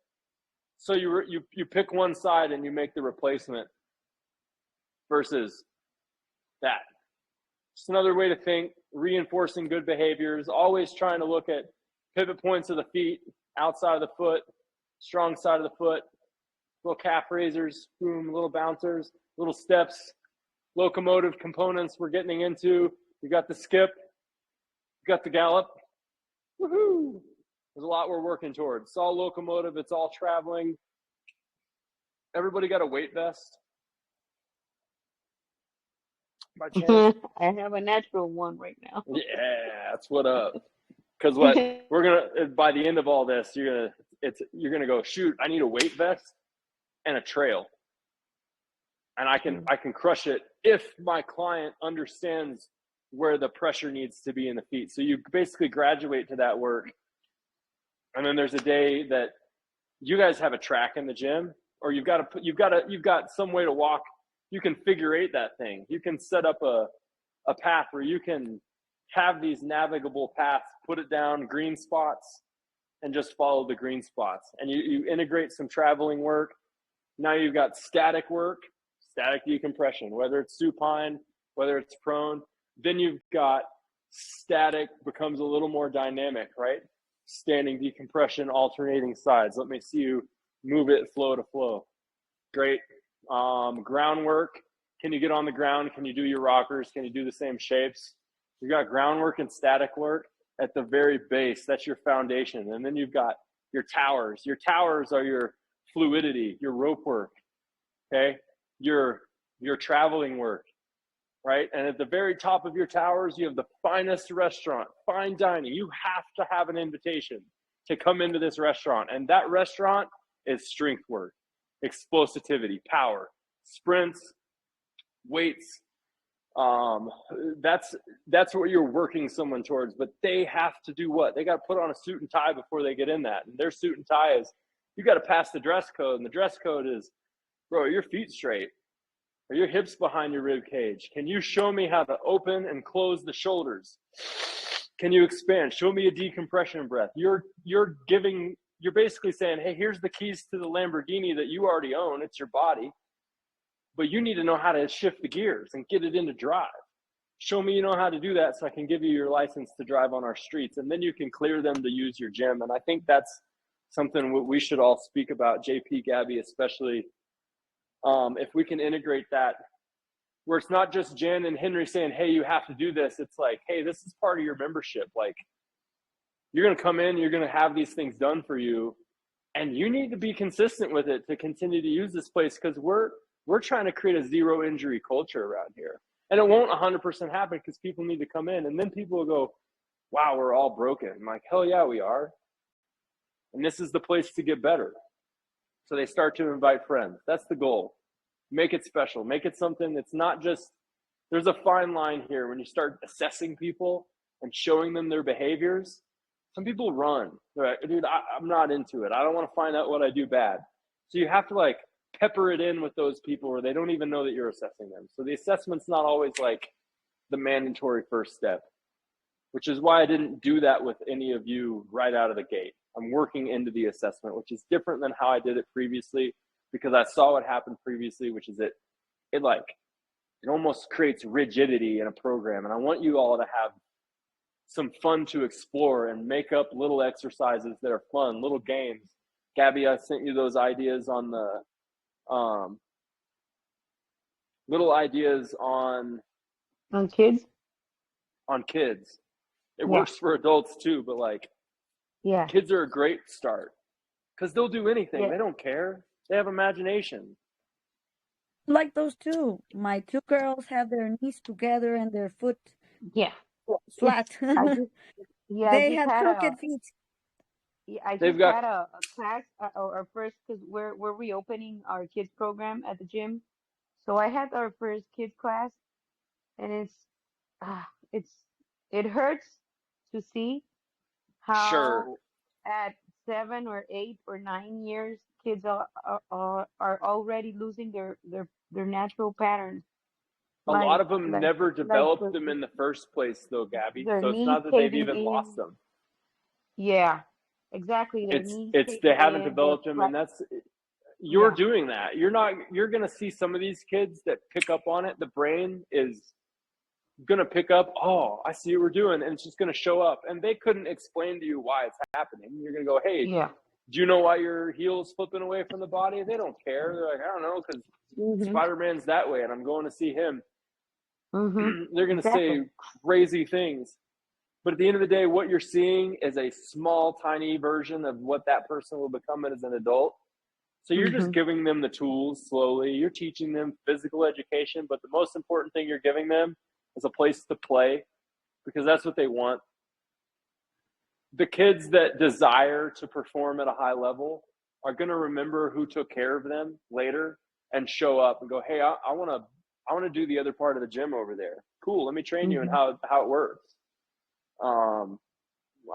So you pick one side and you make the replacement versus that. Just another way to think, reinforcing good behaviors, always trying to look at pivot points of the feet, outside of the foot, strong side of the foot, little calf raisers, boom, little bouncers, little steps, locomotive components we're getting into. You got the skip, you got the gallop. Woohoo! There's a lot we're working towards. It's all locomotive, it's all traveling. Everybody got a weight vest? By chance? I have a natural one right now. Yeah, that's what up. Because what we're gonna, by the end of all this, you're gonna go, shoot, I need a weight vest and a trail, and I can crush it if my client understands where the pressure needs to be in the feet. So you basically graduate to that work, and then there's a day that you guys have a track in the gym, or you've got some way to walk. You can figure eight that thing. You can set up a path where you can have these navigable paths, put it down, green spots, and just follow the green spots. And you integrate some traveling work. Now you've got static work, static decompression, whether it's supine, whether it's prone. Then you've got static becomes a little more dynamic, right? Standing decompression, alternating sides. Let me see you move it flow to flow. Great. Groundwork. Can you get on the ground? Can you do your rockers? Can you do the same shapes? You've got groundwork and static work at the very base. That's your foundation. And then you've got your towers. Your towers are your fluidity, your rope work, okay? Your traveling work, right? And at the very top of your towers, you have the finest restaurant, fine dining. You have to have an invitation to come into this restaurant. And that restaurant is strength work, explosivity, power, sprints, weights. That's what you're working someone towards, but they have to do what? They got to put on a suit and tie before they get in that. And their suit and tie is, you got to pass the dress code. And the dress code is, bro, are your feet straight? Are your hips behind your rib cage? Can you show me how to open and close the shoulders? Can you expand? Show me a decompression breath. You're basically saying, hey, here's the keys to the Lamborghini that you already own. It's your body. But you need to know how to shift the gears and get it into drive. Show me you know how to do that so I can give you your license to drive on our streets. And then you can clear them to use your gym. And I think that's something we should all speak about, JP, Gabby, especially. If we can integrate that, where it's not just Jen and Henry saying, hey, you have to do this. It's like, hey, this is part of your membership. Like, you're going to come in, you're going to have these things done for you, and you need to be consistent with it to continue to use this place, because we're trying to create a zero injury culture around here. And it won't 100% happen because people need to come in, and then people will go, wow, we're all broken. I'm like, hell yeah, we are. And this is the place to get better. So they start to invite friends. That's the goal. Make it special. Make it something that's not just, there's a fine line here when you start assessing people and showing them their behaviors. Some people run. They're like, dude, I'm not into it. I don't want to find out what I do bad. So you have to like pepper it in with those people where they don't even know that you're assessing them. So the assessment's not always like the mandatory first step, which is why I didn't do that with any of you right out of the gate. I'm working into the assessment, which is different than how I did it previously, because I saw what happened previously, which is it almost creates rigidity in a program. And I want you all to have some fun to explore and make up little exercises that are fun, little games. Gabby, I sent you those ideas on the little ideas on kids. On kids. It Yeah. works for adults too, but like Yeah. kids are a great start because they'll do anything. Yeah. They don't care. They have imagination. Like those two. My two girls have their knees together and their foot Yeah. flat. I just They have crooked feet. I They've just got- had a class, our first, because we're reopening our kids program at the gym. So I had our first kids class, and it hurts to see how Sure. at 7 or 8 or 9 years kids are already losing their natural patterns. A lot of them never like developed them in the first place, though, Gabby. their So it's knees not that they've caving even in. lost them. Yeah, exactly. Their It's knees they caving haven't in, developed their them, and you're Yeah. doing that. You're going to see some of these kids that pick up on it. The brain is going to pick up, oh, I see what we're doing, and it's just going to show up. And they couldn't explain to you why it's happening. You're going to go, hey, Yeah. do you know why your heel's flipping away from the body? They don't care. They're like, I don't know, because Mhm. Spider-Man's that way, and I'm going to see him. Mhm. They're going to say crazy things. But at the end of the day, what you're seeing is a small, tiny version of what that person will become as an adult. So you're just giving them the tools slowly. You're teaching them physical education, but the most important thing you're giving them is a place to play, because that's what they want. The kids that desire to perform at a high level are going to remember who took care of them later and show up and go, hey, I want to do the other part of the gym over there. Cool. Let me train you in how it works. I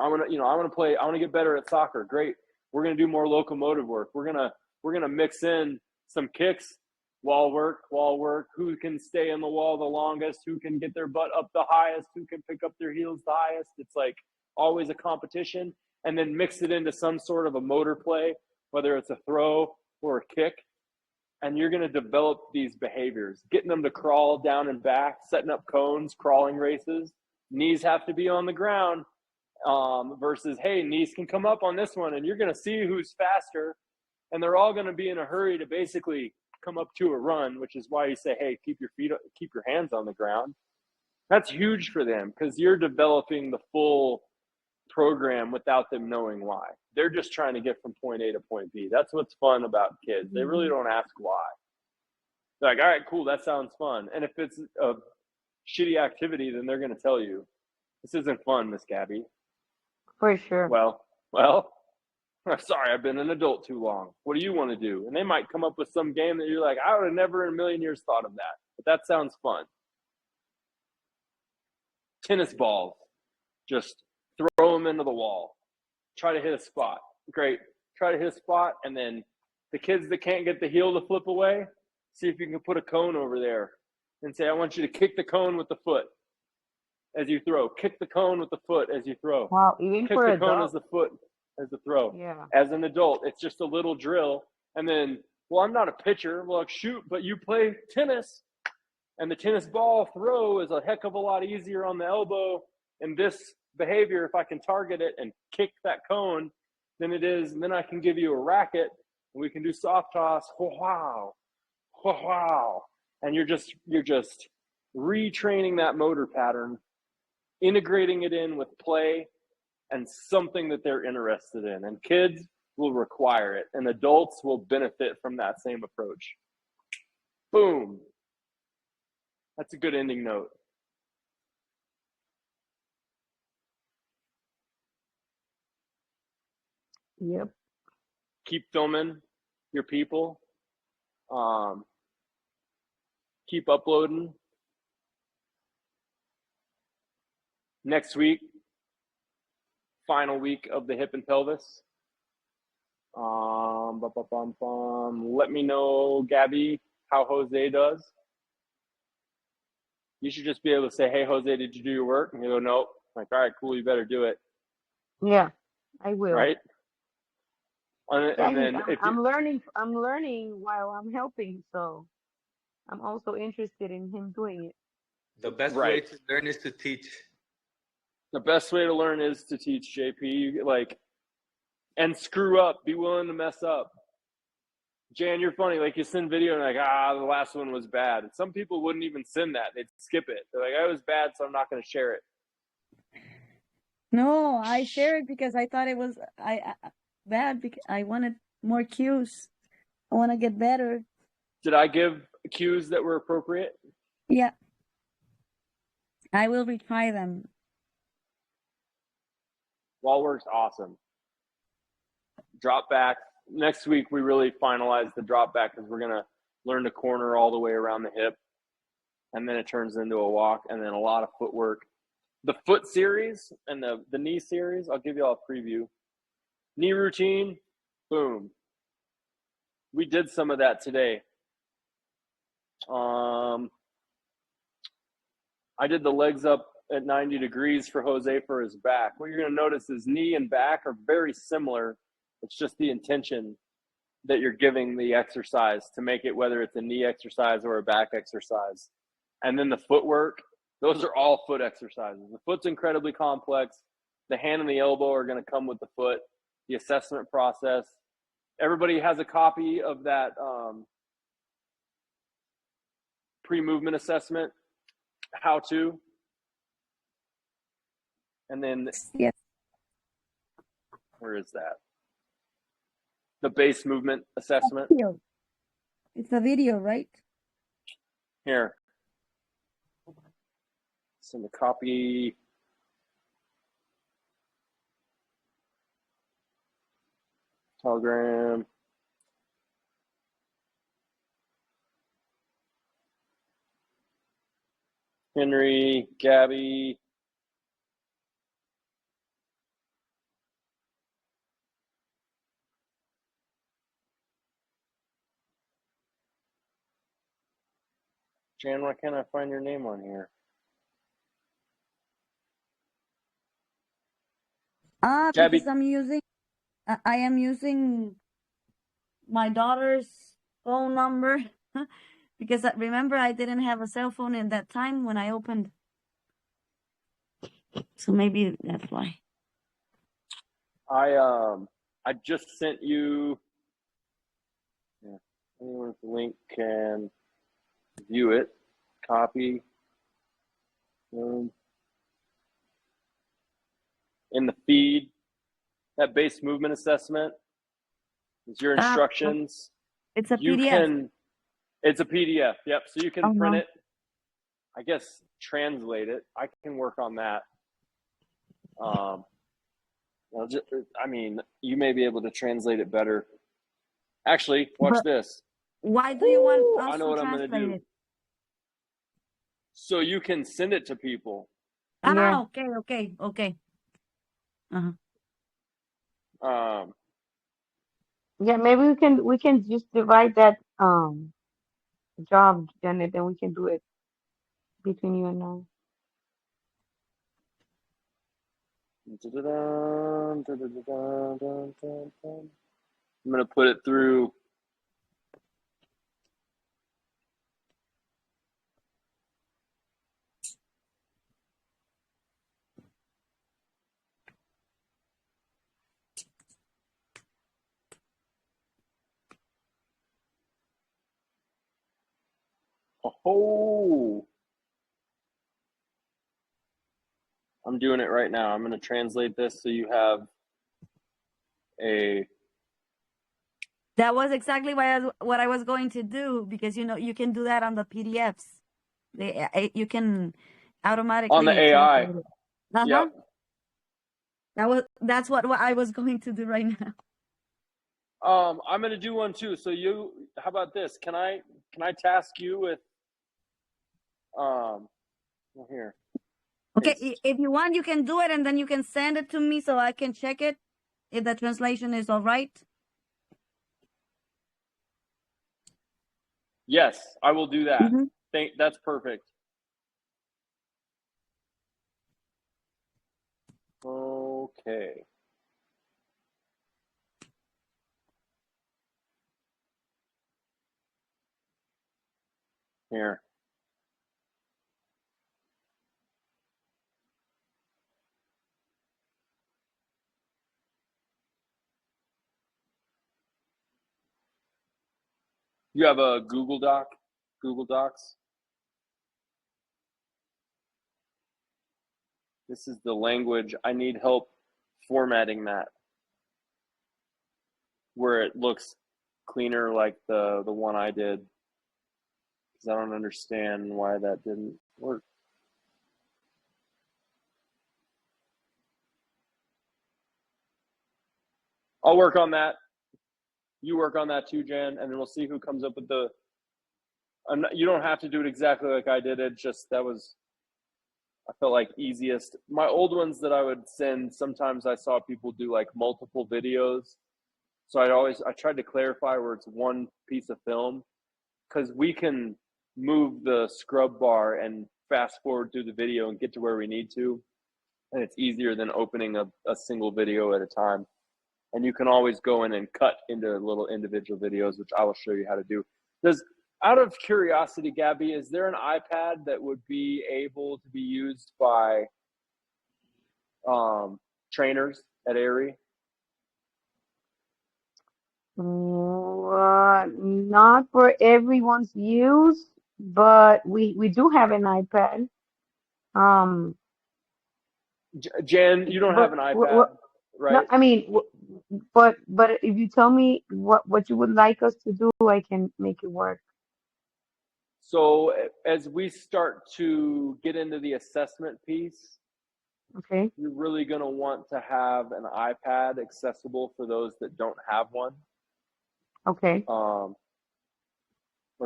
want to play. I want to get better at soccer. Great. We're going to do more locomotive work. We're going to mix in some kicks, wall work, who can stay in the wall the longest, who can get their butt up the highest, who can pick up their heels the highest. It's like always a competition, and then mix it into some sort of a motor play, whether it's a throw or a kick. And you're going to develop these behaviors, getting them to crawl down and back, setting up cones, crawling races. Knees have to be on the ground versus, hey, knees can come up on this one, and you're going to see who's faster. And they're all going to be in a hurry to basically come up to a run, which is why you say, hey, keep your hands on the ground. That's huge for them, because you're developing the full program without them knowing why. They're just trying to get from point A to point B. That's what's fun about kids. They really don't ask why. They're like, all right, cool, that sounds fun. And if it's a shitty activity, then they're going to tell you, this isn't fun, Miss Gabby. For sure. Well, I'm sorry, I've been an adult too long. What do you want to do? And they might come up with some game that you're like, I would have never in a million years thought of that. But that sounds fun. Tennis balls. Just throw them into the wall. Try to hit a spot. Great. Try to hit a spot, and then the kids that can't get the heel to flip away, see if you can put a cone over there and say, I want you to kick the cone with the foot as you throw. Kick the cone with the foot as you throw. Wow, even Kick for the cone adults. as the foot as the throw. Yeah. As an adult, it's just a little drill. And then, well, I'm not a pitcher. Well, shoot, but you play tennis, and the tennis ball throw is a heck of a lot easier on the elbow in this behavior if I can target it and kick that cone than it is. And then I can give you a racket, and we can do soft toss. Wow. Wow. And you're just retraining that motor pattern, integrating it in with play, and something that they're interested in. And kids will require it, and adults will benefit from that same approach. Boom. That's a good ending note. Yep. Keep filming your people. Keep uploading. Next week, final week of the hip and pelvis. Let me know, Gabby, how Jose does. You should just be able to say, hey, Jose, did you do your work? And you go, nope. Like, all right, cool, you better do it. Yeah, I will. Right? And Yeah, then I'm learning while I'm helping, so I'm also interested in him doing it. The best way Right. to learn is to teach. The best way to learn is to teach, JP. Like, and screw up. Be willing to mess up. Jan, you're funny. Like, you send video and like, the last one was bad. And some people wouldn't even send that. They'd skip it. They're like, it was bad, so I'm not going to share it. No, I shared because I thought it was bad because I wanted more cues. I want to get better. Did I give cues that were appropriate? Yeah. I will retry them. Wall work's awesome. Drop back. Next week, we really finalize the drop back because we're going to learn to corner all the way around the hip. And then it turns into a walk and then a lot of footwork. The foot series and the knee series, I'll give you all a preview. Knee routine, boom. We did some of that today. I did the legs up at 90 degrees for Jose for his back. What you're going to notice is knee and back are very similar. It's just the intention that you're giving the exercise to make it, whether it's a knee exercise or a back exercise. And then the footwork, those are all foot exercises. The foot's incredibly complex. The hand and the elbow are going to come with the foot. The assessment process. Everybody has a copy of that pre-movement assessment, how to. And then, yes. Where is that? The base movement assessment. It's a video, right? Here. Send a copy. Telegram. Henry, Gabby. Jan, why can't I find your name on here? Gabby. Because I am using my daughter's phone number because remember I didn't have a cell phone in that time when I opened. So maybe that's why. I just sent you. Yeah, anyone with the link can view it. Copy. In the feed, that base movement assessment is your instructions. It's a PDF. It's a PDF. Yep. So you can print it. I guess translate it. I can work on that. You may be able to translate it better. Actually, watch this. Why do you want us I know to what I'm going to do. it? So you can send it to people. Yeah. Okay. Yeah, maybe we can just divide that job, Janet, and we can do it between you and I. I'm going to put it through. Oh, I'm doing it right now. I'm going to translate this so you have a. That was exactly what I was going to do, because you can do that on the PDFs. You can automatically On the AI. translate it. Uh-huh. Yep. That's what I was going to do right now. I'm going to do one too. So how about this? Can I task you with here. Okay, Paste. if you want, you can do it, and then you can send it to me so I can check it if the translation is all right. Yes, I will do that. Mm-hmm. That's perfect. Okay. Here. You have a Google Docs. This is the language. I need help formatting that where it looks cleaner like the one I did, because I don't understand why that didn't work. I'll work on that. You work on that too, Jan, and then we'll see who comes up with the. You don't have to do it exactly like I did it. Just I felt like easiest. My old ones that I would send, sometimes I saw people do like multiple videos. So I tried to clarify where it's one piece of film, because we can move the scrub bar and fast forward through the video and get to where we need to. And it's easier than opening a single video at a time. And you can always go in and cut into little individual videos, which I will show you how to do. Out of curiosity, Gabby, is there an iPad that would be able to be used by trainers at Aerie? Not for everyone's use, but we do have an iPad. Jan, you don't have But an iPad, no, right? I mean, but if you tell me what you would like us to do, I can make it work. So as we start to get into the assessment piece, Okay. you're really going to want to have an iPad accessible for those that don't have one. Okay. Or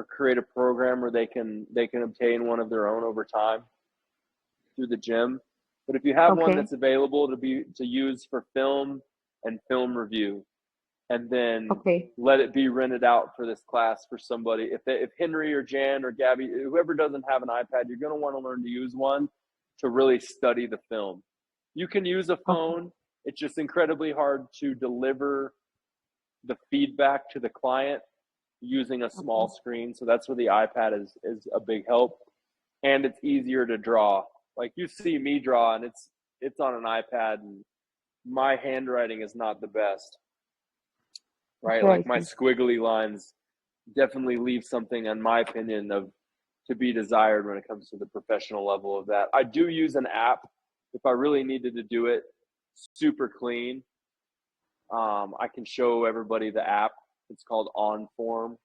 create a program where they can obtain one of their own over time through the gym. But if you have one Okay. that's available to use for film and film review, and then Okay. let it be rented out for this class for somebody. If Henry or Jan or Gabby, whoever doesn't have an iPad, you're going to want to learn to use one to really study the film. You can use a phone. It's just incredibly hard to deliver the feedback to the client using a small screen. So that's where the iPad is a big help. And it's easier to draw. Like you see me draw, and it's on an iPad, and my handwriting is not the best. Right? Like my squiggly lines definitely leave something, in my opinion, to be desired when it comes to the professional level of that. I do use an app if I really needed to do it super clean. I can show everybody the app. It's called OnForm,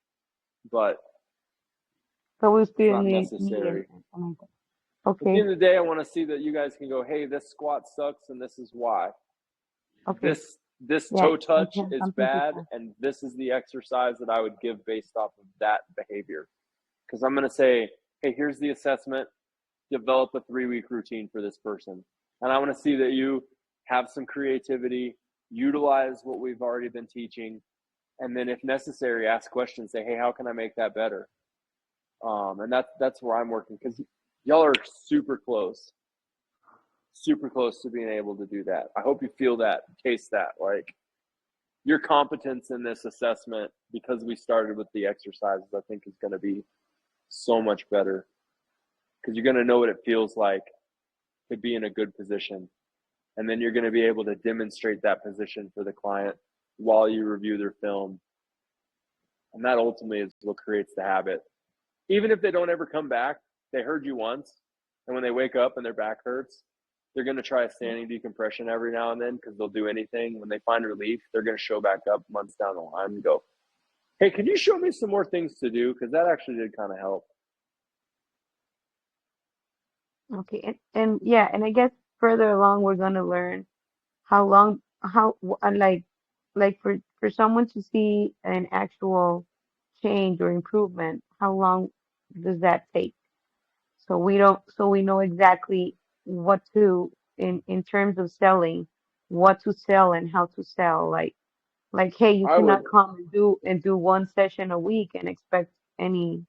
but we it's still not need necessary. Okay. At the end of the day, I want to see that you guys can go, hey, this squat sucks, and this is why. Okay. This Yeah, toe touch I'm is bad, and this is the exercise that I would give based off of that behavior. Because I'm going to say, hey, here's the assessment. Develop a 3-week routine for this person. And I want to see that you have some creativity, utilize what we've already been teaching, and then if necessary, ask questions. Say, hey, how can I make that better? And that's where I'm working, because y'all are super close to being able to do that. I hope you feel that, taste that, like your competence in this assessment, because we started with the exercises, I think is going to be so much better, because you're going to know what it feels like to be in a good position. And then you're going to be able to demonstrate that position for the client while you review their film. And that ultimately is what creates the habit. Even if they don't ever come back, they heard you once. And when they wake up and their back hurts, they're going to try a standing decompression every now and then because they'll do anything. When they find relief, they're going to show back up months down the line and go, hey, can you show me some more things to do? Because that actually did kind of help. Okay, and yeah, and I guess further along we're gonna learn how long, like for someone to see an actual change or improvement, how long does that take? So we don't, so we know exactly what to, in terms of selling, what to sell and how to sell. Like, hey, you I would, cannot come and do one session a week and expect any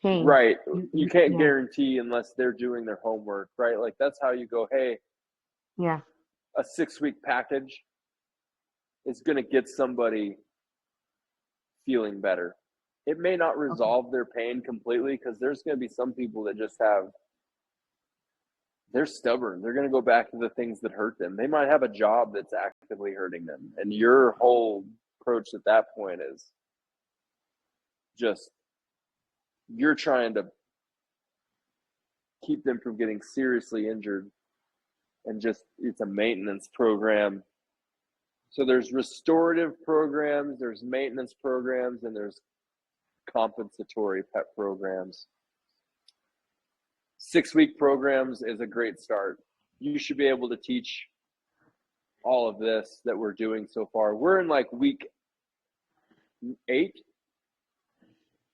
change. right. You can't Yeah, guarantee unless they're doing their homework, right? Like that's how you go, hey, yeah, a 6-week package is going to get somebody feeling better. It may not okay, resolve their pain completely because there's going to be some people that just they're stubborn. They're going to go back to the things that hurt them. They might have a job that's actively hurting them. And your whole approach at that point is just you're trying to keep them from getting seriously injured, and just it's a maintenance program. So there's restorative programs, there's maintenance programs, and there's compensatory pet programs. 6-week programs is a great start. You should be able to teach all of this that we're doing so far. We're in like week 8,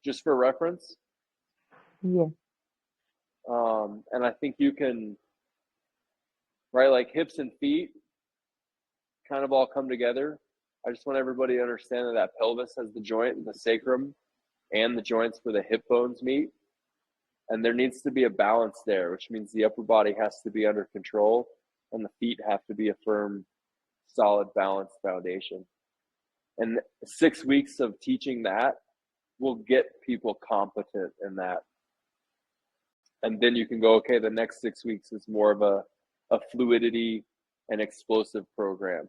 just for reference. yeah, And I think you can, right, like hips and feet kind of all come together. I just want everybody to understand that that pelvis has the joint, the sacrum, and the joints where the hip bones meet. And there needs to be a balance there, which means the upper body has to be under control and the feet have to be a firm, solid, balanced foundation. And 6 weeks of teaching that will get people competent in that. And then you can go, okay, the next 6 weeks is more of a fluidity and explosive program.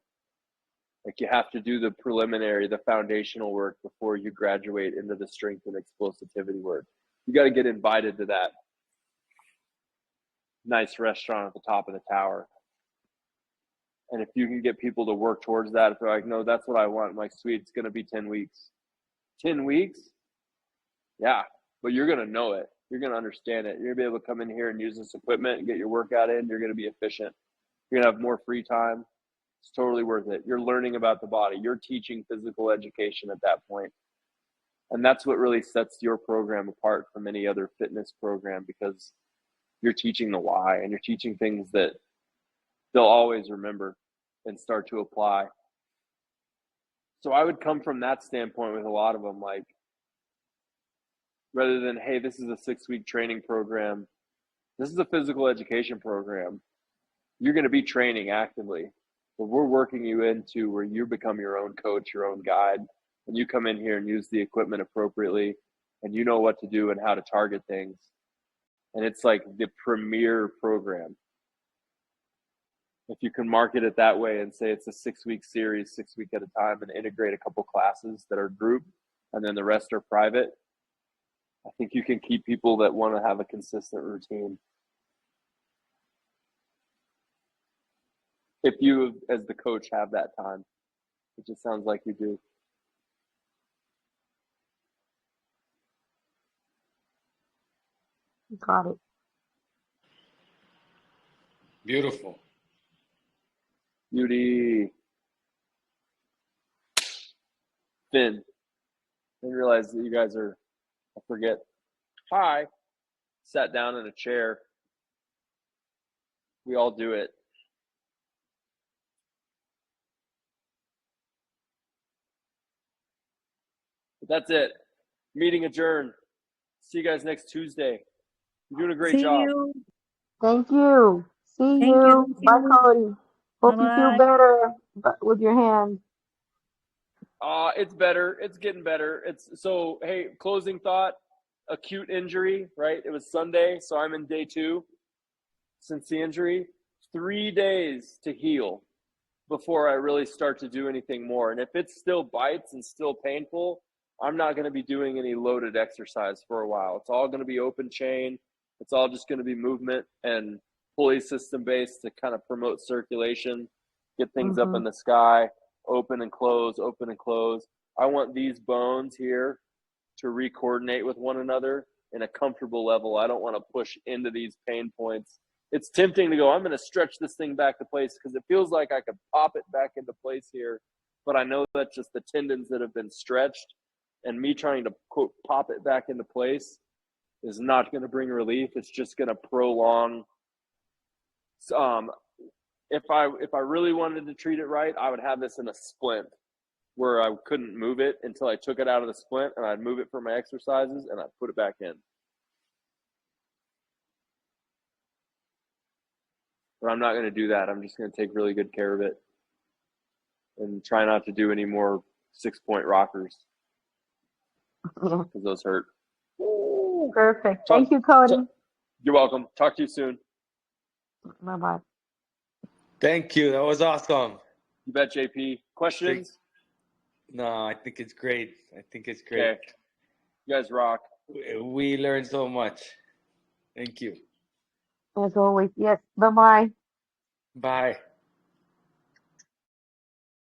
Like you have to do the preliminary, the foundational work before you graduate into the strength and explosivity work. You got to get invited to that nice restaurant at the top of the tower. And if you can get people to work towards that, if they're like, no, that's what I want, I'm like, sweet, it's going to be 10 weeks. 10 weeks? Yeah, but you're going to know it. You're going to understand it. You're going to be able to come in here and use this equipment and get your workout in. You're going to be efficient. You're going to have more free time. It's totally worth it. You're learning about the body. You're teaching physical education at that point. And that's what really sets your program apart from any other fitness program, because you're teaching the why and you're teaching things that they'll always remember and start to apply. So I would come from that standpoint with a lot of them, like, rather than, hey, this is a 6-week training program, this is a physical education program. You're going to be training actively, but we're working you into where you become your own coach, your own guide, and you come in here and use the equipment appropriately, and you know what to do and how to target things. And it's like the premier program. If you can market it that way and say it's a 6-week series, 6 week at a time, and integrate a couple classes that are group and then the rest are private, I think you can keep people that want to have a consistent routine. If you, as the coach, have that time, which it sounds like you do. got it. Beautiful. Beauty. Finn. I didn't realize that you guys are, I forget. Hi. Sat down in a chair. We all do it. But that's it. Meeting adjourned. See you guys next Tuesday. You're doing a great See job. you. Thank you. See Thank you. you. Thank Bye, you. Cody. Hope you feel Bye-bye. better with your hand. It's better. It's getting better. It's so, hey, closing thought, acute injury, right? It was Sunday, so I'm in day 2 since the injury. 3 days to heal before I really start to do anything more. And if it still bites and still painful, I'm not going to be doing any loaded exercise for a while. It's all going to be open chain. It's all just going to be movement. And pulley system based to kind of promote circulation, get things up Mm-hmm. in the sky, open and close, open and close. I want these bones here to re-coordinate with one another in a comfortable level. I don't want to push into these pain points. It's tempting to go, I'm going to stretch this thing back to place because it feels like I could pop it back into place here. But I know that's just the tendons that have been stretched. And me trying to, quote, pop it back into place is not going to bring relief. It's just going to prolong. If I really wanted to treat it right, I would have this in a splint where I couldn't move it until I took it out of the splint, and I'd move it for my exercises, and I'd put it back in. But I'm not going to do that. I'm just going to take really good care of it and try not to do any more 6-point rockers Yeah. because those hurt. Perfect. Thank you, Cody. You're welcome. Talk to you soon. Bye-bye. Thank you. That was awesome. You bet, JP. Questions? No, I think it's great. I think it's great. Okay. You guys rock. We learned so much. Thank you. As always, yes. Bye-bye. Bye.